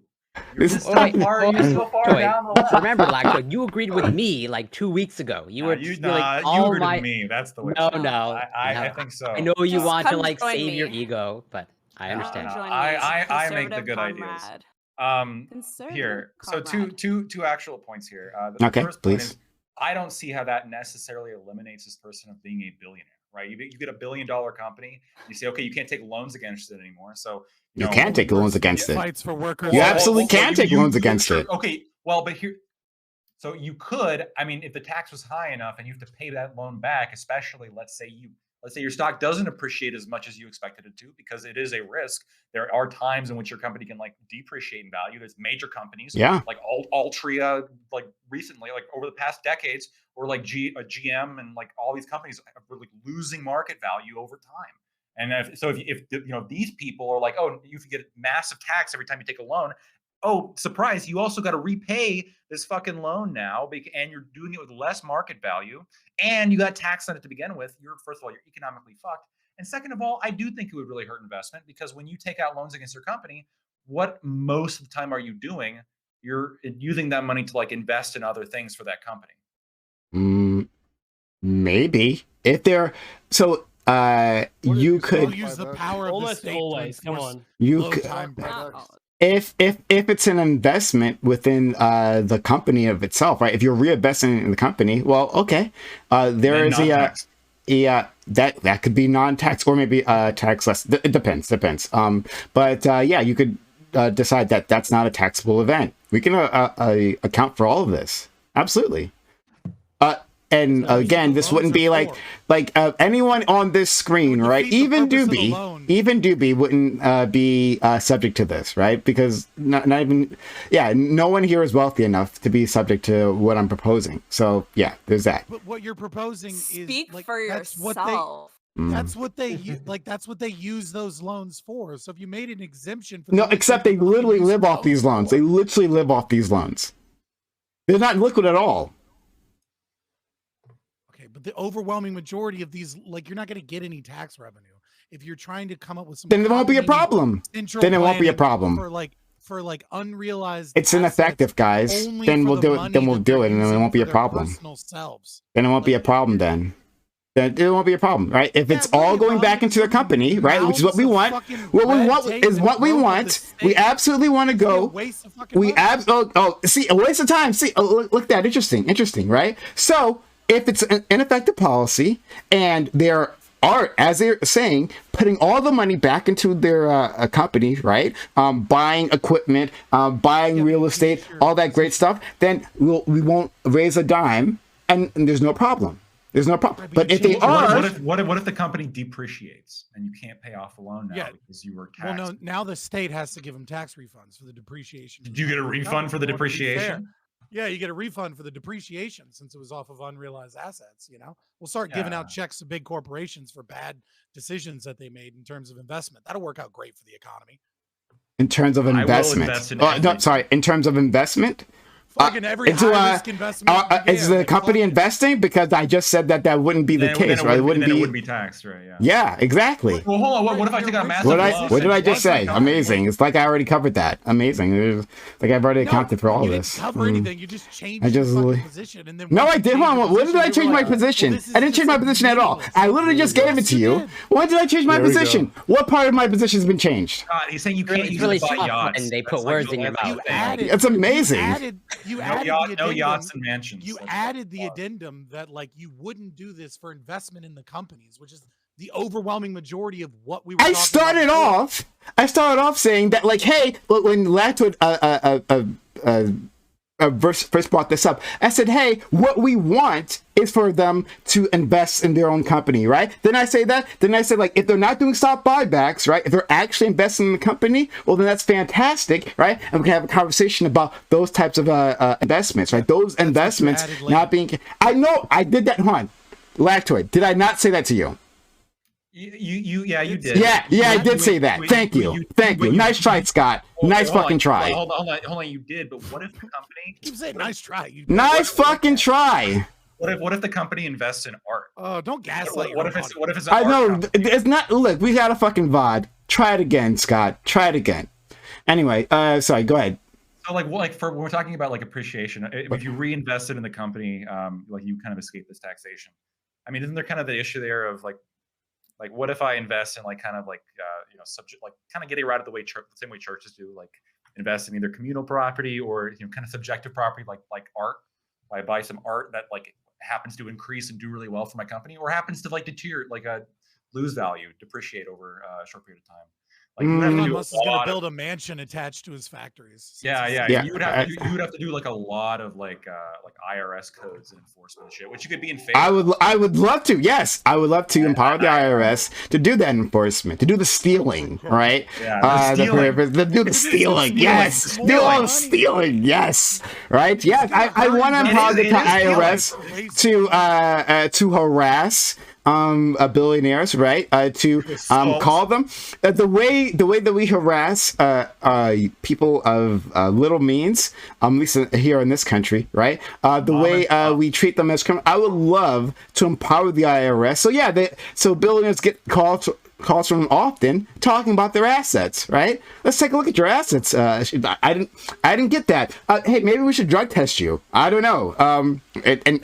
You're so far down the left. Remember, Lacto, you agreed with me like 2 weeks ago. You were you agreed with me. That's the way. No. I think so. I know you want to like save your ego, but I understand. I make the good ideas. Here, so two actual points here. The first point is, I don't see how that necessarily eliminates this person of being a billionaire, right? You get a $1 billion company, you say, okay, you can't take loans against it anymore. So you can take loans against it. Fights for workers. You absolutely can take loans against it. Okay, well, but here, so you could. I mean, if the tax was high enough and you have to pay that loan back, especially let's say your stock doesn't appreciate as much as you expected it to, because it is a risk. There are times in which your company can like depreciate in value. There's major companies, like Altria, like recently, like over the past decades, or like GM and like all these companies are like losing market value over time. And if these people are like, oh, you get massive tax every time you take a loan. Oh, surprise, you also got to repay this fucking loan now, and you're doing it with less market value, and you got taxed on it to begin with. First of all, you're economically fucked. And second of all, I do think it would really hurt investment, because when you take out loans against your company, what most of the time are you doing? You're using that money to like invest in other things for that company. Maybe. If they're so you could use the power of almost the state always. Come on. You could if it's an investment within the company of itself, right? If you're reinvesting in the company, well, okay. There is that could be non-tax or maybe tax less. It depends. But you could decide that that's not a taxable event. We can account for all of this. Absolutely. And again, this wouldn't be like anyone on this screen, right? Even Doobie wouldn't be subject to this, right? Because not even, no one here is wealthy enough to be subject to what I'm proposing. So yeah, there's that. But what you're proposing Speak is like, for that's yourself. That's what they that's what they use those loans for. So if you made an exemption for except they literally live off these loans. They literally live off these loans. They're not liquid at all. But the overwhelming majority of these, like, you're not going to get any tax revenue if you're trying to come up with some. Then it won't be a problem. Then it won't be a problem. For unrealized. It's ineffective, guys. Then we'll do it. Then we'll do it, and then it won't be a problem. Then it won't be a problem. Then it won't be a problem, right? If it's all going back into the company, right, which is what we want. What we want is what we want. We absolutely want to go. We see, a waste of time. See, look at that. Interesting, right? So if it's an ineffective policy and they're as they're saying, putting all the money back into their company, right? Buying equipment, buying real estate, all that great stuff, then we won't raise a dime, and there's no problem. There's no problem. But if they are, what if the company depreciates and you can't pay off the loan now because you were taxed? Well, no, now the state has to give them tax refunds for the depreciation. Did you get a refund for the depreciation? Yeah, you get a refund for the depreciation since it was off of unrealized assets. We'll start giving out checks to big corporations for bad decisions that they made in terms of investment. That'll work out great for the economy. In terms of investment, in terms of investment. Fucking every high-risk investment. Is the company investing? Because I just said that wouldn't be the case, right? It wouldn't be taxed, right? Yeah, exactly. Well, hold on. What if I take out a massive loss? What did I just say? Amazing. It's like I already covered that. Amazing. It's like I've already accounted for all this. You didn't cover anything. You just changed your position. And then no, I did. When did I change my position? I didn't change my position at all. I literally just gave it to you. When did I change my position? What part of my position has been changed? He's saying you can't use it to buy yachts. And they put words in your mouth. It's amazing. No yachts and mansions. You added the addendum that you wouldn't do this for investment in the companies, which is the overwhelming majority of what we were. I started off saying that hey, when Lactoid first brought this up, I said, hey, what we want is for them to invest in their own company, right? Then I say if they're not doing stock buybacks, right, if they're actually investing in the company, well, then that's fantastic, right? And we can have a conversation about those types of investments, right? Those investments not being. I know I did that. Hold on, Lactoid, did I not say that to you? You did. Yeah, I did say that. Thank you. Nice try, Scott. Nice fucking try. Hold on. You did, but what if the company? Keep saying nice try. Nice fucking try. What if the company invests in art? Oh, don't gaslight. What if it's? I know it's not. Look, we got a fucking VOD. Try it again, Scott. Try it again. Anyway, sorry. Go ahead. So for when we're talking about appreciation, if you reinvested in the company, you kind of escape this taxation. I mean, isn't there kind of the issue there of what if I invest in kind of getting right out of the way, the same way churches do, invest in either communal property or kind of subjective property like art. I buy some art that happens to increase and do really well for my company, or happens to deteriorate, lose value, depreciate over a short period of time. Elon Musk is going to build a mansion attached to his factories. Yeah. You would have to do a lot of IRS codes and enforcement shit, which you could be in favor. I would love to. Yes, I would love to empower the IRS to do that enforcement, to do the stealing, right? Yeah, do the stealing. Yes, do all the stealing. Yes, right. Yes, I want to empower the IRS to harass billionaires, right? To call them the way that we harass people of little means, at least here in this country, right? The way we treat them as criminals. I would love to empower the IRS. So so billionaires get calls from them often talking about their assets, right? Let's take a look at your assets. I didn't get that. Hey, maybe we should drug test you. I don't know. And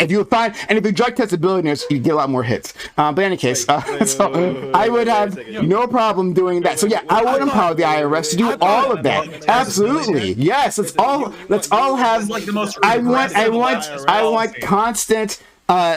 if you drug test the billionaires, you get a lot more hits. But in any case, I would have no problem doing that. So yeah, I would empower the IRS to do all of that. Absolutely, yes. Let's all have. I want constant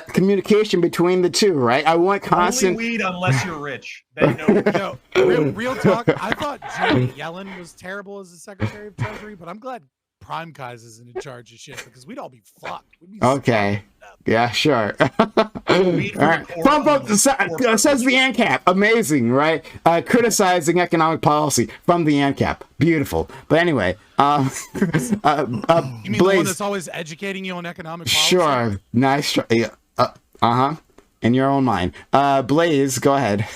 communication between the two, right? I want constant. Only weed unless you're rich. Real talk. I thought Janet Yellen was terrible as the Secretary of Treasury, but I'm glad PrimeCayes isn't in charge of shit because we'd all be fucked. Okay. Yeah, sure. All right. Says the ANCAP. Amazing, right? Criticizing economic policy from the ANCAP. Beautiful. But anyway, you mean Blaze, the one that's always educating you on economic policy? Sure. Nice try. In your own mind. Blaze, go ahead.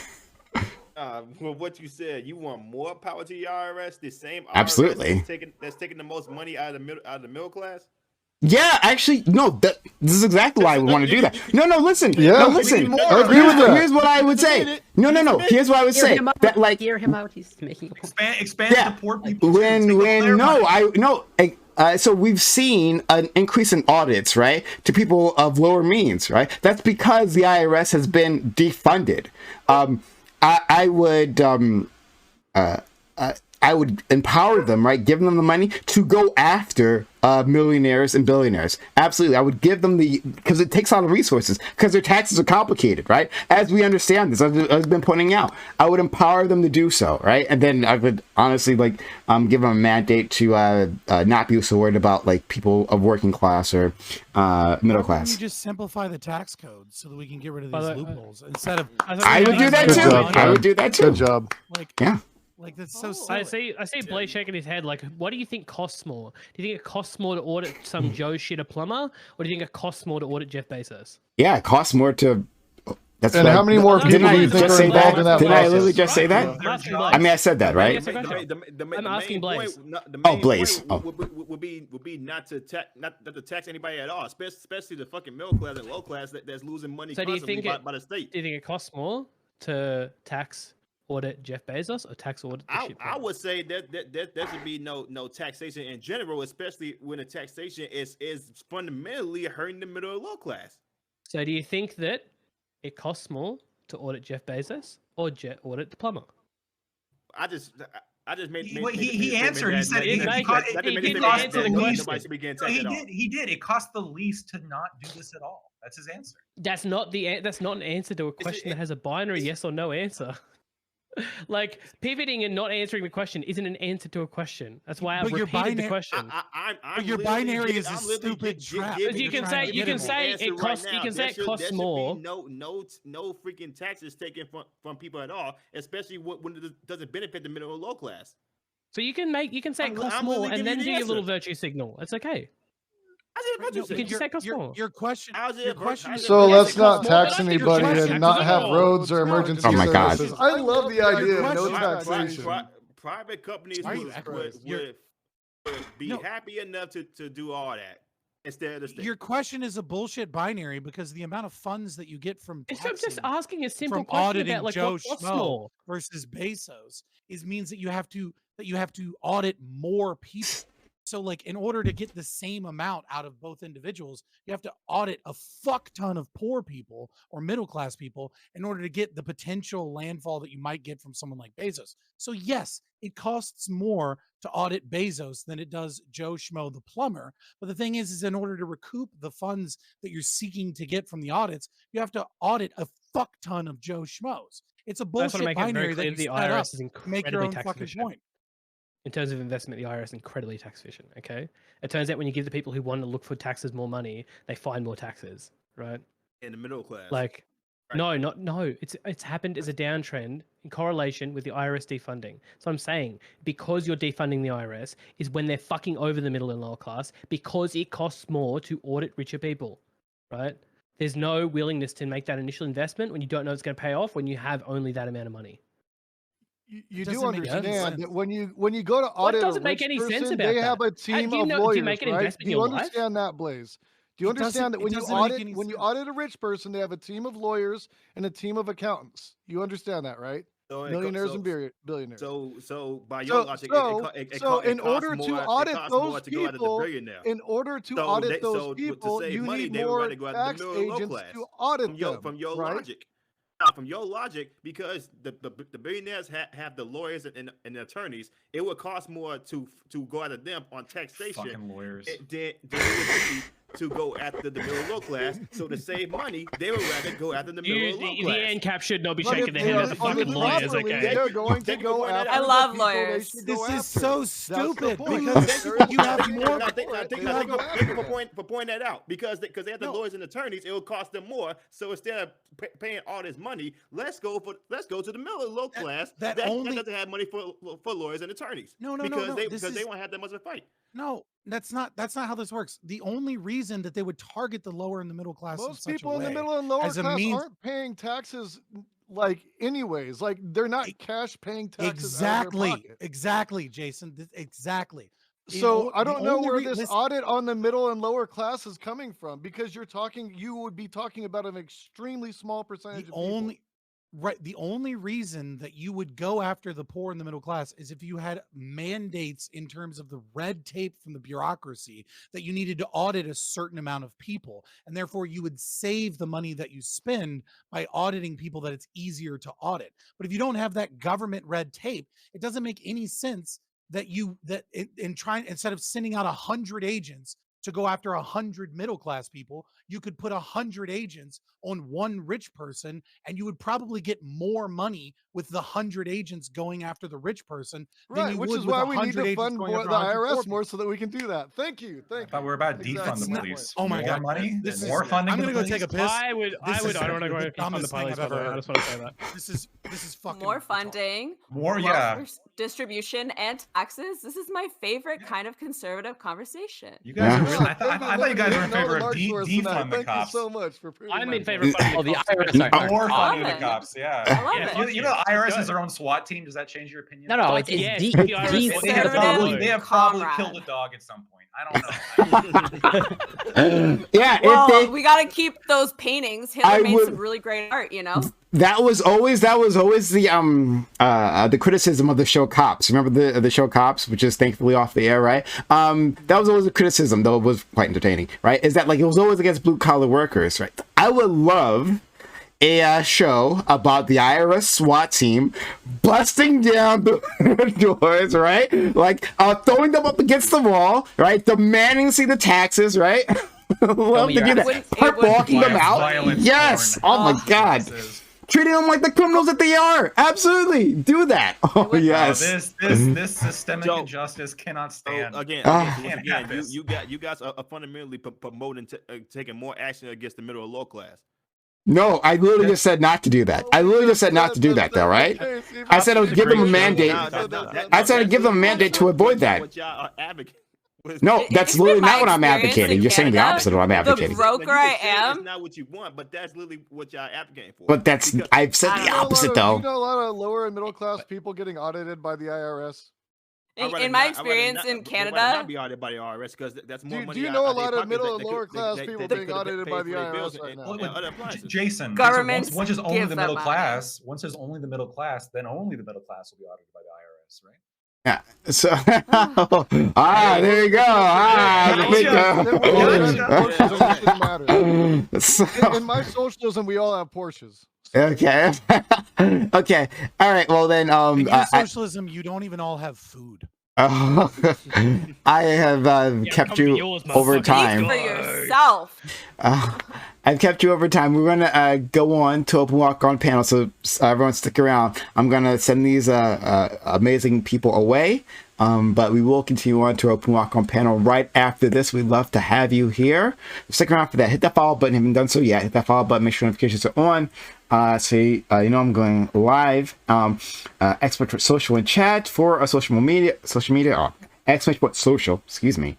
Well, what you said, you want more power to your IRS? The same IRS absolutely that's taking the most money out of the middle class. Yeah, actually, no. This is exactly why I would want to do that. No, listen. Yeah, no, listen. I agree with that. Here's what I would say. No. Here's what I would say. That like, hear him out. He's making a point. Expand Yeah. to poor people. too. Take all their money. So we've seen an increase in audits, right, to people of lower means, right? That's because the IRS has been defunded. I would empower them, right? Give them the money to go after millionaires and billionaires. Absolutely. I would give them because it takes a lot of resources, because their taxes are complicated, right? As we understand this, as I've been pointing out, I would empower them to do so, right? And then I would honestly give them a mandate to not be so worried about like people of working class or middle class. You just simplify the tax code so that we can get rid of these loopholes instead of. I would do that Good too. job, I would do that too. Good job. Yeah. Like that's so silly. I see Blake shaking his head. Like, what do you think costs more? Do you think it costs more to audit some Joe shit a plumber, or do you think it costs more to audit Jeff Bezos? Yeah, it costs more to. That's And how many more people Didn't do I you think just are say involved that? in that Didn't I process? literally just say that? I'm asking I mean, I said that, right? I'm asking Blaze. Blaze. Would be not to tax anybody at all, especially the fucking middle class and low class that's losing money So do you constantly think by the state. Do you think it costs more to tax audit Jeff Bezos or tax audit the shit I plumber? would say that there should be no taxation in general, especially when the taxation is fundamentally hurting the middle and low class. So do you think that it costs more to audit Jeff Bezos or audit the plumber? I just made. He answered. He said He didn't it answer cost the the least. question. No, he did. It cost the least to not do this at all. That's his answer. That's not an answer to a question that has a binary yes or no answer. Like pivoting and not answering the question isn't an answer to a question. That's why I've repeated the question. But your binary is a stupid trap. You can say it costs. You can say it costs more. No freaking taxes taken from people at all, especially when it doesn't benefit the middle or low class. So you can say it costs more and then do your little virtue signal. It's okay. You can just say it costs more. Your question. So let's not tax anybody and not have roads or emergency services. I love the idea of no taxation. Private companies would be happy enough to do all that instead of the state. Your question is a bullshit binary because the amount of funds that you get from I'm just asking a simple from question auditing about like Joe what costs Schmo more versus Bezos means that you have to audit more people. So like in order to get the same amount out of both individuals, you have to audit a fuck ton of poor people or middle class people in order to get the potential landfall that you might get from someone like Bezos. So yes, it costs more to audit Bezos than it does Joe Schmo the plumber. But the thing is in order to recoup the funds that you're seeking to get from the audits, you have to audit a fuck ton of Joe Schmoes. It's a bullshit binary that you the set IRS up is to make incredibly your own tax fucking efficient. point. In terms of investment, the IRS is incredibly tax efficient. Okay, it turns out when you give the people who want to look for taxes more money, they find more taxes, right? In the middle class, like, right. No. It's happened as a downtrend in correlation with the IRS defunding. So I'm saying because you're defunding the IRS is when they're fucking over the middle and lower class because it costs more to audit richer people, right? There's no willingness to make that initial investment when you don't know it's going to pay off when you have only that amount of money. You do understand that when you go to audit doesn't a make rich any person, sense about they that? have a team of do lawyers, you make an right? investment Do in you your life? understand that, Blaze? Do you understand that when you audit a rich person, they have a team of lawyers and a team of accountants? You understand that, right? Millionaires and billionaires. So by your logic, in order to audit those people, you need more tax agents to audit them. From your right? logic. From your logic, because the billionaires have the lawyers and the attorneys, it would cost more to go after them on taxation Fucking lawyers. than it would be to go after the middle low class. So to save money, they would rather go after the middle low class. The ANCAP should not be But shaking if their they head at the are fucking lawyers, properly, okay? they're going to go after I the love people they lawyers. should go This is after. so That's the stupid point. because you have more. Thank you for pointing that out because they have the lawyers and attorneys. It will cost them more. So instead of paying all this money, let's go to the middle low class that doesn't have money for lawyers and attorneys. Because they won't have that much of a fight. No, that's not how this works. The only reason that they would target the lower and the middle class Most people in the middle and lower class aren't paying taxes like anyways. Like they're not cash paying taxes. Exactly, Jason. Exactly. So I the don't know only where re- this listen, audit on the middle and lower class is coming from, because you would be talking about an extremely small percentage the of people. the only reason that you would go after the poor and the middle class is if you had mandates in terms of the red tape from the bureaucracy that you needed to audit a certain amount of people, and therefore you would save the money that you spend by auditing people that it's easier to audit. But if you don't have that government red tape, it doesn't make any sense that instead of sending out 100 agents to go after 100 middle class people, you could put 100 agents on one rich person, and you would probably get more money with the 100 agents going after the rich person than Right, you which would is with why we need 100 to agents fund going more, after the 100 poor IRS people. more so that we can do that. Thank you. I Thank thought you. we were about Exactly. defund the It's not- police. oh my More God. money, This more is- funding. I'm to gonna the go take a police? piss. I would. This is I don't want to go the and defund the dumbest thing police. I've By the way, ever I heard. just want to say that. This is fucking More retarded. funding, More, wealth yeah. distribution, and taxes. This is my favorite kind of conservative conversation. You guys Yeah. are really, I Thank you, thought you guys were in Living all the favor of march for us tonight. defund the Thank cops. you so much for proving I'm my in favor point. of funding Oh, the cops. IRS aren't- More I funding love the it. cops, yeah. I love Yeah, it. fuck You know, yeah, the IRS let's is go. their own SWAT team. Does that change your opinion? No, Fuck it's yes, D. the IRS D- wants They to have go probably, blue. they have probably Comrade. killed a dog at some point. I don't know. Yeah, Well, if they, we got to keep those paintings. Hitler I made some would- really great art, you know? that was always the criticism of the show Cops. Remember the show Cops, which is thankfully off the air, right? That was always a criticism, though it was quite entertaining, right? Is that like it was always against blue collar workers, right? I would love a show about the IRS SWAT team busting down the doors, right? Like throwing them up against the wall, right? Demanding to see the taxes, right? Love to your do ass. that. Start walking them out. Violence Yes. porn. Oh my God. This is- Treating them like the criminals that they are. Absolutely. Do that. Oh, would- yes. This systemic So- injustice cannot So stand. again, Ah. once Can't have again, this. you guys are fundamentally promoting taking more action against the middle and low class. No, I literally just said not to do that. I literally just said not to do that, though, right? I said I would give them a mandate. I said I'd give them a mandate to avoid that. What y'all are advocating. No, that's It's been literally my not what I'm experience advocating. in You're saying the Canada. opposite of what I'm advocating. broker I am. It's not what you want, but that's literally what y'all advocating for. But that's, Because- I've said I the don't know, opposite, You though. know a lot of lower and middle class people getting audited by the IRS. I'd rather In my not- I'd rather experience not- in I'd rather Canada, not be audited by the IRS because that's more Do money. you out- know a out their lot of pockets middle that and they lower could- class they people could being pay audited for by the their IRS bills right and- now? and other appliances. Jason, Governments once there's only give the them middle money. class, once there's only the middle class, then only the middle class will be audited by the IRS, right? Yeah. So, there you go. Socialism matters. So- In my socialism, we all have Porsches. okay. Okay. All right. Well, then, In your I, socialism, you don't even all have food. I have kept come to you yours, over motherfucker. time. speak for yourself. I've kept you over time. We're gonna go on to open walk on panel, so everyone stick around. I'm gonna send these amazing people away, but we will continue on to open walk on panel right after this. We'd love to have you here. Stick around for that. Hit that follow button if you haven't done so yet. Hit that follow button. Make sure notifications are on. So you know I'm going live. Expert social and chat for a social media. Expert social. Excuse me.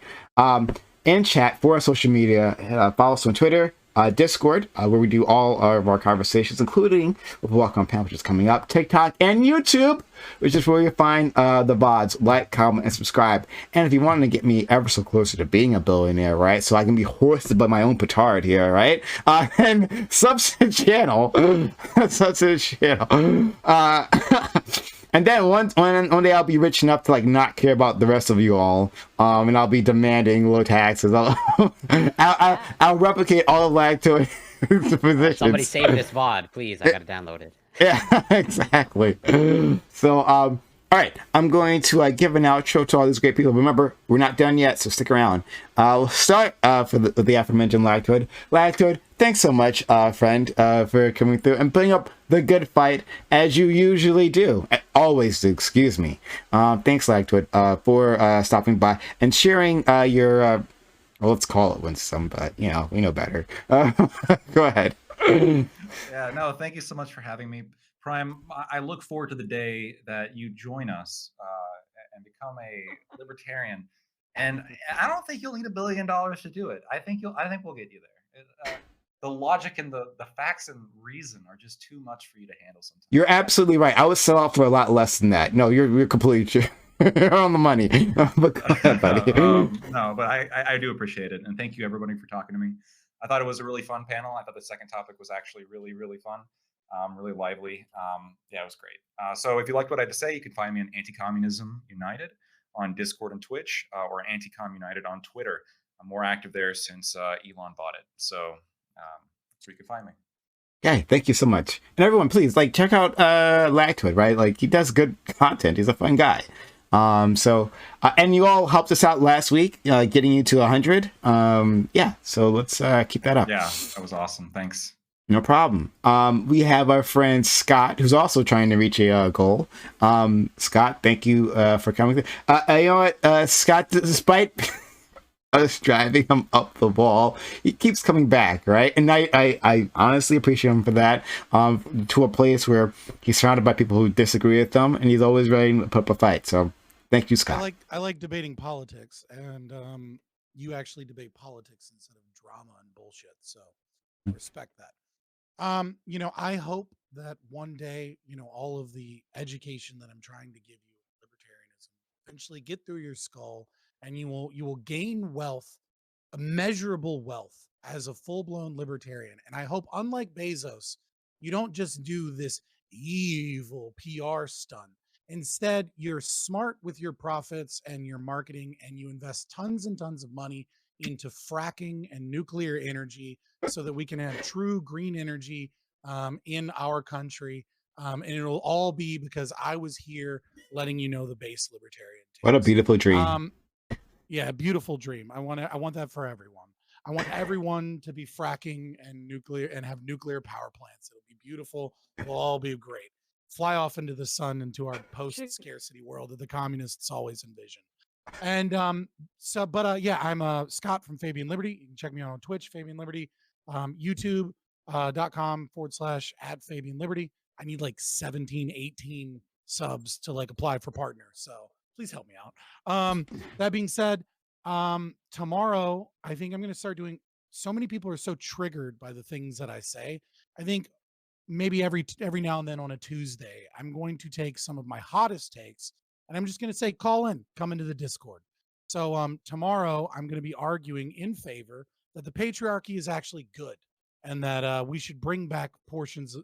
In chat for our social media. Follow us on Twitter. Discord, where we do all of our conversations, including with Walk on Panel, which is coming up, TikTok, and YouTube, which is where you find the VODs. Like, comment, and subscribe. And if you want to get me ever so closer to being a billionaire, right, so I can be hoisted by my own petard here, right, and sub to the channel, And then one day I'll be rich enough to like not care about the rest of you all, and I'll be demanding low taxes. I'll replicate all of Lactoid positions. Somebody save this VOD, please. I gotta download it. Yeah, exactly. So, all right, I'm going to give an outro to all these great people. Remember, we're not done yet, so stick around. We'll start for the aforementioned Lactoid. Lactoid, thanks so much, friend, for coming through and putting up the good fight as you usually do. Always do, excuse me. Thanks, Lactoid, for stopping by and sharing your, well, let's call it winsome, but, you know, we know better. Go ahead. Yeah, no, thank you so much for having me. Prime, I look forward to the day that you join us and become a libertarian. And I don't think you'll need $1 billion to do it. I think we'll get you there. The logic and the facts and reason are just too much for you to handle sometimes. You're absolutely right. I would sell out for a lot less than that. No, you're completely true. You're on the money. But go ahead, buddy. No, but I do appreciate it, and thank you everybody for talking to me. I thought it was a really fun panel. I thought the second topic was actually really, really fun, really lively. Yeah, it was great. So if you liked what I had to say, you can find me on Anti-Communism United on Discord and Twitch, or Anti-Com United on Twitter. I'm more active there since Elon bought it. So that's where you can find me. Yeah, thank you so much. And everyone, please check out Lactoid, right? Like, he does good content. He's a fun guy. And you all helped us out last week, getting you to 100. Yeah, so let's keep that up. Yeah, that was awesome. Thanks. No problem. We have our friend Scott, who's also trying to reach a goal. Scott, thank you for coming. You know what, Scott, despite us driving him up the wall, he keeps coming back, right? And I honestly appreciate him for that. To a place where he's surrounded by people who disagree with him, and he's always ready to put up a fight. So thank you, Scott. I like debating politics, and you actually debate politics instead of drama and bullshit. So respect that. You know, I hope that one day, you know, all of the education that I'm trying to give you, libertarianism, eventually get through your skull, and you will gain wealth, immeasurable wealth, as a full-blown libertarian. And I hope, unlike Bezos, you don't just do this evil PR stunt. Instead, you're smart with your profits and your marketing, and you invest tons and tons of money into fracking and nuclear energy so that we can have true green energy in our country. And it'll all be because I was here letting you know the base libertarian takes. What a beautiful dream. Yeah, beautiful dream. I want that for everyone. I want everyone to be fracking and nuclear and have nuclear power plants. It'll be beautiful. It'll all be great. Fly off into the sun, into our post-scarcity world that the communists always envision. And yeah, I'm Scott from Fabian Liberty. You can check me out on Twitch, Fabian Liberty, youtube.com/@Fabian Liberty. I need like 17, 18 subs to apply for partners. So please help me out. That being said, tomorrow, I think I'm going to start doing, so many people are so triggered by the things that I say. I think maybe every now and then on a Tuesday, I'm going to take some of my hottest takes, and I'm just going to say, call in, come into the Discord. So tomorrow, I'm going to be arguing in favor that the patriarchy is actually good, and that we should bring back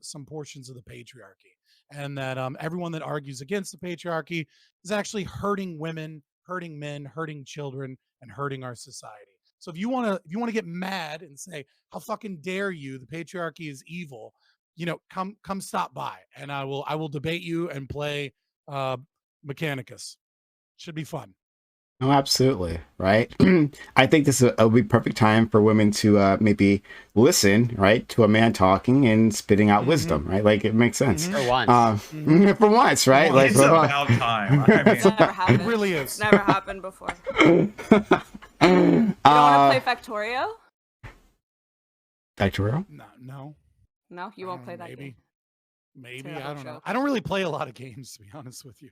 some portions of the patriarchy, and that everyone that argues against the patriarchy is actually hurting women, hurting men, hurting children, and hurting our society. So if you want to get mad and say, how fucking dare you, the patriarchy is evil, you know, come stop by, and I will debate you and play Mechanicus. Should be fun. Oh, absolutely. Right. I think this will be perfect time for women to maybe listen, right, to a man talking and spitting out wisdom, right? Like, it makes sense. For once. For once, right? Well, it's about time. I mean, It's never happened. It really is. It's never happened before. You don't want to play Factorio? Factorio? No. No, you won't play that game. Maybe. another I don't know. joke. I don't really play a lot of games, to be honest with you.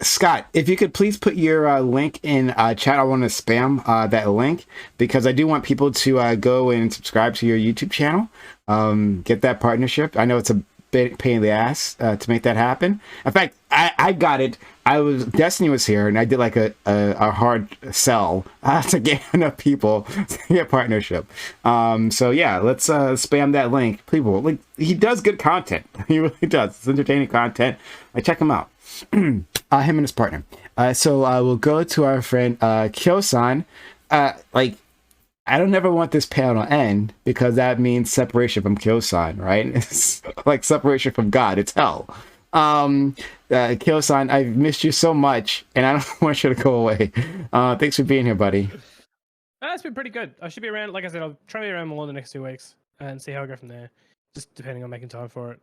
Scott, if you could please put your link in chat. I want to spam that link because I do want people to go and subscribe to your YouTube channel. Get that partnership. I know it's a big pain in the ass to make that happen. In fact, I got it. Destiny was here, and I did like a hard sell to get enough people to get partnership. So yeah, let's spam that link. People, like, he does good content. He really does. It's entertaining content. Check him out. Him and his partner. So we'll go to our friend Kyo-san. Like, I don't ever want this panel to end because that means separation from Kyo-san, right? It's like separation from God. It's hell. Kyo-san, I've missed you so much, and I don't want you to go away. Thanks for being here, buddy. It's been pretty good. I should be around. Like I said, I'll try to be around more the next 2 weeks and see how I go from there. Just depending on making time for it.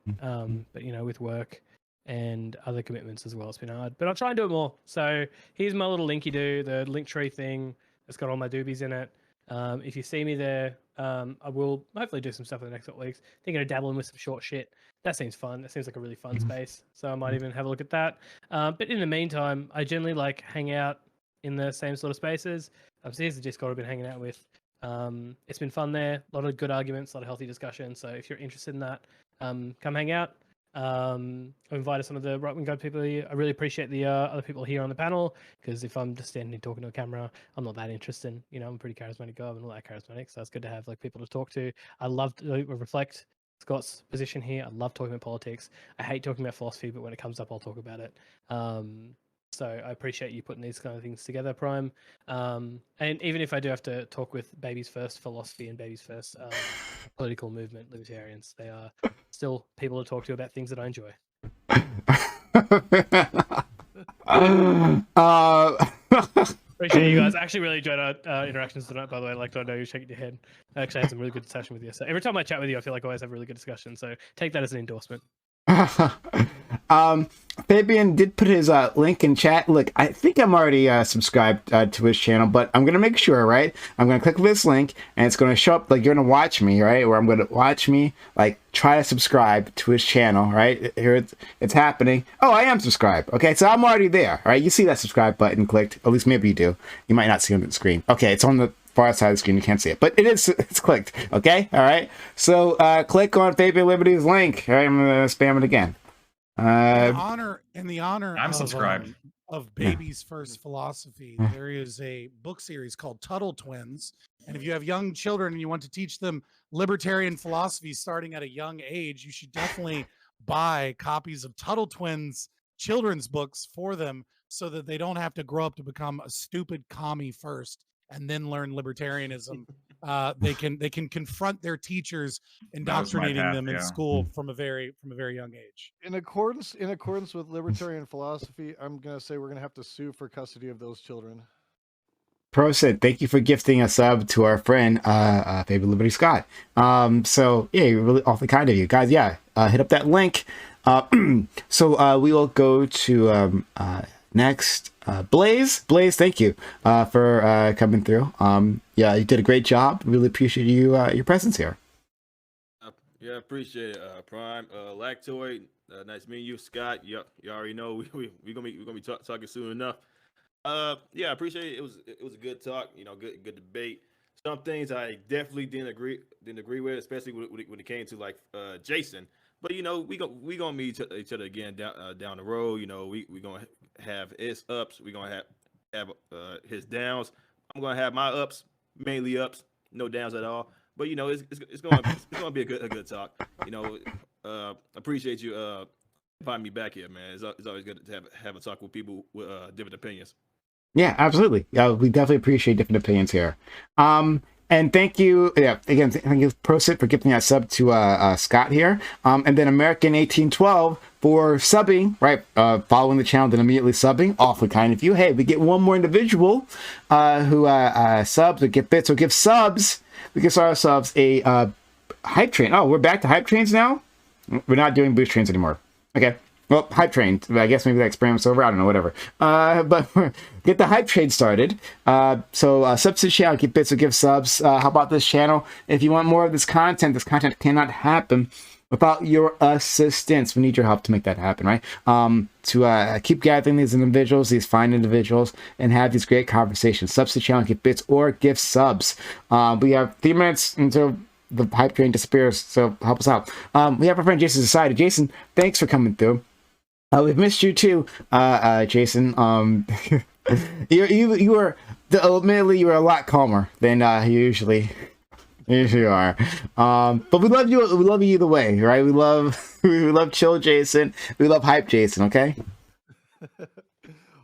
But you know, with work and other commitments as well, it's been hard. But I'll try and do it more. So here's my little linky do, the Linktree thing. It's got all my doobies in it. If you see me there, I will hopefully do some stuff in the next couple weeks. Thinking of dabbling with some short shit. That seems fun. That seems like a really fun space. So I might even have a look at that. But in the meantime, I generally like hang out in the same sort of spaces. So here's the Discord I've been hanging out with. It's been fun there. A lot of good arguments, a lot of healthy discussion. So if you're interested in that, come hang out. invited some of the right wing guy people here. I really appreciate the other people here on the panel, because if I'm just standing talking to a camera, I'm not that interested. You know, I'm a pretty charismatic guy. I'm not that charismatic, so it's good to have like people to talk to. I love to reflect Scott's position here. I love talking about politics. I hate talking about philosophy, but when it comes up, I'll talk about it. So I appreciate you putting these kind of things together, Prime. And even if I do have to talk with Babies First philosophy and Babies First political movement libertarians, they are still people to talk to about things that I enjoy. Appreciate you guys. I actually really enjoyed our interactions tonight, by the way. Like, I know you're shaking your head. I actually had some really good discussion with you. So every time I chat with you, I feel like I always have a really good discussion. So take that as an endorsement. Fabian did put his link in chat. Look, I think I'm already subscribed to his channel, but I'm gonna make sure, right? I'm gonna click this link, and it's gonna show up like you're gonna watch me, right? Or I'm gonna watch me like try to subscribe to his channel, right? Here it's happening. Oh, I am subscribed. Okay, so I'm already there, right? You see that subscribe button clicked. At least maybe you do. You might not see it on the screen. Okay, it's on the far side of the screen, you can't see it, but it's clicked. Okay, all right, so click on Fabian Liberty's link. All right, I'm gonna spam it again. In the honor I'm subscribed. Of Babies First Philosophy, there is a book series called Tuttle Twins, and if you have young children and you want to teach them libertarian philosophy starting at a young age, you should definitely buy copies of Tuttle Twins children's books for them, so that they don't have to grow up to become a stupid commie first and then learn libertarianism. They can confront their teachers indoctrinating them in school from a very young age. In accordance with libertarian philosophy, I'm gonna say we're gonna have to sue for custody of those children. Pro said, thank you for gifting a sub to our friend Fabian Liberty Scott. So yeah, you're really awfully kind of you guys. Yeah, hit up that link. So we will go to next. Blaze, thank you for coming through. Yeah, you did a great job. Really appreciate you your presence here. Yeah, appreciate it, Prime. Lactoid, nice meeting you, Scott. You already know we're gonna be talking soon enough. Yeah, I appreciate it. It was a good talk. You know, good debate. Some things I definitely didn't agree with, especially when it came to like Jason. But you know, we gonna meet each other again down the road. You know, we gonna have his ups. We gonna have his downs. I'm gonna have my ups, mainly ups, no downs at all. But you know, it's gonna be a good talk. You know, appreciate you inviting me back here, man. It's always good to have a talk with people with different opinions. Yeah, absolutely. Yeah, we definitely appreciate different opinions here. And thank you, again, thank you, Prosit, for giving that sub to Scott here. And then American 1812 for subbing, right? Following the channel, then immediately subbing. Awfully kind of you. Hey, we get one more individual who subs or get bits or give subs. We give ourselves a hype train. Oh, we're back to hype trains now? We're not doing boost trains anymore. Okay. Well, hype train. I guess maybe that experiment's over. I don't know, whatever. But get the hype train started. So subs to the channel, get bits or give subs. How about this channel? If you want more of this content cannot happen without your assistance. We need your help to make that happen, right? To keep gathering these individuals, these fine individuals, and have these great conversations. Subs to the channel, get bits or give subs. We have 3 minutes until the hype train disappears, so help us out. We have our friend Jason Society. Jason, thanks for coming through. We've missed you too, Jason. You were admittedly you were a lot calmer than you usually are. But we love you. We love you either way, right? We love chill Jason. We love hype Jason. Okay.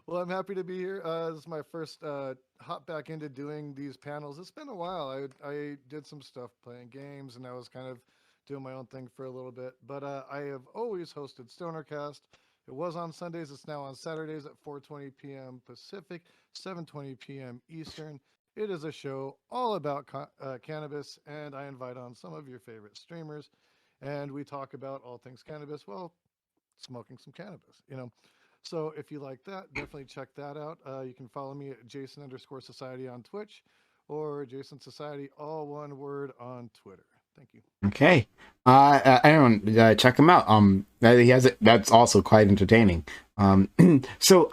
Well, I'm happy to be here. This is my first hop back into doing these panels. It's been a while. I did some stuff playing games, and I was kind of doing my own thing for a little bit. But I have always hosted Stonercast. It was on Sundays. It's now on Saturdays at 4:20 p.m. Pacific, 7:20 p.m. Eastern. It is a show all about cannabis, and I invite on some of your favorite streamers, and we talk about all things cannabis. Well, smoking some cannabis, you know. So if you like that, definitely check that out. You can follow me at Jason_Society on Twitch, or Jason Society, all one word, on Twitter. Thank you. Okay. Everyone, check him out. He has it. That's also quite entertaining. So,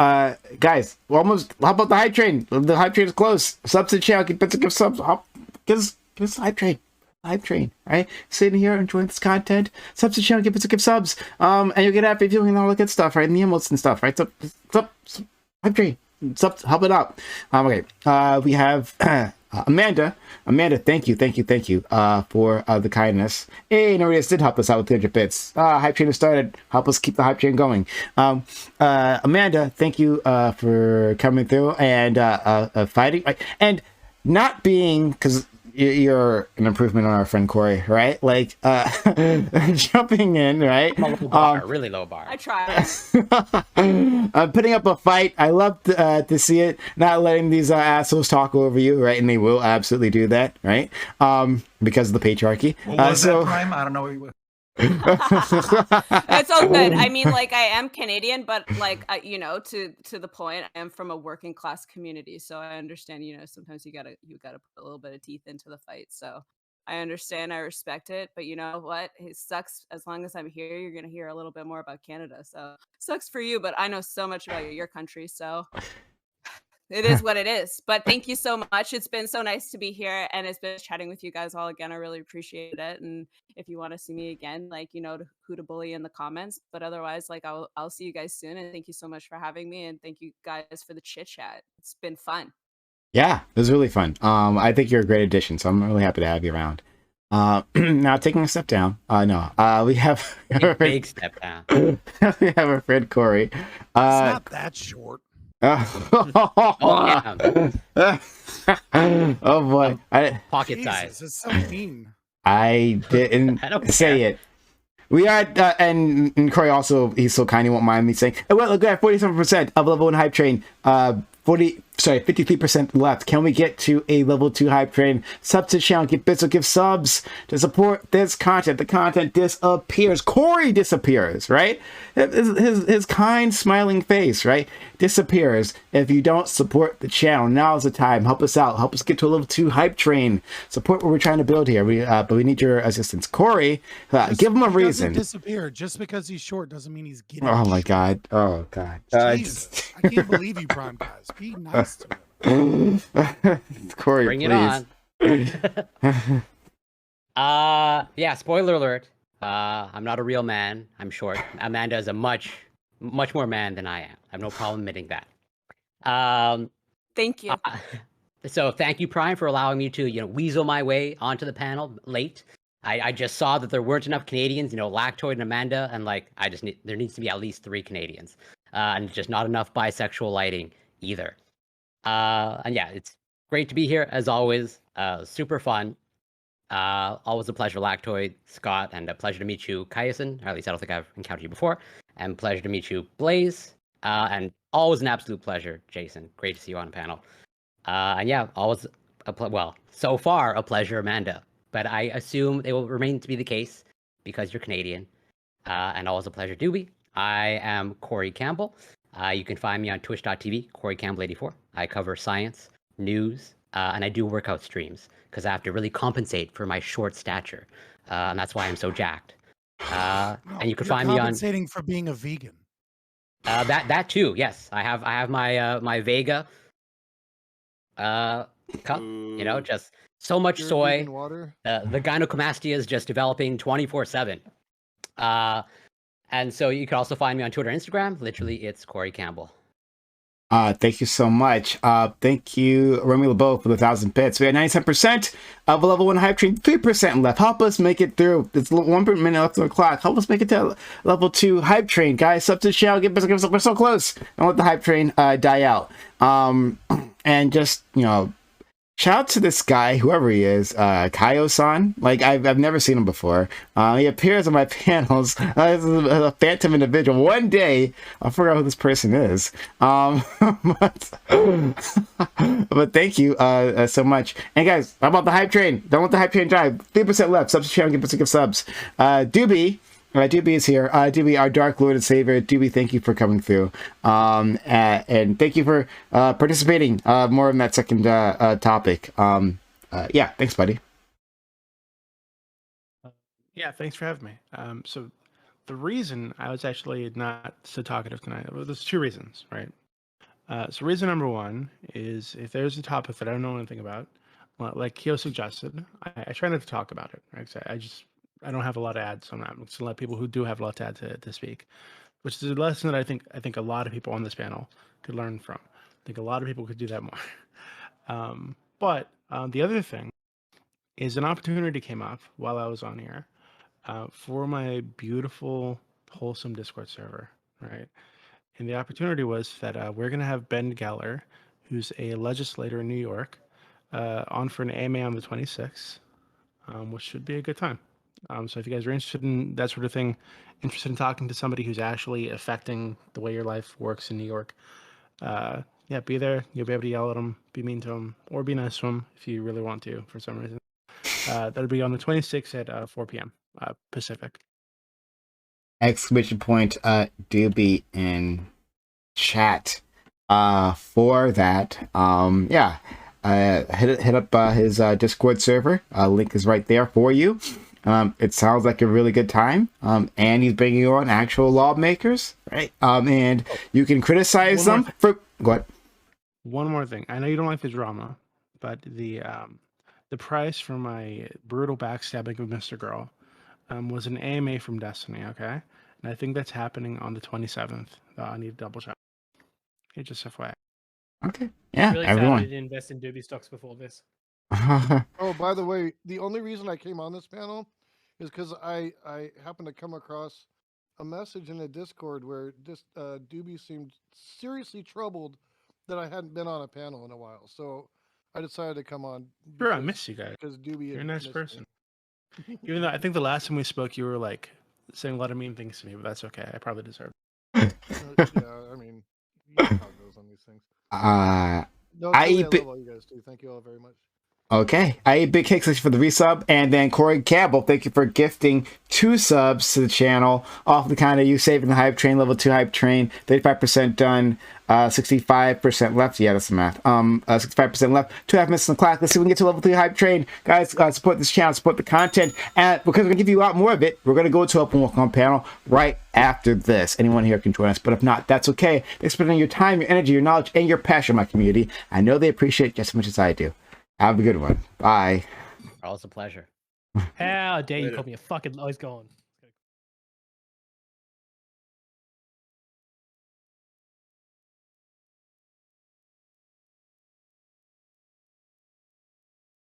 guys, we're almost. How about the hype train? The hype train is close. Subs to the channel. Give subs. Give us the hype train. Hype Train, right? Sitting here enjoying this content. Subs to the channel, give subs. And you'll get happy viewing and all the good stuff, right? And the emotes and stuff, right? So Hype Train. Subs, help it out. Okay. We have Amanda. Amanda, thank you for the kindness. Hey, Norius did help us out with 300 bits. Hype Train has started. Help us keep the Hype Train going. Amanda, thank you for coming through and fighting. And not being, because you're an improvement on our friend Corey, right? Like jumping in, right? I'm a low bar, really low bar. I tried. Putting up a fight. I love to see it. Not letting these assholes talk over you, right? And they will absolutely do that, right? Because of the patriarchy. What was that, Prime? I don't know what you. It's all good. I mean, like, I am Canadian, but like, you know, to the point, I am from a working class community, so I understand. You know, sometimes you gotta put a little bit of teeth into the fight. So I understand, I respect it, but you know what? It sucks. As long as I'm here, you're gonna hear a little bit more about Canada. So sucks for you, but I know so much about your country, so. It is what it is. But thank you so much. It's been so nice to be here, and it's been chatting with you guys all again. I really appreciate it. And if you want to see me again, like, you know, who to bully in the comments. But otherwise, like, I'll see you guys soon. And thank you so much for having me. And thank you guys for the chit chat. It's been fun. Yeah, it was really fun. I think you're a great addition, so I'm really happy to have you around. Now taking a step down. We have big step down. We have our friend Corey. It's not that short. Oh boy! Pocket Jesus, size. it's so mean. I didn't say it. We are, and Corey also, he's so kind, he won't mind me saying, oh, well, look, we have 47% of level 1 Hype Train, 53% left. Can we get to a level 2 Hype Train? Sub to the channel, give bits or give subs to support this content. The content disappears. Corey disappears, right? His kind, smiling face, right? Disappears if you don't support the channel. Now's the time. Help us out. Help us get to a level 2 Hype Train. Support what we're trying to build here. But we need your assistance. Corey, give him a reason. Disappear. Just because he's short doesn't mean he's getting. Oh my God. Oh God. Jesus. I can't believe you, PrimeCayes. Be nice to him. Corey, Bring please. it on. Yeah, spoiler alert. I'm not a real man. I'm short. Amanda is a much more man than I am. I have no problem admitting that. Thank you. So thank you, Prime, for allowing me to, you know, weasel my way onto the panel late. I just saw that there weren't enough Canadians, you know, Lactoid and Amanda, and like there needs to be at least 3 Canadians, and just not enough bisexual lighting either. And yeah, it's great to be here as always. Super fun. Always a pleasure, Lactoid, Scott, and a pleasure to meet you, Kaiason. Or at least I don't think I've encountered you before. And pleasure to meet you, Blaze. And always an absolute pleasure, Jason. Great to see you on the panel. And yeah, always so far a pleasure, Amanda. But I assume they will remain to be the case because you're Canadian. And always a pleasure, Doobie. I am Corey Campbell. You can find me on twitch.tv, CoreyCampbell84. I cover science, news, and I do workout streams because I have to really compensate for my short stature. And that's why I'm so jacked. And you can find me on compensating for being a vegan. That too, yes. I have my my Vega cup, you know, just so much Pure soy. vegan water. The gynecomastia is just developing 24/7. And so you can also find me on Twitter and Instagram. Literally, it's Corey Campbell. Thank you so much. Thank you, Remy LeBeau, for the 1,000 bits. We had 97% of a level 1 Hype Train, 3% left. Help us make it through. It's 1 minute left on the clock. Help us make it to level 2 Hype Train. Guys, sub to the channel. Give us, we're so close. Don't let the Hype Train die out. And just, you know, shout out to this guy, whoever he is, Kaio-san. Like, I've never seen him before. He appears on my panels as a phantom individual. One day, I'll figure out who this person is. But thank you so much. And guys, how about the Hype Train? Don't let the Hype Train die. 3% left. Subs to channel, give subs. Doobie. Doobie is here. Doobie, our Dark Lord and Savior. Doobie, thank you for coming through. And thank you for participating more in that second topic. Yeah, thanks, buddy. Yeah, thanks for having me. So the reason I was actually not so talkative tonight, well, there's 2 reasons, right? So reason number 1 is if there's a topic that I don't know anything about, well, like Kyo suggested, I try not to talk about it. Right? 'Cause I don't have a lot of ads, so I'm just gonna let people who do have a lot to add to speak, which is a lesson that I think a lot of people on this panel could learn from. I think a lot of people could do that more. But the other thing is an opportunity came up while I was on here for my beautiful, wholesome Discord server, right? And the opportunity was that we're going to have Ben Geller, who's a legislator in New York, on for an AMA on the 26th, which should be a good time. So if you guys are interested in that sort of thing, interested in talking to somebody who's actually affecting the way your life works in New York, yeah, be there. You'll be able to yell at them, be mean to them, or be nice to them if you really want to for some reason. That'll be on the 26th at 4 p.m. Pacific. Exclamation point do be in chat for that. Yeah. Hit up his Discord server. Link is right there for you. It sounds like a really good time. And he's bringing on actual lawmakers, right? And you can criticize them for what? One more thing. I know you don't like the drama, but the price for my brutal backstabbing of Mr. Girl was an AMA from Destiny, okay? And I think that's happening on the 27th. I need to double check. Okay, just FYI. Okay. Yeah, Really everyone. sad I didn't invest in Doobie stocks before this. Oh, by the way, the only reason I came on this panel is because I happened to come across a message in a Discord where Doobie seemed seriously troubled that I hadn't been on a panel in a while. So I decided to come on. Sure, I miss you guys. Because Doobie You're a had nice missed person. me. Even though I think the last time we spoke, you were like saying a lot of mean things to me, but that's okay. I probably deserve it. Yeah, I mean, you know how it goes on these things. No, I truly, eat I love all you guys too. Thank you all very much. Okay, I eat big cakes for the resub, and then Corey Campbell, thank you for gifting 2 subs to the channel. Off the kind of you saving the hype train, level 2 hype train, 35% done, 65% left. Yeah, that's the math. 65% left. 2.5 minutes on the clock. Let's see if we can get to level 3 hype train, guys. Support this channel, support the content, and because we're gonna give you out more of it, we're gonna go to open welcome panel right after this. Anyone here can join us, but if not, that's okay. Thanks for spending your time, your energy, your knowledge, and your passion, my community. I know they appreciate it just as much as I do. Have a good one. Bye. Always a pleasure. How dare you Later. call me a fucking... Oh, he's gone.